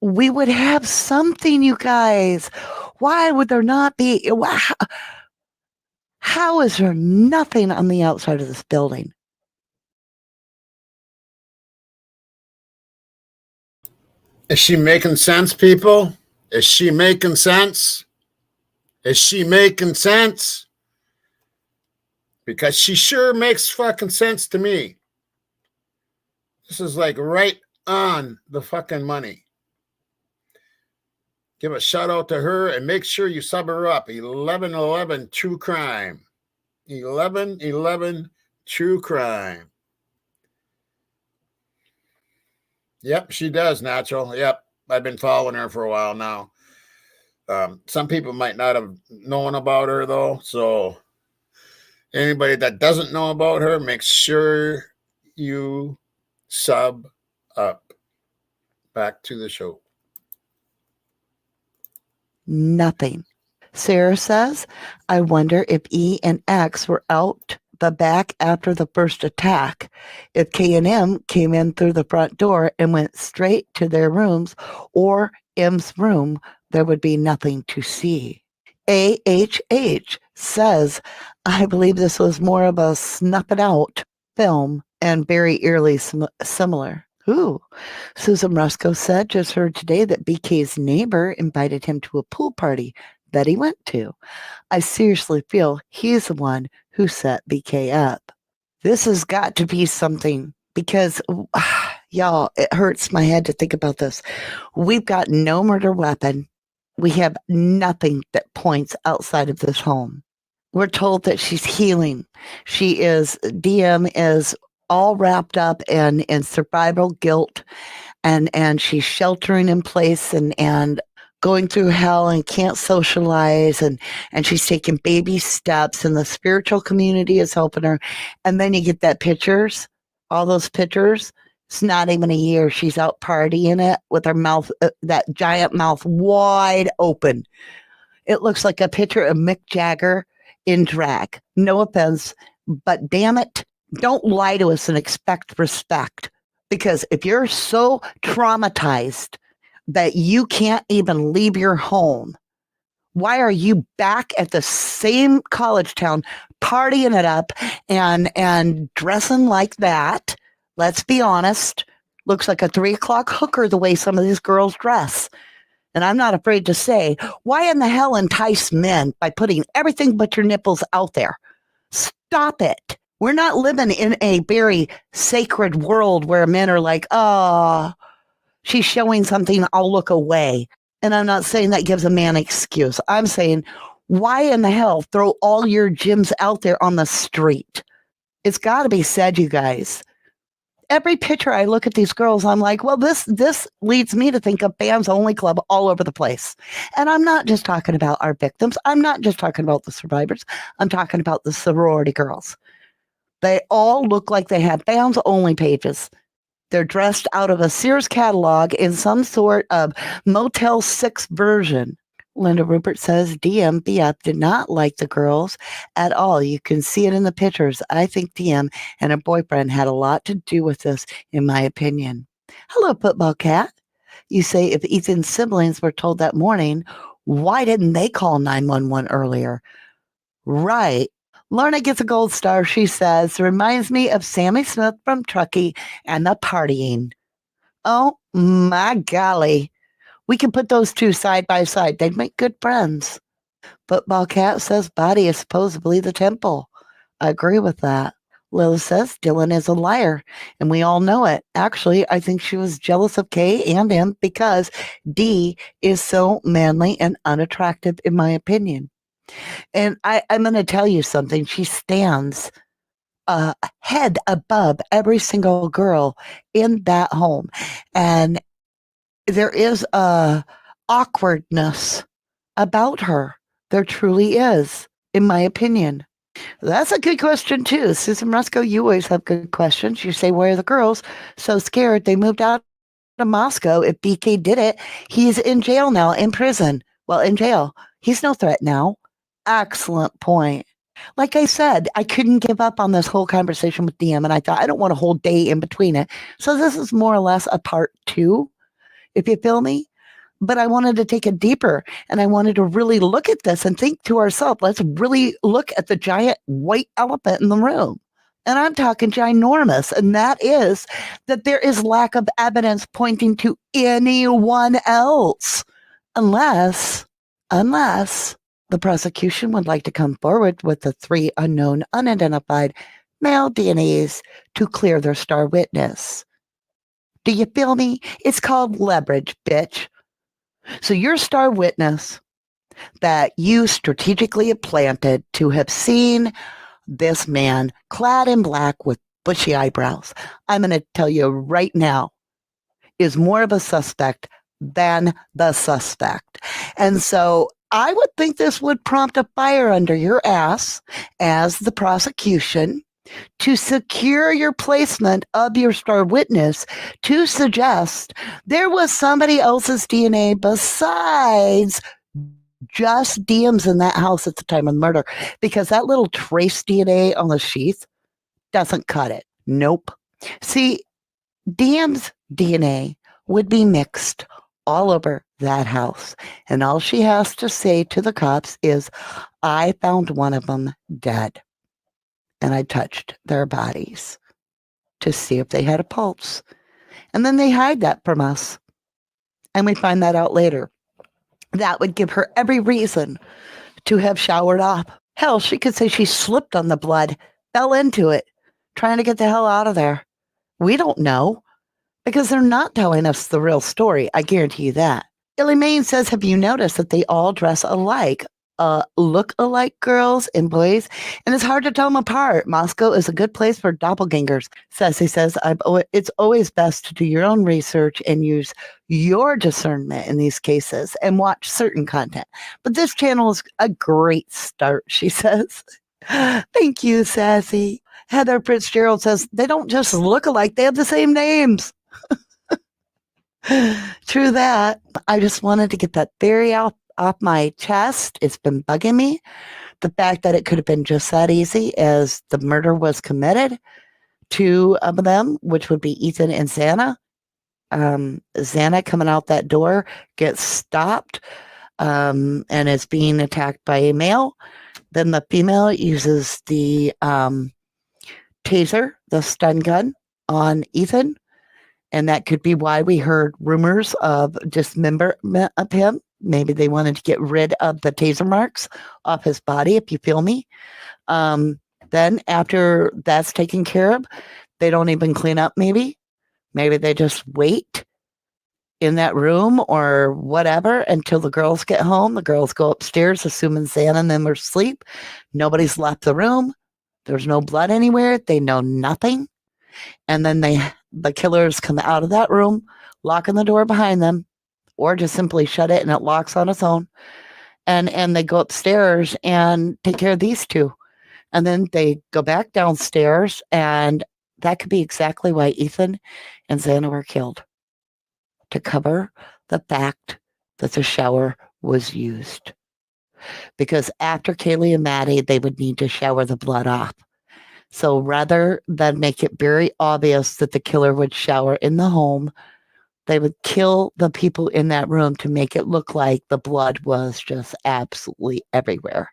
We would have something, you guys. Why would there not be? How is there nothing on the outside of this building? Is she making sense, people? Is she making sense? Is she making sense? Because she sure makes fucking sense to me. This is like right on the fucking money. Give a shout out to her and make sure you sub her up. 1111 True Crime. 1111 True Crime. Yep, she does, Natural. Yep, I've been following her for a while now. Some people might not have known about her, though. So anybody that doesn't know about her, make sure you sub up. Back to the show. Nothing. Sarah says, I wonder if E and X were out the back after the first attack. If K and M came in through the front door and went straight to their rooms or M's room, there would be nothing to see. AHH says, I believe this was more of a snuff it out film and very eerily similar. Ooh. Susan Rusco said, just heard today that BK's neighbor invited him to a pool party that he went to. I seriously feel he's the one who set BK up. This has got to be something because, y'all, it hurts my head to think about this. We've got no murder weapon. We have nothing that points outside of this home. We're told that she's healing. DM is all wrapped up in survival guilt and she's sheltering in place and going through hell and can't socialize and she's taking baby steps and the spiritual community is helping her. And then you get that pictures, all those pictures. It's not even a year. She's out partying it with her mouth, that giant mouth wide open. It looks like a picture of Mick Jagger in drag. No offense, but damn it, don't lie to us and expect respect. Because if you're so traumatized that you can't even leave your home, why are you back at the same college town partying it up and dressing like that? Let's be honest. Looks like a 3 o'clock hooker the way some of these girls dress. And I'm not afraid to say, why in the hell entice men by putting everything but your nipples out there? Stop it. We're not living in a very sacred world where men are like, oh, she's showing something, I'll look away. And I'm not saying that gives a man an excuse. I'm saying, why in the hell throw all your gyms out there on the street? It's got to be said, you guys. Every picture I look at these girls, I'm like, well, this leads me to think of Bam's Only Club all over the place. And I'm not just talking about our victims. I'm not just talking about the survivors. I'm talking about the sorority girls. They all look like they have Bam's Only pages. They're dressed out of a Sears catalog in some sort of Motel 6 version. Linda Rupert says DM BF did not like the girls at all. You can see it in the pictures. I think DM and her boyfriend had a lot to do with this, in my opinion. Hello, Football Cat. You say if Ethan's siblings were told that morning, why didn't they call 911 earlier? Right. Lorna gets a gold star. She says, reminds me of Sammy Smith from Truckee and the partying. Oh, my golly. We can put those two side by side. They'd make good friends. Football Cat says body is supposedly the temple. I agree with that. Lil says Dylan is a liar, and we all know it. Actually, I think she was jealous of K and M because D is so manly and unattractive, in my opinion. And I'm going to tell you something. She stands a head above every single girl in that home. And there is a awkwardness about her. There truly is, in my opinion. That's a good question, too. Susan Rusco, you always have good questions. You say, where are the girls? So scared they moved out to Moscow. If BK did it, he's in jail now, in prison. Well, in jail. He's no threat now. Excellent point. Like I said, I couldn't give up on this whole conversation with DM, and I thought I don't want a whole day in between it. So this is more or less a part 2, if you feel me. But I wanted to take it deeper, and I wanted to really look at this and think to ourselves, let's really look at the giant white elephant in the room. And I'm talking ginormous, and that is that there is lack of evidence pointing to anyone else, unless the prosecution would like to come forward with the 3 unknown, unidentified male DNAs to clear their star witness. Do you feel me? It's called leverage, bitch. So your star witness that you strategically planted to have seen this man clad in black with bushy eyebrows, I'm going to tell you right now, is more of a suspect than the suspect. And so I would think this would prompt a fire under your ass as the prosecution to secure your placement of your star witness to suggest there was somebody else's DNA besides just Diem's in that house at the time of the murder, because that little trace DNA on the sheath doesn't cut it. Nope. See, Diem's DNA would be mixed all over that house. And all she has to say to the cops is, I found one of them dead. And I touched their bodies to see if they had a pulse. And then they hide that from us. And we find that out later. That would give her every reason to have showered off. Hell, she could say she slipped on the blood, fell into it, trying to get the hell out of there. We don't know, because they're not telling us the real story. I guarantee you that. Illy Main says, have you noticed that they all dress alike? Look alike girls and boys, and it's hard to tell them apart. Moscow is a good place for doppelgangers. Sassy says, it's always best to do your own research and use your discernment in these cases and watch certain content. But this channel is a great start, she says. Thank you, Sassy. Heather Fitzgerald says, they don't just look alike, they have the same names. True that. I just wanted to get that theory off my chest. It's been bugging me. The fact that it could have been just that easy as the murder was committed. 2 of them, which would be Ethan and Xana. Xana coming out that door gets stopped and is being attacked by a male. Then the female uses the taser, the stun gun, on Ethan. And that could be why we heard rumors of dismemberment of him. Maybe they wanted to get rid of the taser marks off his body, if you feel me. Then after that's taken care of, they don't even clean up maybe. Maybe they just wait in that room or whatever until the girls get home. The girls go upstairs, assuming Xana and them are asleep. Nobody's left the room. There's no blood anywhere. They know nothing. And then the killers come out of that room, locking the door behind them, or just simply shut it and it locks on its own. And they go upstairs and take care of these 2. And then they go back downstairs, and that could be exactly why Ethan and Xana were killed. To cover the fact that the shower was used. Because after Kaylee and Maddie, they would need to shower the blood off. So rather than make it very obvious that the killer would shower in the home, they would kill the people in that room to make it look like the blood was just absolutely everywhere.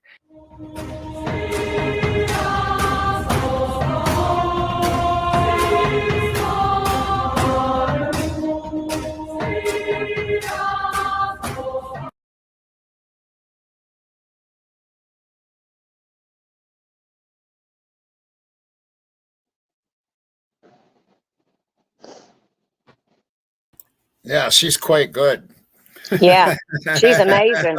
Yeah, she's quite good. Yeah, she's amazing.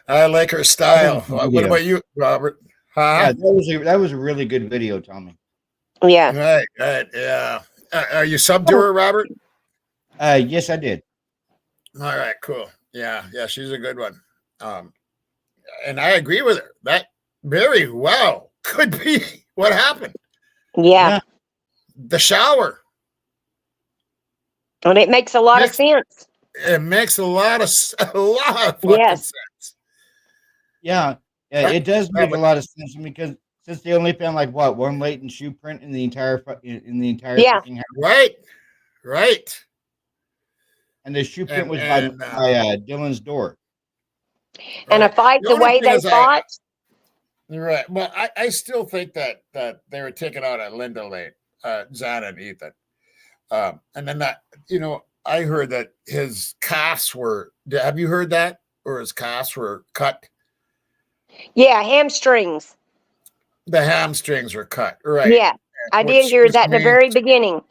I like her style. What about you, Robert? Yeah, that was a really good video, Tommy. Yeah. Right. Yeah. Are you subbed to her, Robert? Yes, I did. All right, cool. Yeah, she's a good one. And I agree with her. That very well could be what happened. Yeah. The shower. And it makes a lot of sense. It makes a lot of fucking sense. Yeah. Yeah, it does make a lot of sense because since they only found like what one latent shoe print in the entire freaking house. Right. And the shoe print And- was and, by Dylan's door. And a fight the only way thing they is fought. You're right. Well, I still think that they were taken out at Linda Lane, Zana and Ethan. And then I heard that his calves were, have you heard that? Or his calves were cut? Yeah, hamstrings. The hamstrings were cut. Right. Yeah, I did hear which that in the means- very beginning.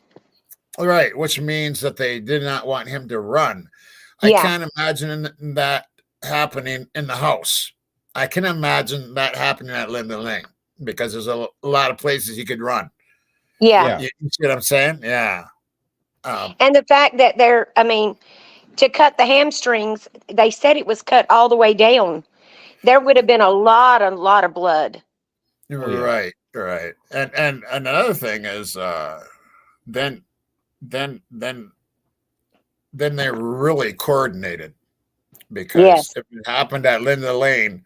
Right, which means that they did not want him to run. I Yeah. can't imagine that happening in the house. I can imagine that happening at Linda Lane because there's a lot of places you could run. Yeah. You see what I'm saying? Yeah. And the fact that to cut the hamstrings, they said it was cut all the way down. There would have been a lot of blood. Right. And another thing is then they really coordinated because Yes. if it happened at Linda Lane,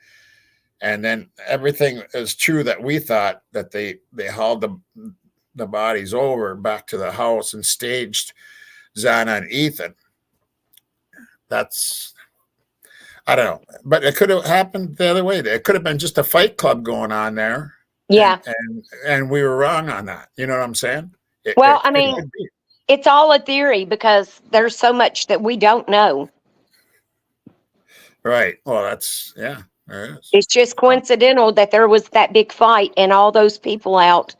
and then everything is true that we thought that they hauled the bodies over back to the house and staged Zana and Ethan. That's, I don't know, but it could have happened the other way. It could have been just a fight club going on there. Yeah. And we were wrong on that. You know what I'm saying? It could be. It's all a theory because there's so much that we don't know. Right. Well, that's, yeah, there is. It's just coincidental that there was that big fight and all those people out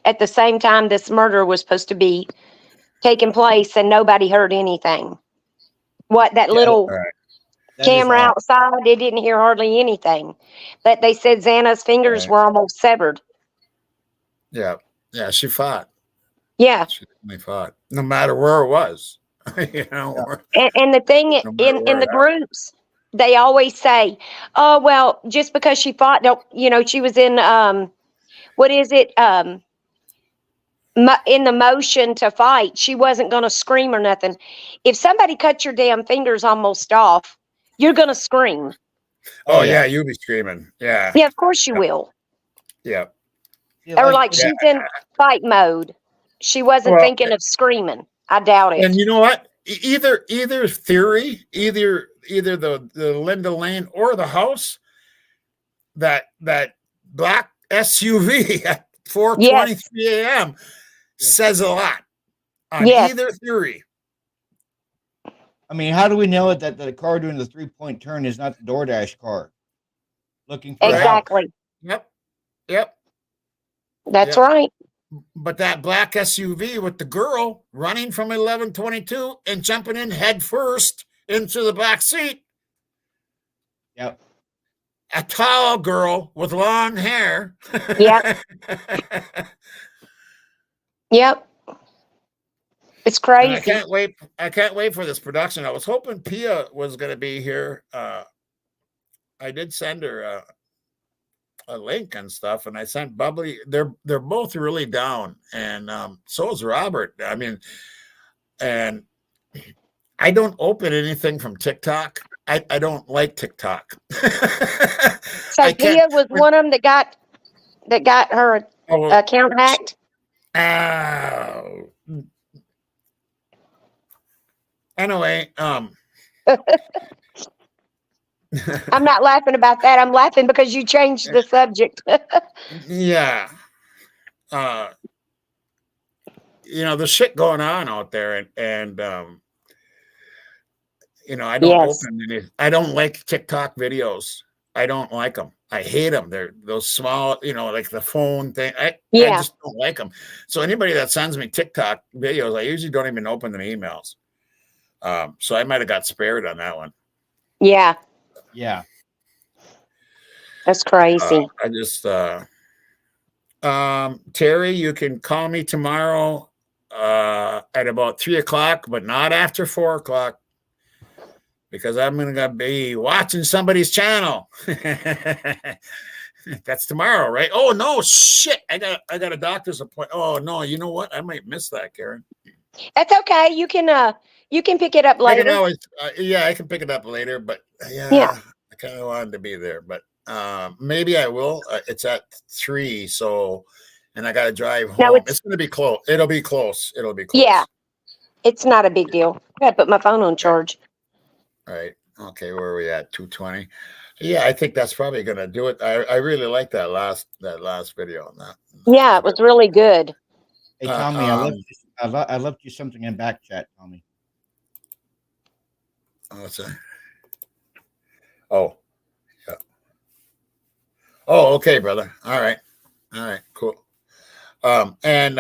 at the same time this murder was supposed to be taking place and nobody heard anything. That little That camera is odd. outside, they didn't hear hardly anything. But they said Xana's fingers were almost severed. Yeah. Yeah. She fought. Yeah. She definitely fought. No matter where it was. You know. And the thing No matter in where the it groups, they always say, "Oh well, just because she fought, she was in what is it? In the motion to fight, she wasn't going to scream or nothing. If somebody cut your damn fingers almost off, you're going to scream. Oh yeah, you'll be screaming. Yeah. Yeah, of course you will. Yeah. Or like she's in fight mode. She wasn't Well, thinking of screaming. I doubt it. And you know what? Either theory, either the Linda Lane or the house, that black SUV at 4:23 a.m. says a lot on either theory. I mean, how do we know that the car doing the 3-point turn is not the DoorDash car looking for help? Exactly. Yep. That's Yep. right. But that black SUV with the girl running from 1122 and jumping in head first into the back seat. Yep. A tall girl with long hair. Yep. Yep. It's And crazy. I can't wait for this production. I was hoping Pia was going to be here. I did send her a link and stuff, and I sent Bubbly. They're both really down, and so is Robert. I mean, and I don't open anything from TikTok. I don't like TikTok. So Pia was one of them that got her account hacked. Anyway, I'm not laughing about that. I'm laughing because you changed the subject. yeah. There's shit going on out there, and I don't open any. I don't like TikTok videos. I don't like them. I hate them. They're those small, like the phone thing. I just don't like them. So anybody that sends me TikTok videos, I usually don't even open them emails. So I might have got spared on that one. Yeah. Yeah. That's crazy. I just Terry, you can call me tomorrow at about 3:00, but not after 4:00, because I'm gonna be watching somebody's channel. That's tomorrow, right? Oh no, shit! I got a doctor's appointment. Oh no, you know what? I might miss that, Karen. That's okay. You can pick it up I later. can always, I can pick it up later. But yeah. I kind of wanted to be there, but Maybe I will. It's at 3, so, and I got to drive home. No, It's going to be close. It'll be close. It'll be close. Yeah, it's not a big deal. I gotta put my phone on charge. All right. Okay. Where are we at? 2:20. Yeah, I think that's probably going to do it. I really like that last video on that. Yeah, it was really good. Hey, Tommy, I left you something in back chat, Tommy. What's that? Oh, yeah. Oh, okay, brother. All right, cool. And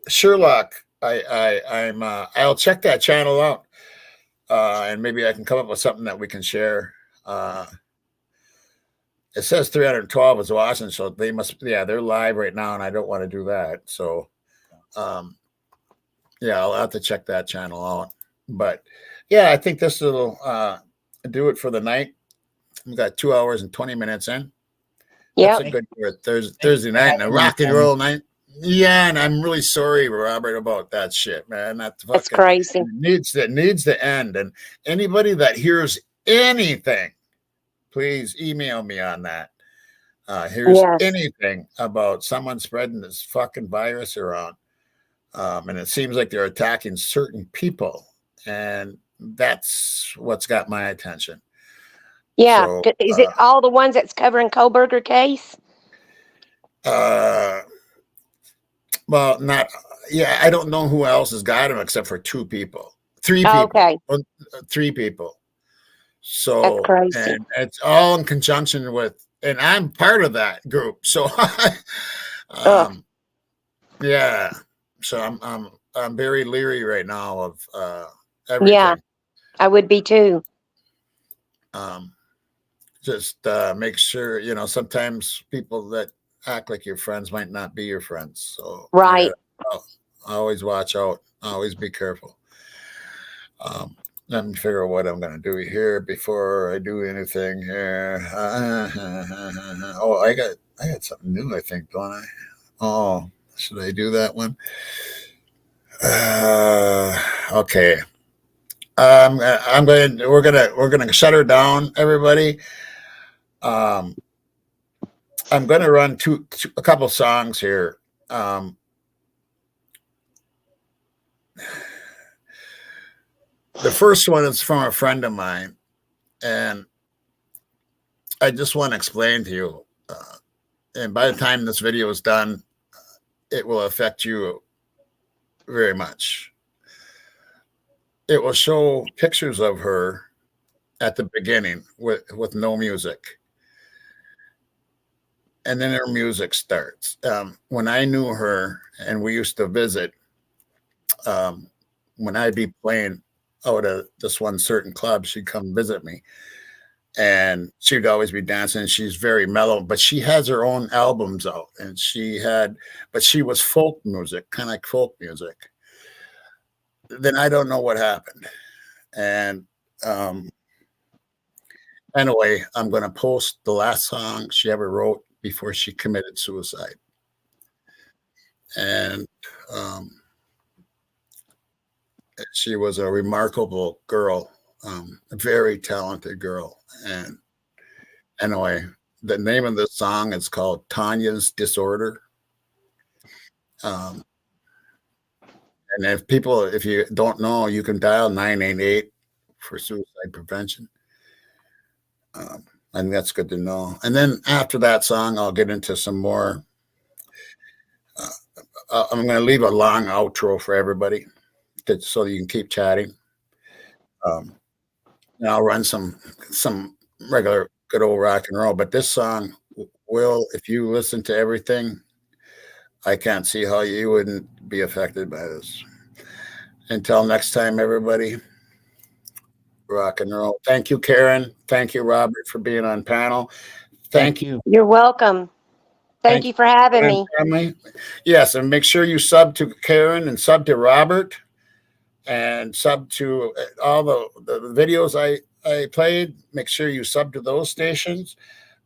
Sherlock, I'll check that channel out, and maybe I can come up with something that we can share. It says 312 is watching, so they must, they're live right now, and I don't want to do that. So, yeah, I'll have to check that channel out. But yeah, I think this will do it for the night. We got 2 hours and 20 minutes in. Yeah, that's a good Thursday night and a rock and roll night. Yeah, and I'm really sorry, Robert, about that shit, man. That's crazy. Needs to end. And anybody that hears anything, please email me on that. Here's anything about someone spreading this fucking virus around. And it seems like they're attacking certain people. And that's what's got my attention. Yeah. So, is it all the ones that's covering Kohberger case? Well, not, I don't know who else has got him except for 2 people. 3 people. Okay. 3 people. So, that's crazy. And it's all in conjunction with, and I'm part of that group. So, yeah. So I'm very leery right now of everything. Yeah, I would be too. Just make sure, sometimes people that act like your friends might not be your friends. So right. Always watch out. Always be careful. Let me figure out what I'm going to do here before I do anything here. Oh, I got something new, I think, don't I? Oh, should I do that one? Okay. We're gonna shut her down, everybody. I'm gonna run a couple songs here. The first one is from a friend of mine, and I just want to explain to you, and by the time this video is done, it will affect you very much. It will show pictures of her at the beginning with no music. And then her music starts. When I knew her and we used to visit, when I'd be playing out at this one certain club, she'd come visit me. And she'd always be dancing. She's very mellow, but she has her own albums out. And but she was folk music, kind of like folk music. Then I don't know what happened. And anyway, I'm going to post the last song she ever wrote before she committed suicide. And she was a remarkable girl, a very talented girl. And anyway, the name of the song is called Tanya's Disorder. And if you don't know, you can dial 988 for suicide prevention. And that's good to know. And then after that song, I'll get into some more. I'm going to leave a long outro for everybody so you can keep chatting. And I'll run some regular good old rock and roll. But this song, Will, if you listen to everything, I can't see how you wouldn't be affected by this. Until next time, everybody, rock and roll. Thank you, Karen. Thank you, Robert, for being on panel. Thank you. You're welcome. Thank you for having me. Family. Yes, and make sure you sub to Karen and sub to Robert and sub to all the videos I played. Make sure you sub to those stations.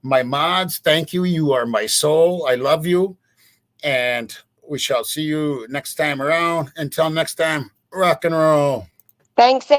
My mods, thank you. You are my soul. I love you. And we shall see you next time around. Until next time, rock and roll. Thanks.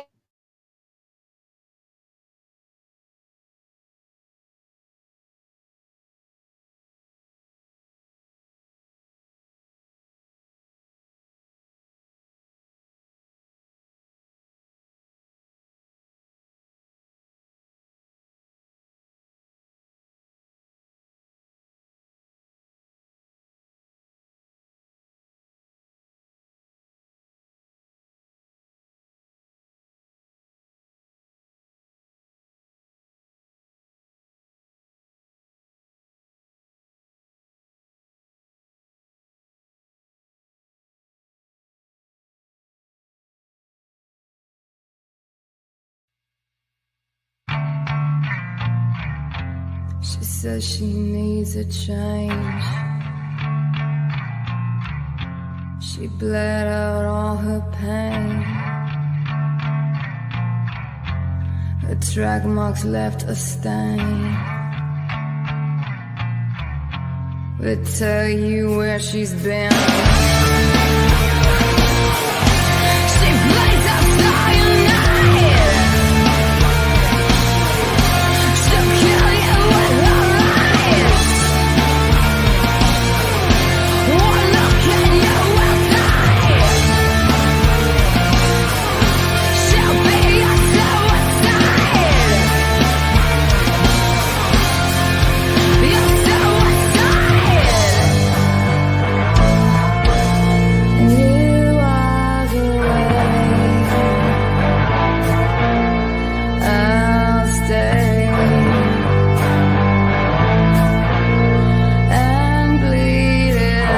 says she needs a change. She bled out all her pain. Her track marks left a stain. We'll tell you where she's been. She plays outside your night. She'll kill you with her eyes. One look and you will die. She'll be your suicide. Your suicide. And you walk away. I'll stay and bleed it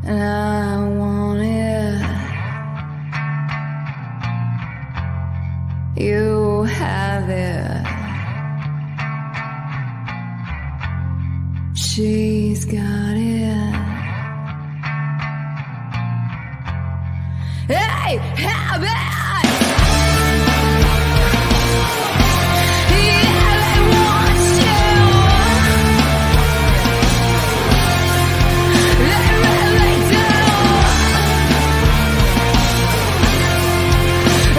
and I want it. You have it. She's got it. Hey, have it. Yeah, they want you. They really do.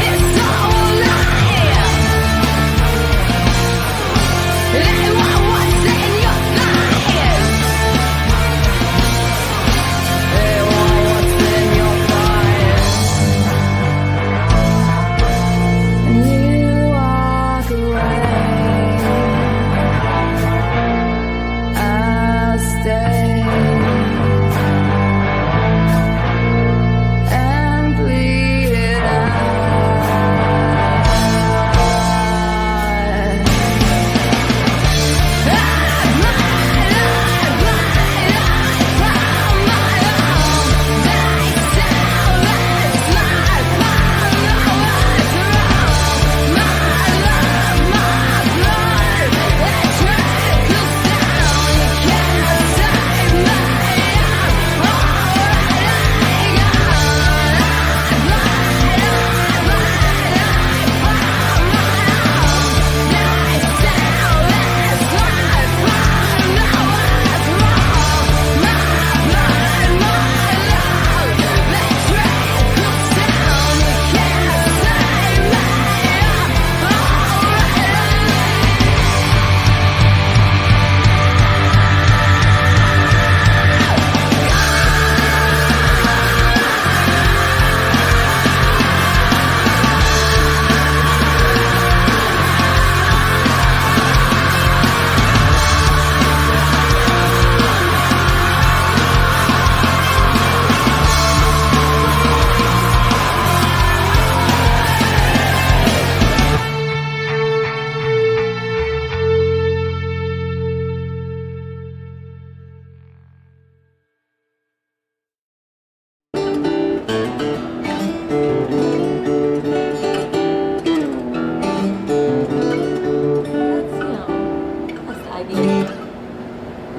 It's all a lie. They want what's in your thighs. They want what's in your thighs. And you walk away. I'll stay and bleed it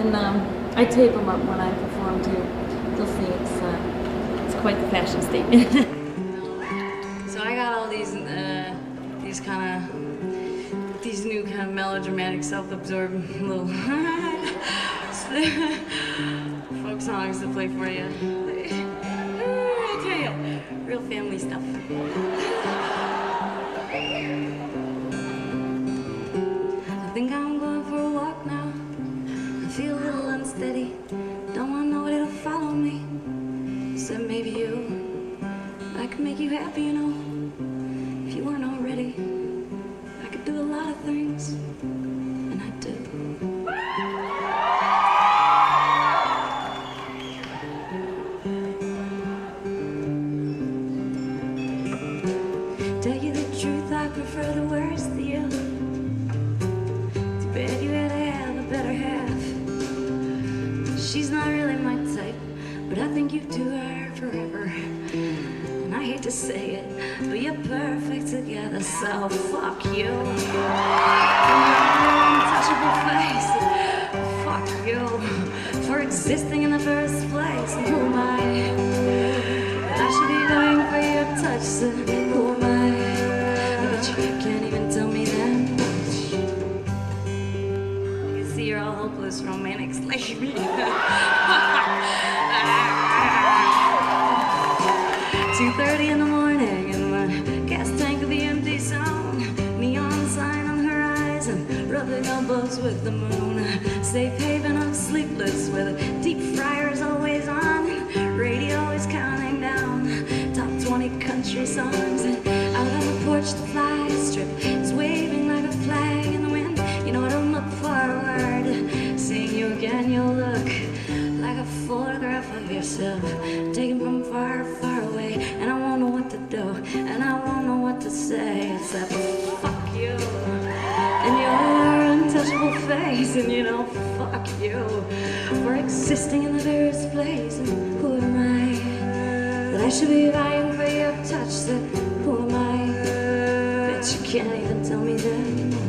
And I tape them up when I perform too. You'll see it's quite the fashion statement. So I got all these new kind of melodramatic, self-absorbed little folk songs to play for you. I'll tell you, real family stuff. I think I'm going for a walk now. I feel a little unsteady. Don't want nobody to follow me. Except maybe you. I could make you happy, you know. If you weren't already, I could do a lot of things. And I do. Tell you the truth, I prefer the worst of you. Too bad you had to have a better half. She's not really my type, but I think you two are forever. And I hate to say it, but you're perfect together, so fuck you. Untouchable face, fuck you. For existing in the first place, who am I? I should be dying for your touch, so who am I? But you can't even tell me that much. You see, you're all hopeless romantics like me. 2:30 in the morning and my gas tank will be empty soon. Neon sign on the horizon, rubbing elbows with the moon. Safe haven of sleepless where the deep fryer is always on. Radio is counting down top 20 country songs. And out on the porch the fly strip is waving like a flag in the wind. You know, don't look forward, seeing you again you'll look like a photograph of yourself taken from far, far away. And I won't know what to do, and I won't know what to say except fuck you and your untouchable face. And you know, fuck you for existing in the first place. And who am I that I should be vying for your touch? So who am I? Bet you can't even tell me that much.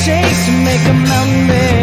Shakes to make a mountain bed.